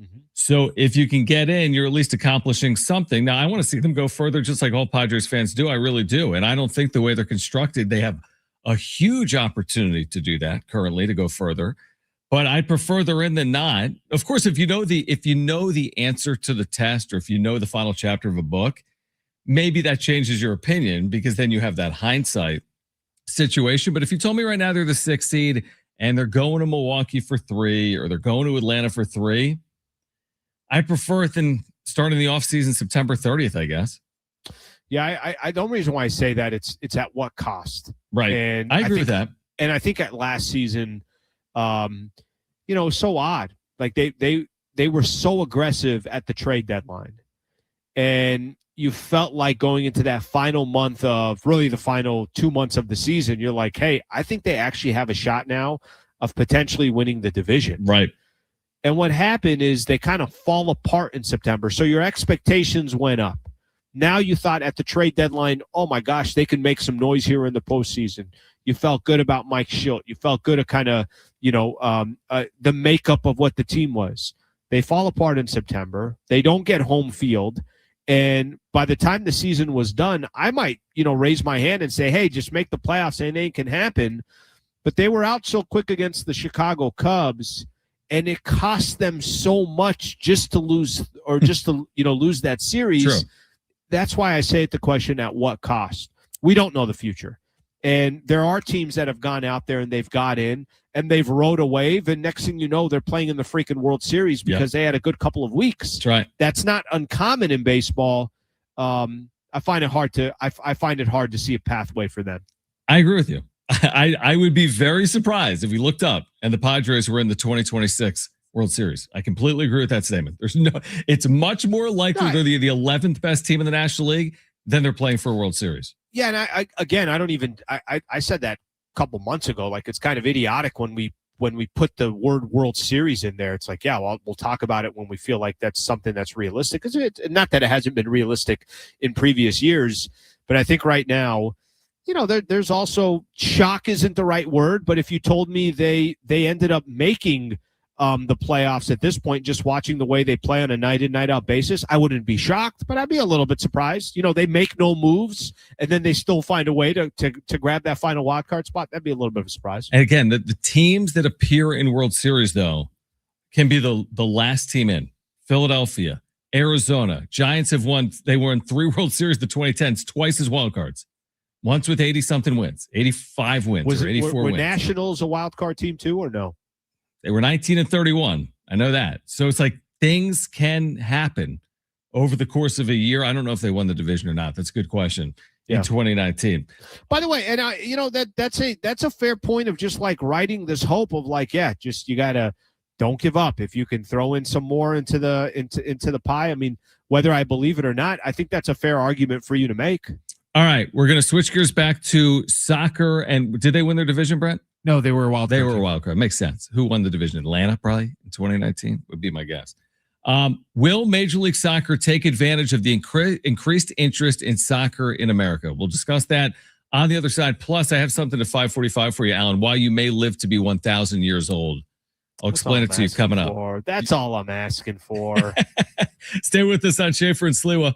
Mm-hmm. So if you can get in, you're at least accomplishing something. Now, I want to see them go further, just like all Padres fans do. I really do. And I don't think the way they're constructed, they have a huge opportunity to do that currently, to go further. But I prefer they're in than not. Of course, if you know the answer to the test, or if you know the final chapter of a book, maybe that changes your opinion, because then you have that hindsight situation. But if you told me right now they're the 6th seed and they're going to Milwaukee for 3, or they're going to Atlanta for 3, I prefer it than starting the offseason September 30th, I guess. Yeah, I the only reason why I say that, it's at what cost? Right. And I agree with that. And I think at last season, it was so odd. Like they were so aggressive at the trade deadline, and you felt like going into that final month of, really the final 2 months of the season, you're like, hey, I think they actually have a shot now of potentially winning the division. Right. And what happened is they kind of fall apart in September. So your expectations went up. Now you thought at the trade deadline, oh my gosh, they can make some noise here in the postseason. You felt good about Mike Schilt. You felt good at kind of, the makeup of what the team was. They fall apart in September. They don't get home field. And by the time the season was done, I might, raise my hand and say, hey, just make the playoffs. Anything can happen. But they were out so quick against the Chicago Cubs, and it cost them so much just to lose, or just to, lose that series. True. That's why I say it, the question, at what cost? We don't know the future. And there are teams that have gone out there and they've got in and they've rode a wave. And next thing you know, they're playing in the freaking World Series because they had a good couple of weeks. That's right. That's not uncommon in baseball. I find it hard to see a pathway for them. I agree with you. I would be very surprised if we looked up and the Padres were in the 2026 World Series. I completely agree with that statement. It's much more likely they're the 11th best team in the National League than they're playing for a World Series. Yeah, and I said that a couple months ago. Like, it's kind of idiotic when we put the word World Series in there. It's like, yeah, well, we'll talk about it when we feel like that's something that's realistic. Because not that it hasn't been realistic in previous years, but I think right now, there's also shock isn't the right word. But if you told me they ended up making the playoffs at this point, just watching the way they play on a night in, night out basis, I wouldn't be shocked, but I'd be a little bit surprised. They make no moves and then they still find a way to grab that final wild card spot. That'd be a little bit of a surprise. And again, the teams that appear in World Series, though, can be the last team in. Philadelphia, Arizona, Giants they won 3 World Series in the 2010s, twice as wild cards. Once with 80-something wins, 85 wins, or 84 wins. Were Nationals a wild card team too, or no? They were 19-31. I know that. So it's like things can happen over the course of a year. I don't know if they won the division or not. That's a good question. In 2019. By the way, and that's a fair point of just like writing this hope of like, yeah, just you gotta don't give up. If you can throw in some more into the pie. I mean, whether I believe it or not, I think that's a fair argument for you to make. All right, we're going to switch gears back to soccer. And did they win their division, Brent? No, they were a wild card. They were a wild card. Makes sense. Who won the division? Atlanta, probably in 2019 would be my guess. Will Major League Soccer take advantage of the increased interest in soccer in America? We'll discuss that on the other side. Plus, I have something at 5:45 for you, Alan. Why you may live to be 1,000 years old. I'll explain it to you coming up. That's all I'm asking for. Stay with us on Schaefer and Sliwa.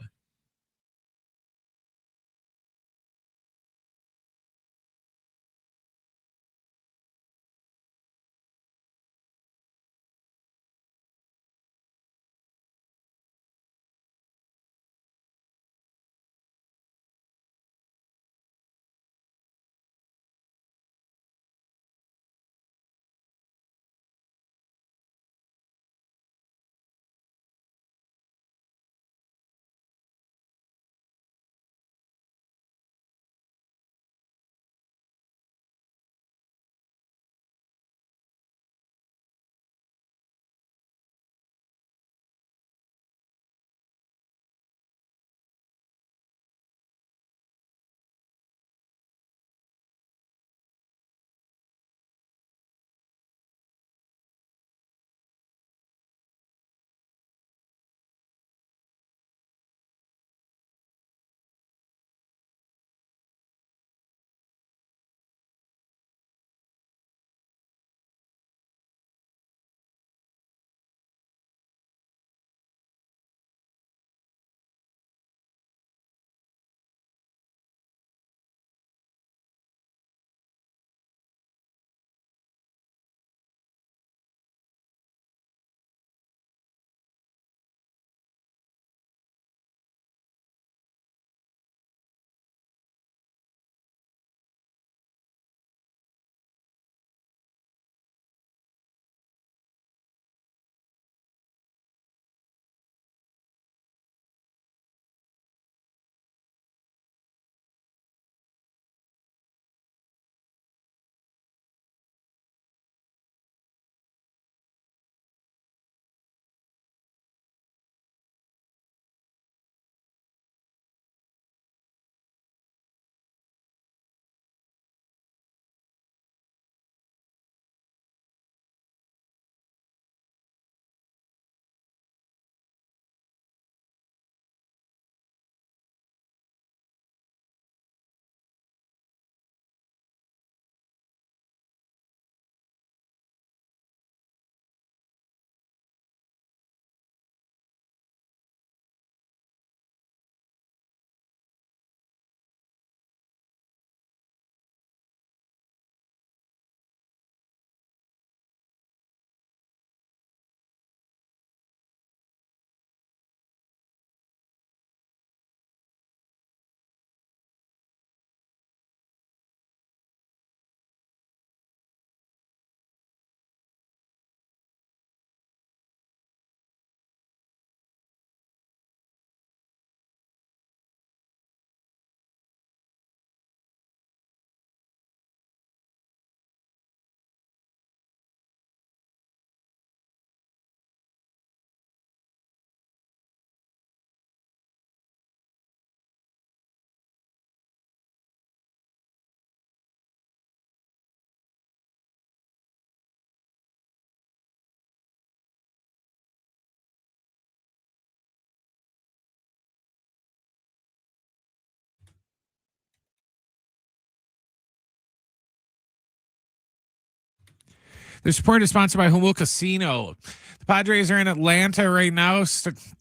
The report is sponsored by Humboldt Casino. The Padres are in Atlanta right now,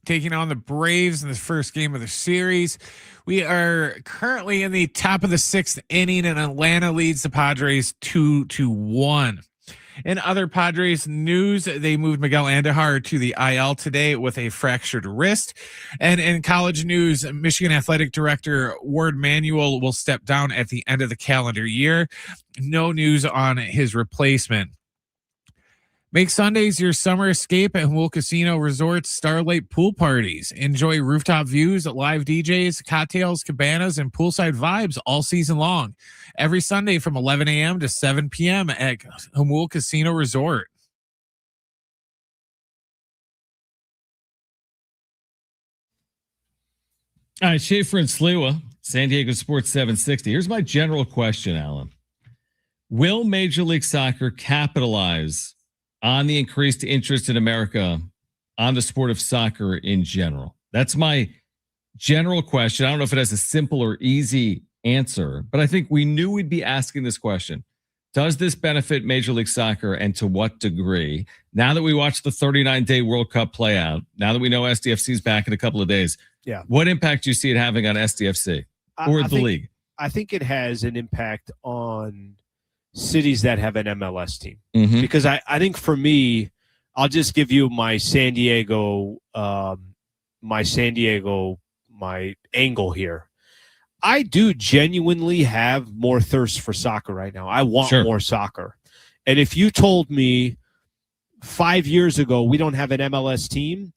taking on the Braves in the first game of the series. We are currently in the top of the 6th inning, and Atlanta leads the Padres 2-1. In other Padres news, they moved Miguel Andújar to the IL today with a fractured wrist. And in college news, Michigan Athletic Director Ward Manuel will step down at the end of the calendar year. No news on his replacement. Make Sundays your summer escape at Humboldt Casino Resort's Starlight Pool Parties. Enjoy rooftop views, live DJs, cocktails, cabanas, and poolside vibes all season long. Every Sunday from 11 a.m. to 7 p.m. at Humboldt Casino Resort. All right, Schaefer and Sliwa, San Diego Sports 760. Here's my general question, Alan. Will Major League Soccer capitalize on the increased interest in America on the sport of soccer in general? That's my general question. I don't know if it has a simple or easy answer, but I think we knew we'd be asking this question. Does this benefit Major League Soccer, and to what degree? Now that we watched the 39-day World Cup play out, now that we know SDFC is back in a couple of days, what impact do you see it having on SDFC or the league? I think it has an impact on cities that have an MLS team. Because I think for me, I'll just give you my San Diego, my angle here. I do genuinely have more thirst for soccer right now. I want more soccer. And if you told me 5 years ago we don't have an MLS team,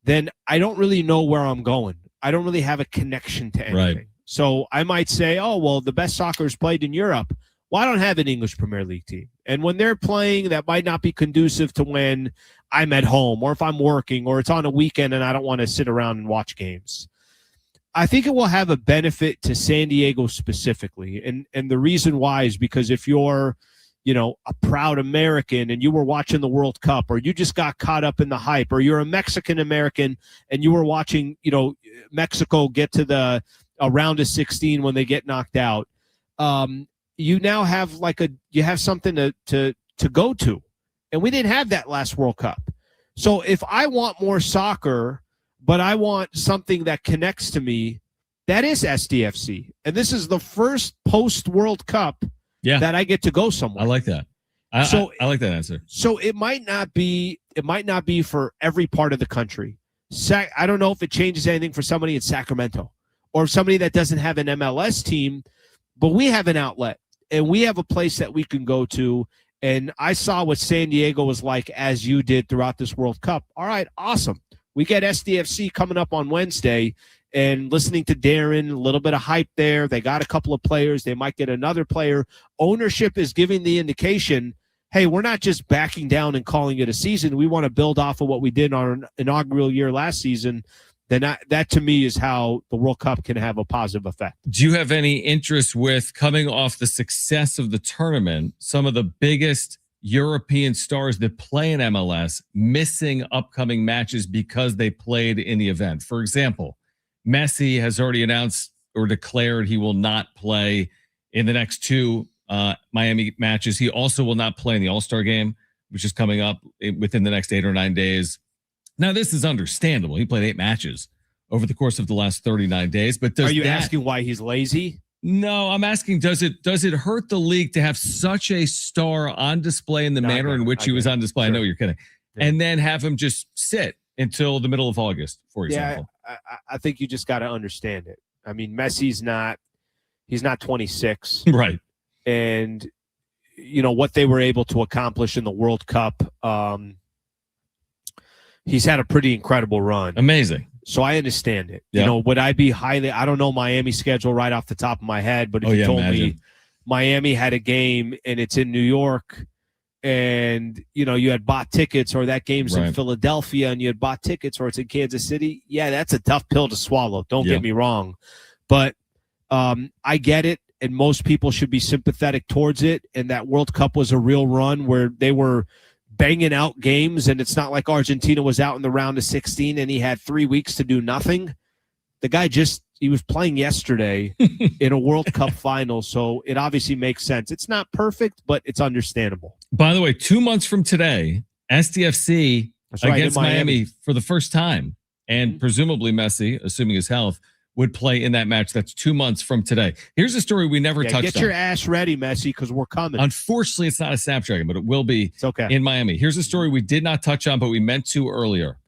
then I don't really know where I'm going. I don't really have a connection to anything. Right. So I might say, oh, well, the best soccer is played in Europe. Well, I don't have an English Premier League team. And when they're playing, that might not be conducive to when I'm at home or if I'm working or it's on a weekend and I don't want to sit around and watch games. I think it will have a benefit to San Diego specifically. And the reason why is because if you're, a proud American and you were watching the World Cup, or you just got caught up in the hype, or you're a Mexican American and you were watching, Mexico get to a round of 16 when they get knocked out. You now have you have something to go to. And we didn't have that last World Cup. So if I want more soccer, but I want something that connects to me, that is SDFC. And this is the first post-World Cup that I get to go somewhere. I like that. I like that answer. So it might not be for every part of the country. I don't know if it changes anything for somebody in Sacramento or somebody that doesn't have an MLS team, but we have an outlet and we have a place that we can go to. And I saw what San Diego was like as you did throughout this World Cup. All right, awesome. We get SDFC coming up on Wednesday, and listening to Darren, a little bit of hype there. They got a couple of players. They might get another player. Ownership is giving the indication, hey, we're not just backing down and calling it a season. We want to build off of what we did on our inaugural year last season. Then that to me is how the World Cup can have a positive effect. Do you have any interest with, coming off the success of the tournament, some of the biggest European stars that play in MLS missing upcoming matches because they played in the event? For example, Messi has already announced or declared he will not play in the next two Miami matches. He also will not play in the All-Star game, which is coming up within the next 8 or 9 days. Now, this is understandable. He played 8 matches over the course of the last 39 days. But are you asking why he's lazy? No, I'm asking, does it hurt the league to have such a star on display in the manner in which he was on display? Sure. I know you're kidding. Yeah. And then have him just sit until the middle of August, for example. Yeah, I think you just got to understand it. I mean, Messi's he's not 26. Right. And, what they were able to accomplish in the World Cup, he's had a pretty incredible run. Amazing. So I understand it. Yep. Would I be I don't know Miami's schedule right off the top of my head, but if you told me Miami had a game and it's in New York and, you had bought tickets, or that game's in Philadelphia and you had bought tickets, or it's in Kansas City, that's a tough pill to swallow. Don't get me wrong. But I get it, and most people should be sympathetic towards it. And that World Cup was a real run where they were banging out games, and it's not like Argentina was out in the round of 16 and he had 3 weeks to do nothing. The guy he was playing yesterday in a World Cup final, so it obviously makes sense. It's not perfect, but it's understandable. By the way, 2 months from today, SDFC against Miami for the first time, and presumably Messi, assuming his health, would play in that match. That's 2 months from today. Here's a story we never touched on. Get your ass ready, Messi, because we're coming. Unfortunately, it's not a Snapdragon, but it will be okay. in Miami. Here's a story we did not touch on, but we meant to earlier.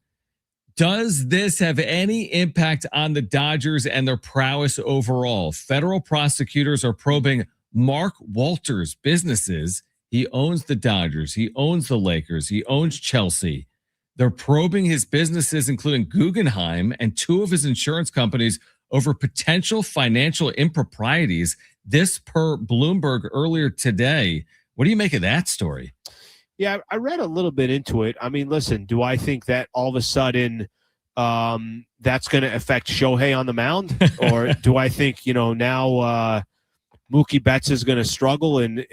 Does this have any impact on the Dodgers and their prowess overall? Federal prosecutors are probing Mark Walters' businesses. He owns the Dodgers. He owns the Lakers. He owns Chelsea. They're probing his businesses, including Guggenheim and 2 of his insurance companies, over potential financial improprieties. This per Bloomberg earlier today. What do you make of that story? Yeah, I read a little bit into it. I mean, listen, do I think that all of a sudden that's going to affect Shohei on the mound? Or do I think, now Mookie Betts is going to struggle? And,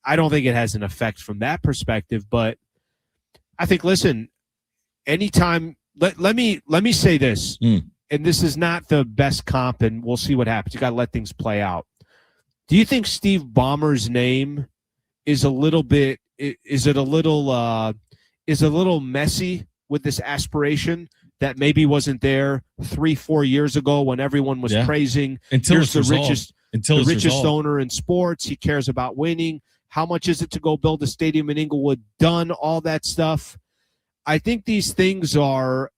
I don't think it has an effect from that perspective. But I think, listen, anytime let me say this, and this is not the best comp, and we'll see what happens. You got to let things play out. Do you think Steve Ballmer's name is a little messy with this aspiration that maybe wasn't there 3-4 years ago when everyone was praising here's the richest owner in sports. He cares about winning. How much is it to go build a stadium in Inglewood? Done all that stuff. I think these things are.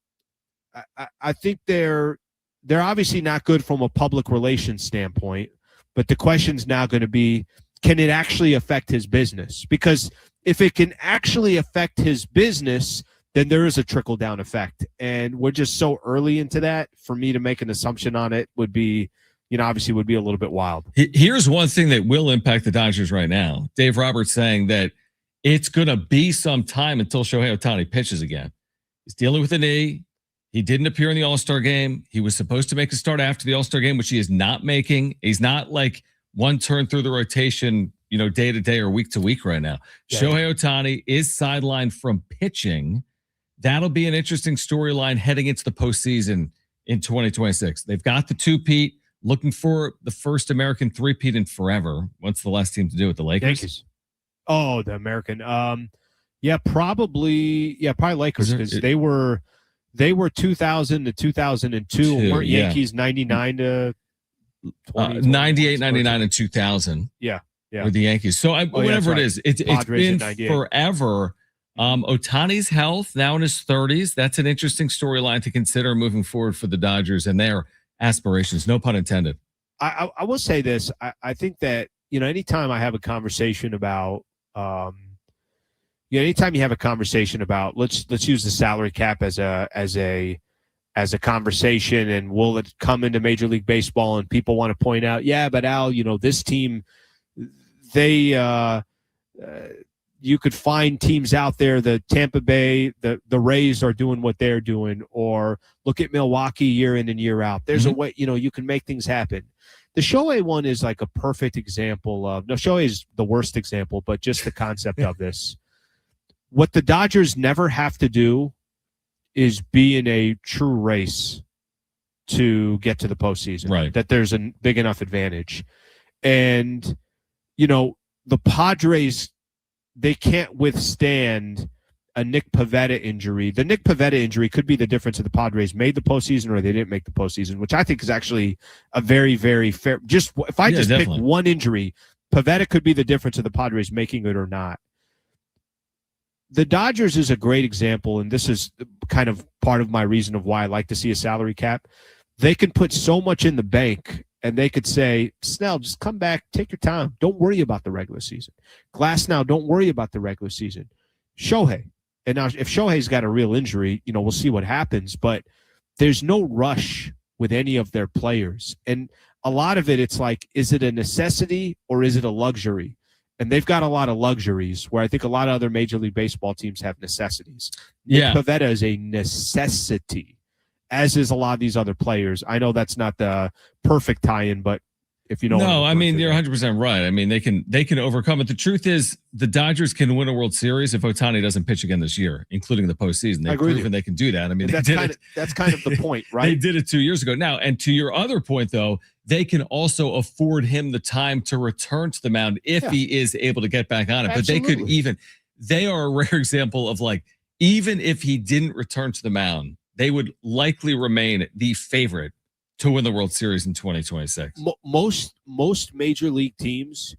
I think they're obviously not good from a public relations standpoint. But the question's now going to be, can it actually affect his business? Because if it can actually affect his business, then there is a trickle-down effect. And we're just so early into that. For me to make an assumption on it would be, obviously would be a little bit wild. Here's one thing that will impact the Dodgers right now. Dave Roberts saying that it's going to be some time until Shohei Ohtani pitches again. He's dealing with a knee. He didn't appear in the All-Star game. He was supposed to make a start after the All-Star game, which he is not making. He's not like one turn through the rotation, day to day or week to week right now. Yeah. Shohei Ohtani is sidelined from pitching. That'll be an interesting storyline heading into the postseason in 2026. They've got the 2-peat, looking for the first American 3-peat in forever. What's the last team to do it? The Lakers? Yankees. Oh, the American. Probably Lakers, because they were 2000 to 2002. Weren't Yankees 99 to 98, 99, and 2000. Yeah. With the Yankees. So whatever it is, it's been forever. Ohtani's health now in his 30s. That's an interesting storyline to consider moving forward for the Dodgers and their aspirations. No pun intended. I will say this. I think that, anytime I have a conversation about, anytime you have a conversation about, let's use the salary cap as a conversation, and will it come into Major League Baseball? And people want to point out, yeah, but Al, this team, you could find teams out there. The Tampa Bay, the Rays are doing what they're doing, or look at Milwaukee year in and year out. There's a way, you can make things happen. The Shohei one is like a perfect example of, no, Shohei is the worst example, but just the concept of this. What the Dodgers never have to do is be in a true race to get to the postseason. Right. That there's a big enough advantage. And, the Padres, they can't withstand a Nick Pivetta injury. The Nick Pivetta injury could be the difference if the Padres made the postseason or they didn't make the postseason, which I think is actually a very, very fair. If I pick one injury, Pivetta could be the difference of the Padres making it or not. The Dodgers is a great example, and this is kind of part of my reason of why I like to see a salary cap. They can put so much in the bank, and they could say, Snell, just come back, take your time. Don't worry about the regular season. Glasnow, don't worry about the regular season. Shohei. And now if Shohei's got a real injury, we'll see what happens. But there's no rush with any of their players. And a lot of it, it's like, is it a necessity or is it a luxury? And they've got a lot of luxuries where I think a lot of other Major League Baseball teams have necessities. Yeah. Nick Pivetta is a necessity, as is a lot of these other players. I know that's not the perfect tie-in, but if you know. No, I mean, you're there. 100% right. I mean, they can overcome it. The truth is, the Dodgers can win a World Series if Ohtani doesn't pitch again this year, including the postseason. They've proven they can do that. I mean, that's kind of the point, right? They did it 2 years ago. Now, and to your other point, though, they can also afford him the time to return to the mound if he is able to get back on it. Absolutely. But they are a rare example of, like, even if he didn't return to the mound, they would likely remain the favorite to win the World Series in 2026. Most major league teams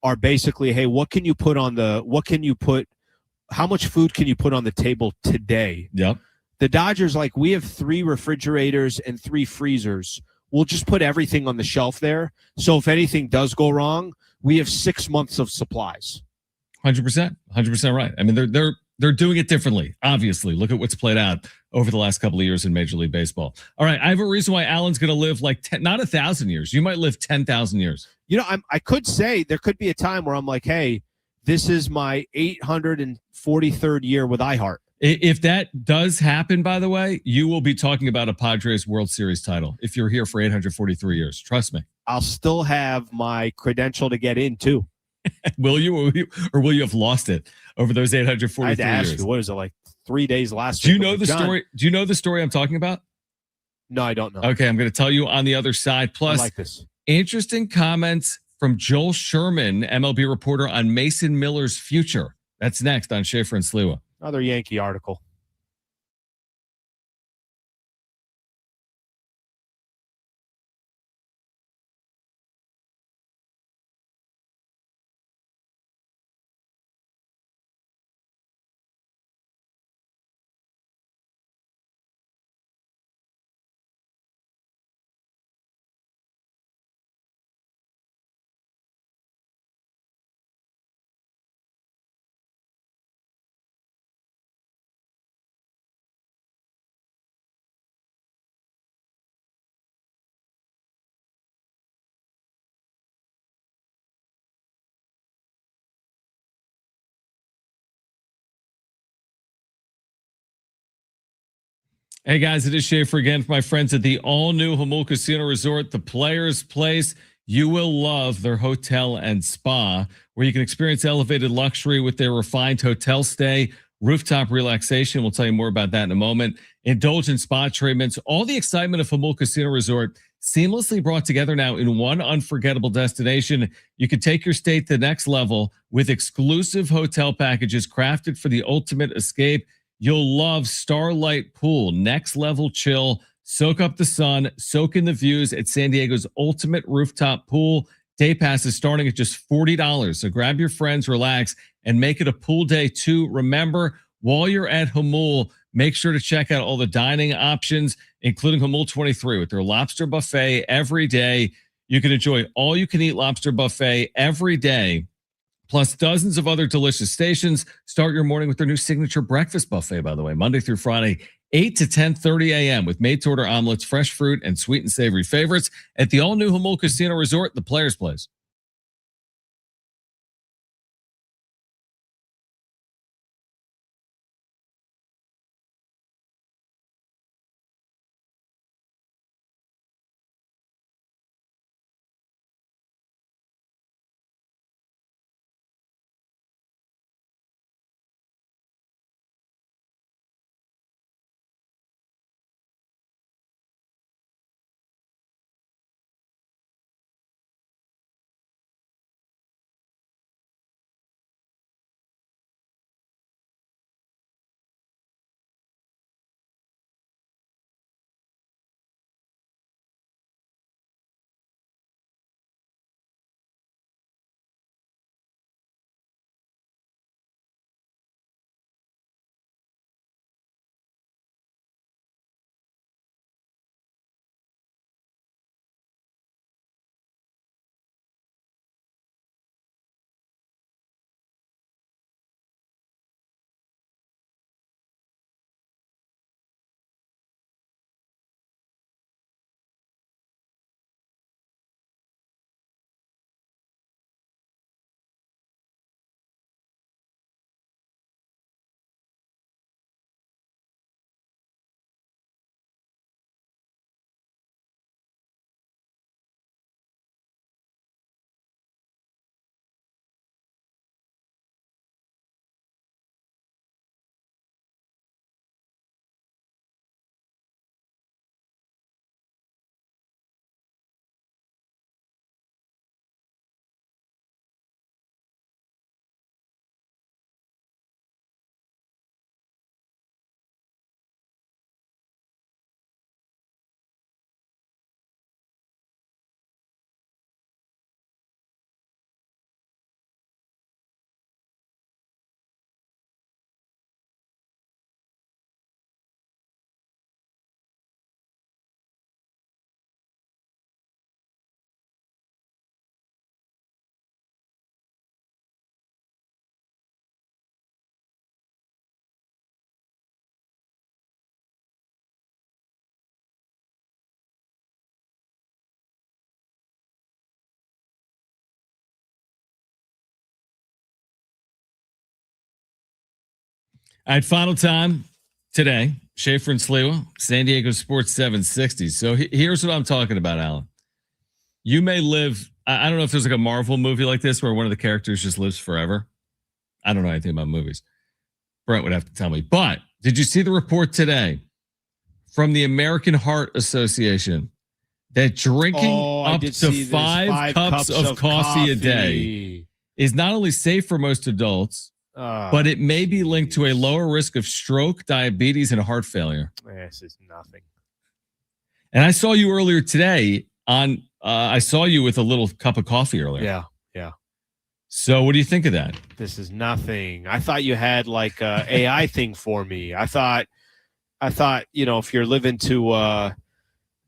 are basically, hey, how much food can you put on the table today? Yep. The Dodgers, like, we have 3 refrigerators and 3 freezers. We'll just put everything on the shelf there. So if anything does go wrong, we have 6 months of supplies. 100% right. I mean, they're doing it differently. Obviously, look at what's played out over the last couple of years in Major League Baseball. All right, I have a reason why Allen's going to live like not 1,000 years. You might live 10,000 years. You know, I could say there could be a time where I'm like, hey, this is my 843rd year with iHeart. If that does happen, by the way, you will be talking about a Padres World Series title if you're here for 843 years. Trust me. I'll still have my credential to get in too. Will you, or will you have lost it over those 843 I'd ask years? you, what is it, like 3 days last Do you week? know the story? Do you know the story I'm talking about? No, I don't know. Okay, I'm going to tell you on the other side. Plus, I like this. Interesting comments from Joel Sherman, MLB reporter, on Mason Miller's future. That's next on Schaefer and Sliwa. Another Yankee article. Hey guys, it is Schaefer again for my friends at the all-new Jamul Casino Resort, the Players Place. You will love their hotel and spa, where you can experience elevated luxury with their refined hotel stay, rooftop relaxation. We'll tell you more about that in a moment. Indulgent spa treatments, all the excitement of Jamul Casino Resort seamlessly brought together now in one unforgettable destination. You can take your stay to the next level with exclusive hotel packages crafted for the ultimate escape. You'll love Starlight Pool, next level chill, soak up the sun, soak in the views at San Diego's ultimate rooftop pool. Day passes starting at just $40. So grab your friends, relax, and make it a pool day too. Remember, while you're at Jamul, make sure to check out all the dining options, including Jamul 23 with their lobster buffet every day. You can enjoy all you can eat lobster buffet every day, plus dozens of other delicious stations. Start your morning with their new signature breakfast buffet, by the way, Monday through Friday, 8 to 10:30 a.m. with made-to-order omelets, fresh fruit, and sweet and savory favorites at the all-new Jamul Casino Resort, the Players Place. At final time today, Schaefer and Sliwa, San Diego Sports 760. So here's what I'm talking about, Alan. You may live, I don't know if there's like a Marvel movie like this where one of the characters just lives forever. I don't know anything about movies. Brent would have to tell me. But did you see the report today from the American Heart Association that drinking up to five cups of coffee a day is not only safe for most adults, but it may be linked to a lower risk of stroke, diabetes, and heart failure. This is nothing. And I saw you earlier today on, I saw you with a little cup of coffee earlier. Yeah. So what do you think of that? This is nothing. I thought you had like a AI thing for me. I thought, if you're living to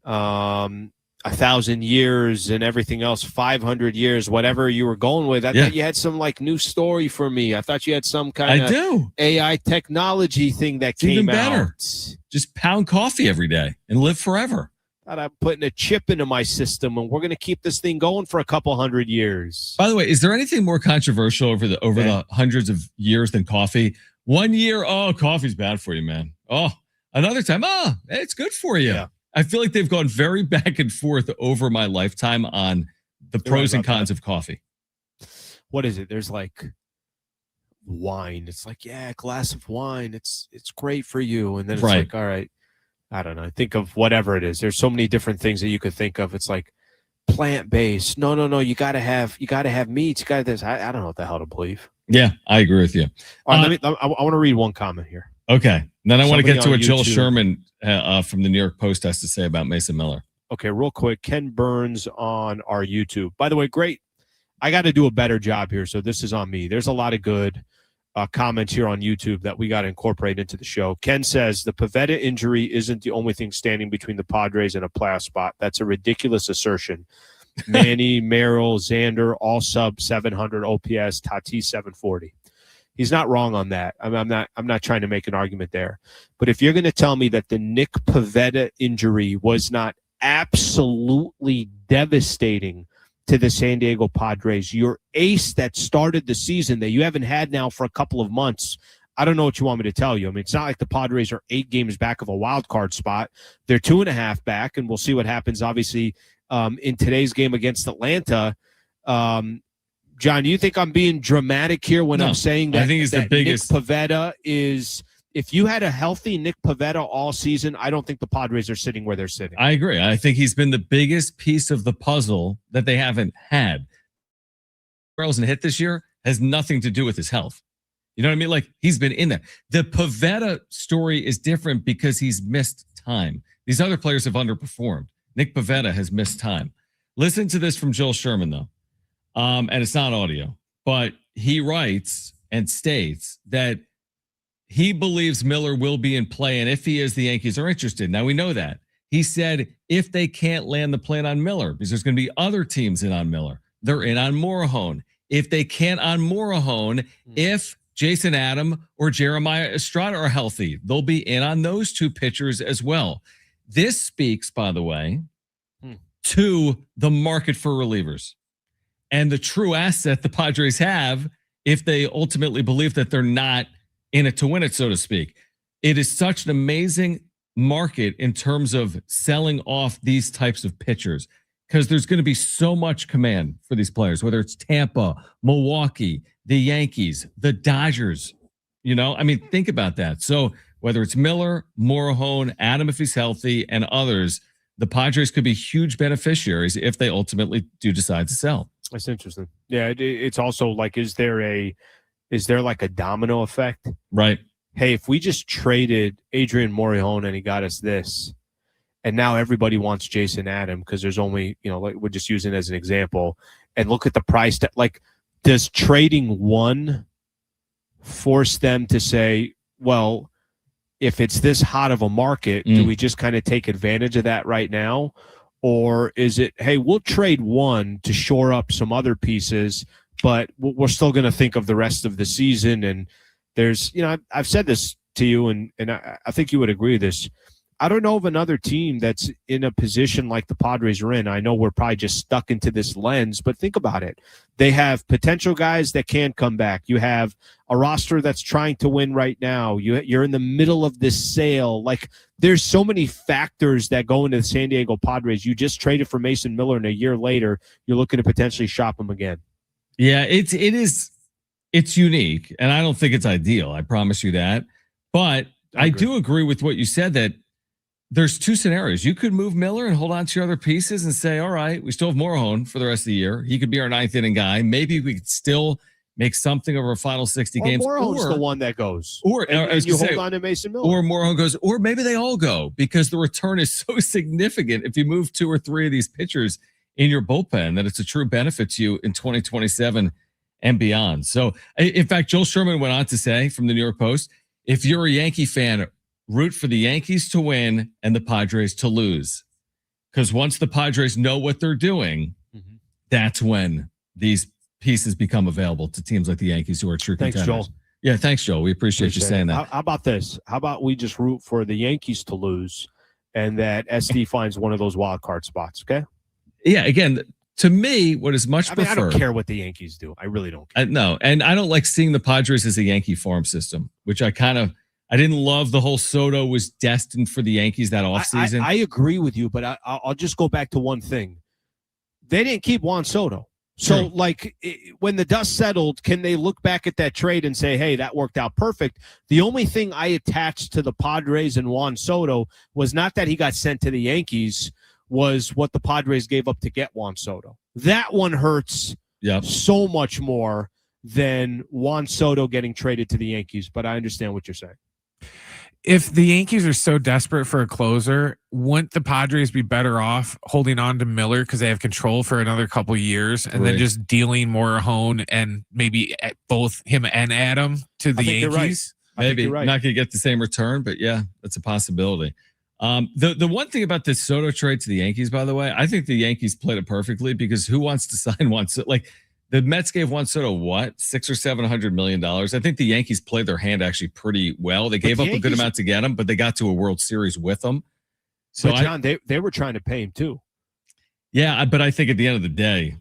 1,000 years and everything else, 500 years, whatever you were going with, I thought you had some like new story for me. I thought you had some kind of AI technology thing that came even better. out. Just pound coffee every day and live forever. Thought I'm putting a chip into my system and we're going to keep this thing going for a couple hundred years. By the way, is there anything more controversial over the hundreds of years than coffee? 1 year, coffee's bad for you, man. Another time, it's good for you. Yeah. I feel like they've gone very back and forth over my lifetime on the pros and cons of coffee. What is it? There's like wine. It's like, a glass of wine. It's great for you. And then it's like, all right, I don't know. Think of whatever it is. There's so many different things that you could think of. It's like plant-based. No. You gotta have meats. You gotta this. I don't know what the hell to believe. Yeah, I agree with you. All right, I want to read one comment here. Okay. Then I want to get to what Joel Sherman from the New York Post has to say about Mason Miller. Okay, real quick. Ken Burns on our YouTube. By the way, great. I got to do a better job here, so this is on me. There's a lot of good comments here on YouTube that we got to incorporate into the show. Ken says the Pivetta injury isn't the only thing standing between the Padres and a playoff spot. That's a ridiculous assertion. Manny, Merrill, Xander, all sub 700 OPS, Tatis 740. He's not wrong on that. I'm not trying to make an argument there. But if you're going to tell me that the Nick Pivetta injury was not absolutely devastating to the San Diego Padres, your ace that started the season that you haven't had now for a couple of months, I don't know what you want me to tell you. I mean, it's not like the Padres are 8 games back of a wild card spot. They're 2.5 back, and we'll see what happens, obviously, in today's game against Atlanta. John, you think I'm being dramatic here when I'm saying that, I think he's the biggest. Nick Pivetta is – if you had a healthy Nick Pivetta all season, I don't think the Padres are sitting where they're sitting. I agree. I think he's been the biggest piece of the puzzle that they haven't had. Charles and hit this year has nothing to do with his health. You know what I mean? Like, he's been in there. The Pivetta story is different because he's missed time. These other players have underperformed. Nick Pivetta has missed time. Listen to this from Joel Sherman, though. And it's not audio, but he writes and states that he believes Miller will be in play, and if he is, the Yankees are interested. Now, we know that. He said if they can't land the plan on Miller, because there's going to be other teams in on Miller, they're in on Morahone. If they can't on Morahone, if Jason Adam or Jeremiah Estrada are healthy, they'll be in on those two pitchers as well. This speaks, by the way, to the market for relievers and the true asset the Padres have if they ultimately believe that they're not in it to win it, so to speak. It is such an amazing market in terms of selling off these types of pitchers because there's going to be so much command for these players, whether it's Tampa, Milwaukee, the Yankees, the Dodgers. You know, I mean, think about that. So whether it's Miller, Morahone, Adam if he's healthy, and others, the Padres could be huge beneficiaries if they ultimately do decide to sell. That's interesting. Yeah, it's also like, is there like a domino effect? Right. Hey, if we just traded Adrian Morahone and he got us this, and now everybody wants Jason Adam because there's only, like we're just using it as an example, and look at the price that, like, does trading one force them to say, well, if it's this hot of a market, do we just kind of take advantage of that right now? Or is it, hey, we'll trade one to shore up some other pieces, but we're still going to think of the rest of the season? And there's, I've said this to you, and I think you would agree with this. I don't know of another team that's in a position like the Padres are in. I know we're probably just stuck into this lens, but think about it. They have potential guys that can come back. You have a roster that's trying to win right now. You're in the middle of this sale. Like, there's so many factors that go into the San Diego Padres. You just traded for Mason Miller, and a year later, you're looking to potentially shop him again. Yeah, it's unique, and I don't think it's ideal. I promise you that. But I do agree with what you said, that there's two scenarios. You could move Miller and hold on to your other pieces and say, all right, we still have Morejon for the rest of the year. He could be our ninth inning guy. Maybe we could still make something over a final 60 games. Morejon's the one that goes. And you hold on to Mason Miller. Or Morejon goes, or maybe they all go, because the return is so significant if you move 2 or 3 of these pitchers in your bullpen that it's a true benefit to you in 2027 and beyond. So, in fact, Joel Sherman went on to say from the New York Post, if you're a Yankee fan, root for the Yankees to win and the Padres to lose. Because once the Padres know what they're doing, that's when these pieces become available to teams like the Yankees, who are true contenders. Thanks, Joel. Yeah, thanks, Joel. We appreciate you saying that. How about this? How about we just root for the Yankees to lose and that SD finds one of those wild card spots, okay? Yeah, again, to me, what is much preferred. I don't care what the Yankees do. I really don't care. No, and I don't like seeing the Padres as a Yankee farm system, which I didn't love. The whole Soto was destined for the Yankees that offseason. I agree with you, but I'll just go back to one thing. They didn't keep Juan Soto. So, when the dust settled, can they look back at that trade and say, hey, that worked out perfect? The only thing I attached to the Padres and Juan Soto was not that he got sent to the Yankees, was what the Padres gave up to get Juan Soto. That one hurts so much more than Juan Soto getting traded to the Yankees, but I understand what you're saying. If the Yankees are so desperate for a closer, wouldn't the Padres be better off holding on to Miller because they have control for another couple of years, and then just dealing Morejon and maybe both him and Adam to the Yankees? Maybe not going to get the same return, but yeah, that's a possibility. The one thing about this Soto trade to the Yankees, by the way, I think the Yankees played it perfectly, because who wants to sign Juan Soto? Like, the Mets gave Juan Soto what, $600 or $700 million. I think the Yankees played their hand actually pretty well. They gave up a good amount to get him, but they got to a World Series with him. So, but John, they were trying to pay him too. Yeah, but I think at the end of the day,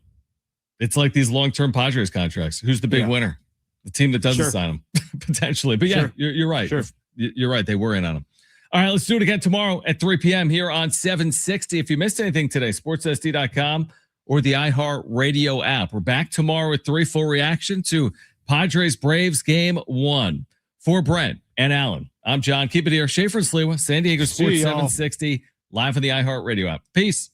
it's like these long-term Padres contracts. Who's the big winner? The team that doesn't sign them, potentially. But yeah, you're right. Sure. You're right. They were in on him. All right, let's do it again tomorrow at 3 p.m. here on 760. If you missed anything today, sportssd.com or the iHeart Radio app. We're back tomorrow at 3, full reaction to Padres-Braves Game 1. For Brent and Alan, I'm John. Keep it here. Schaefer and Sliwa, San Diego Sports 760, live on the iHeart Radio app. Peace.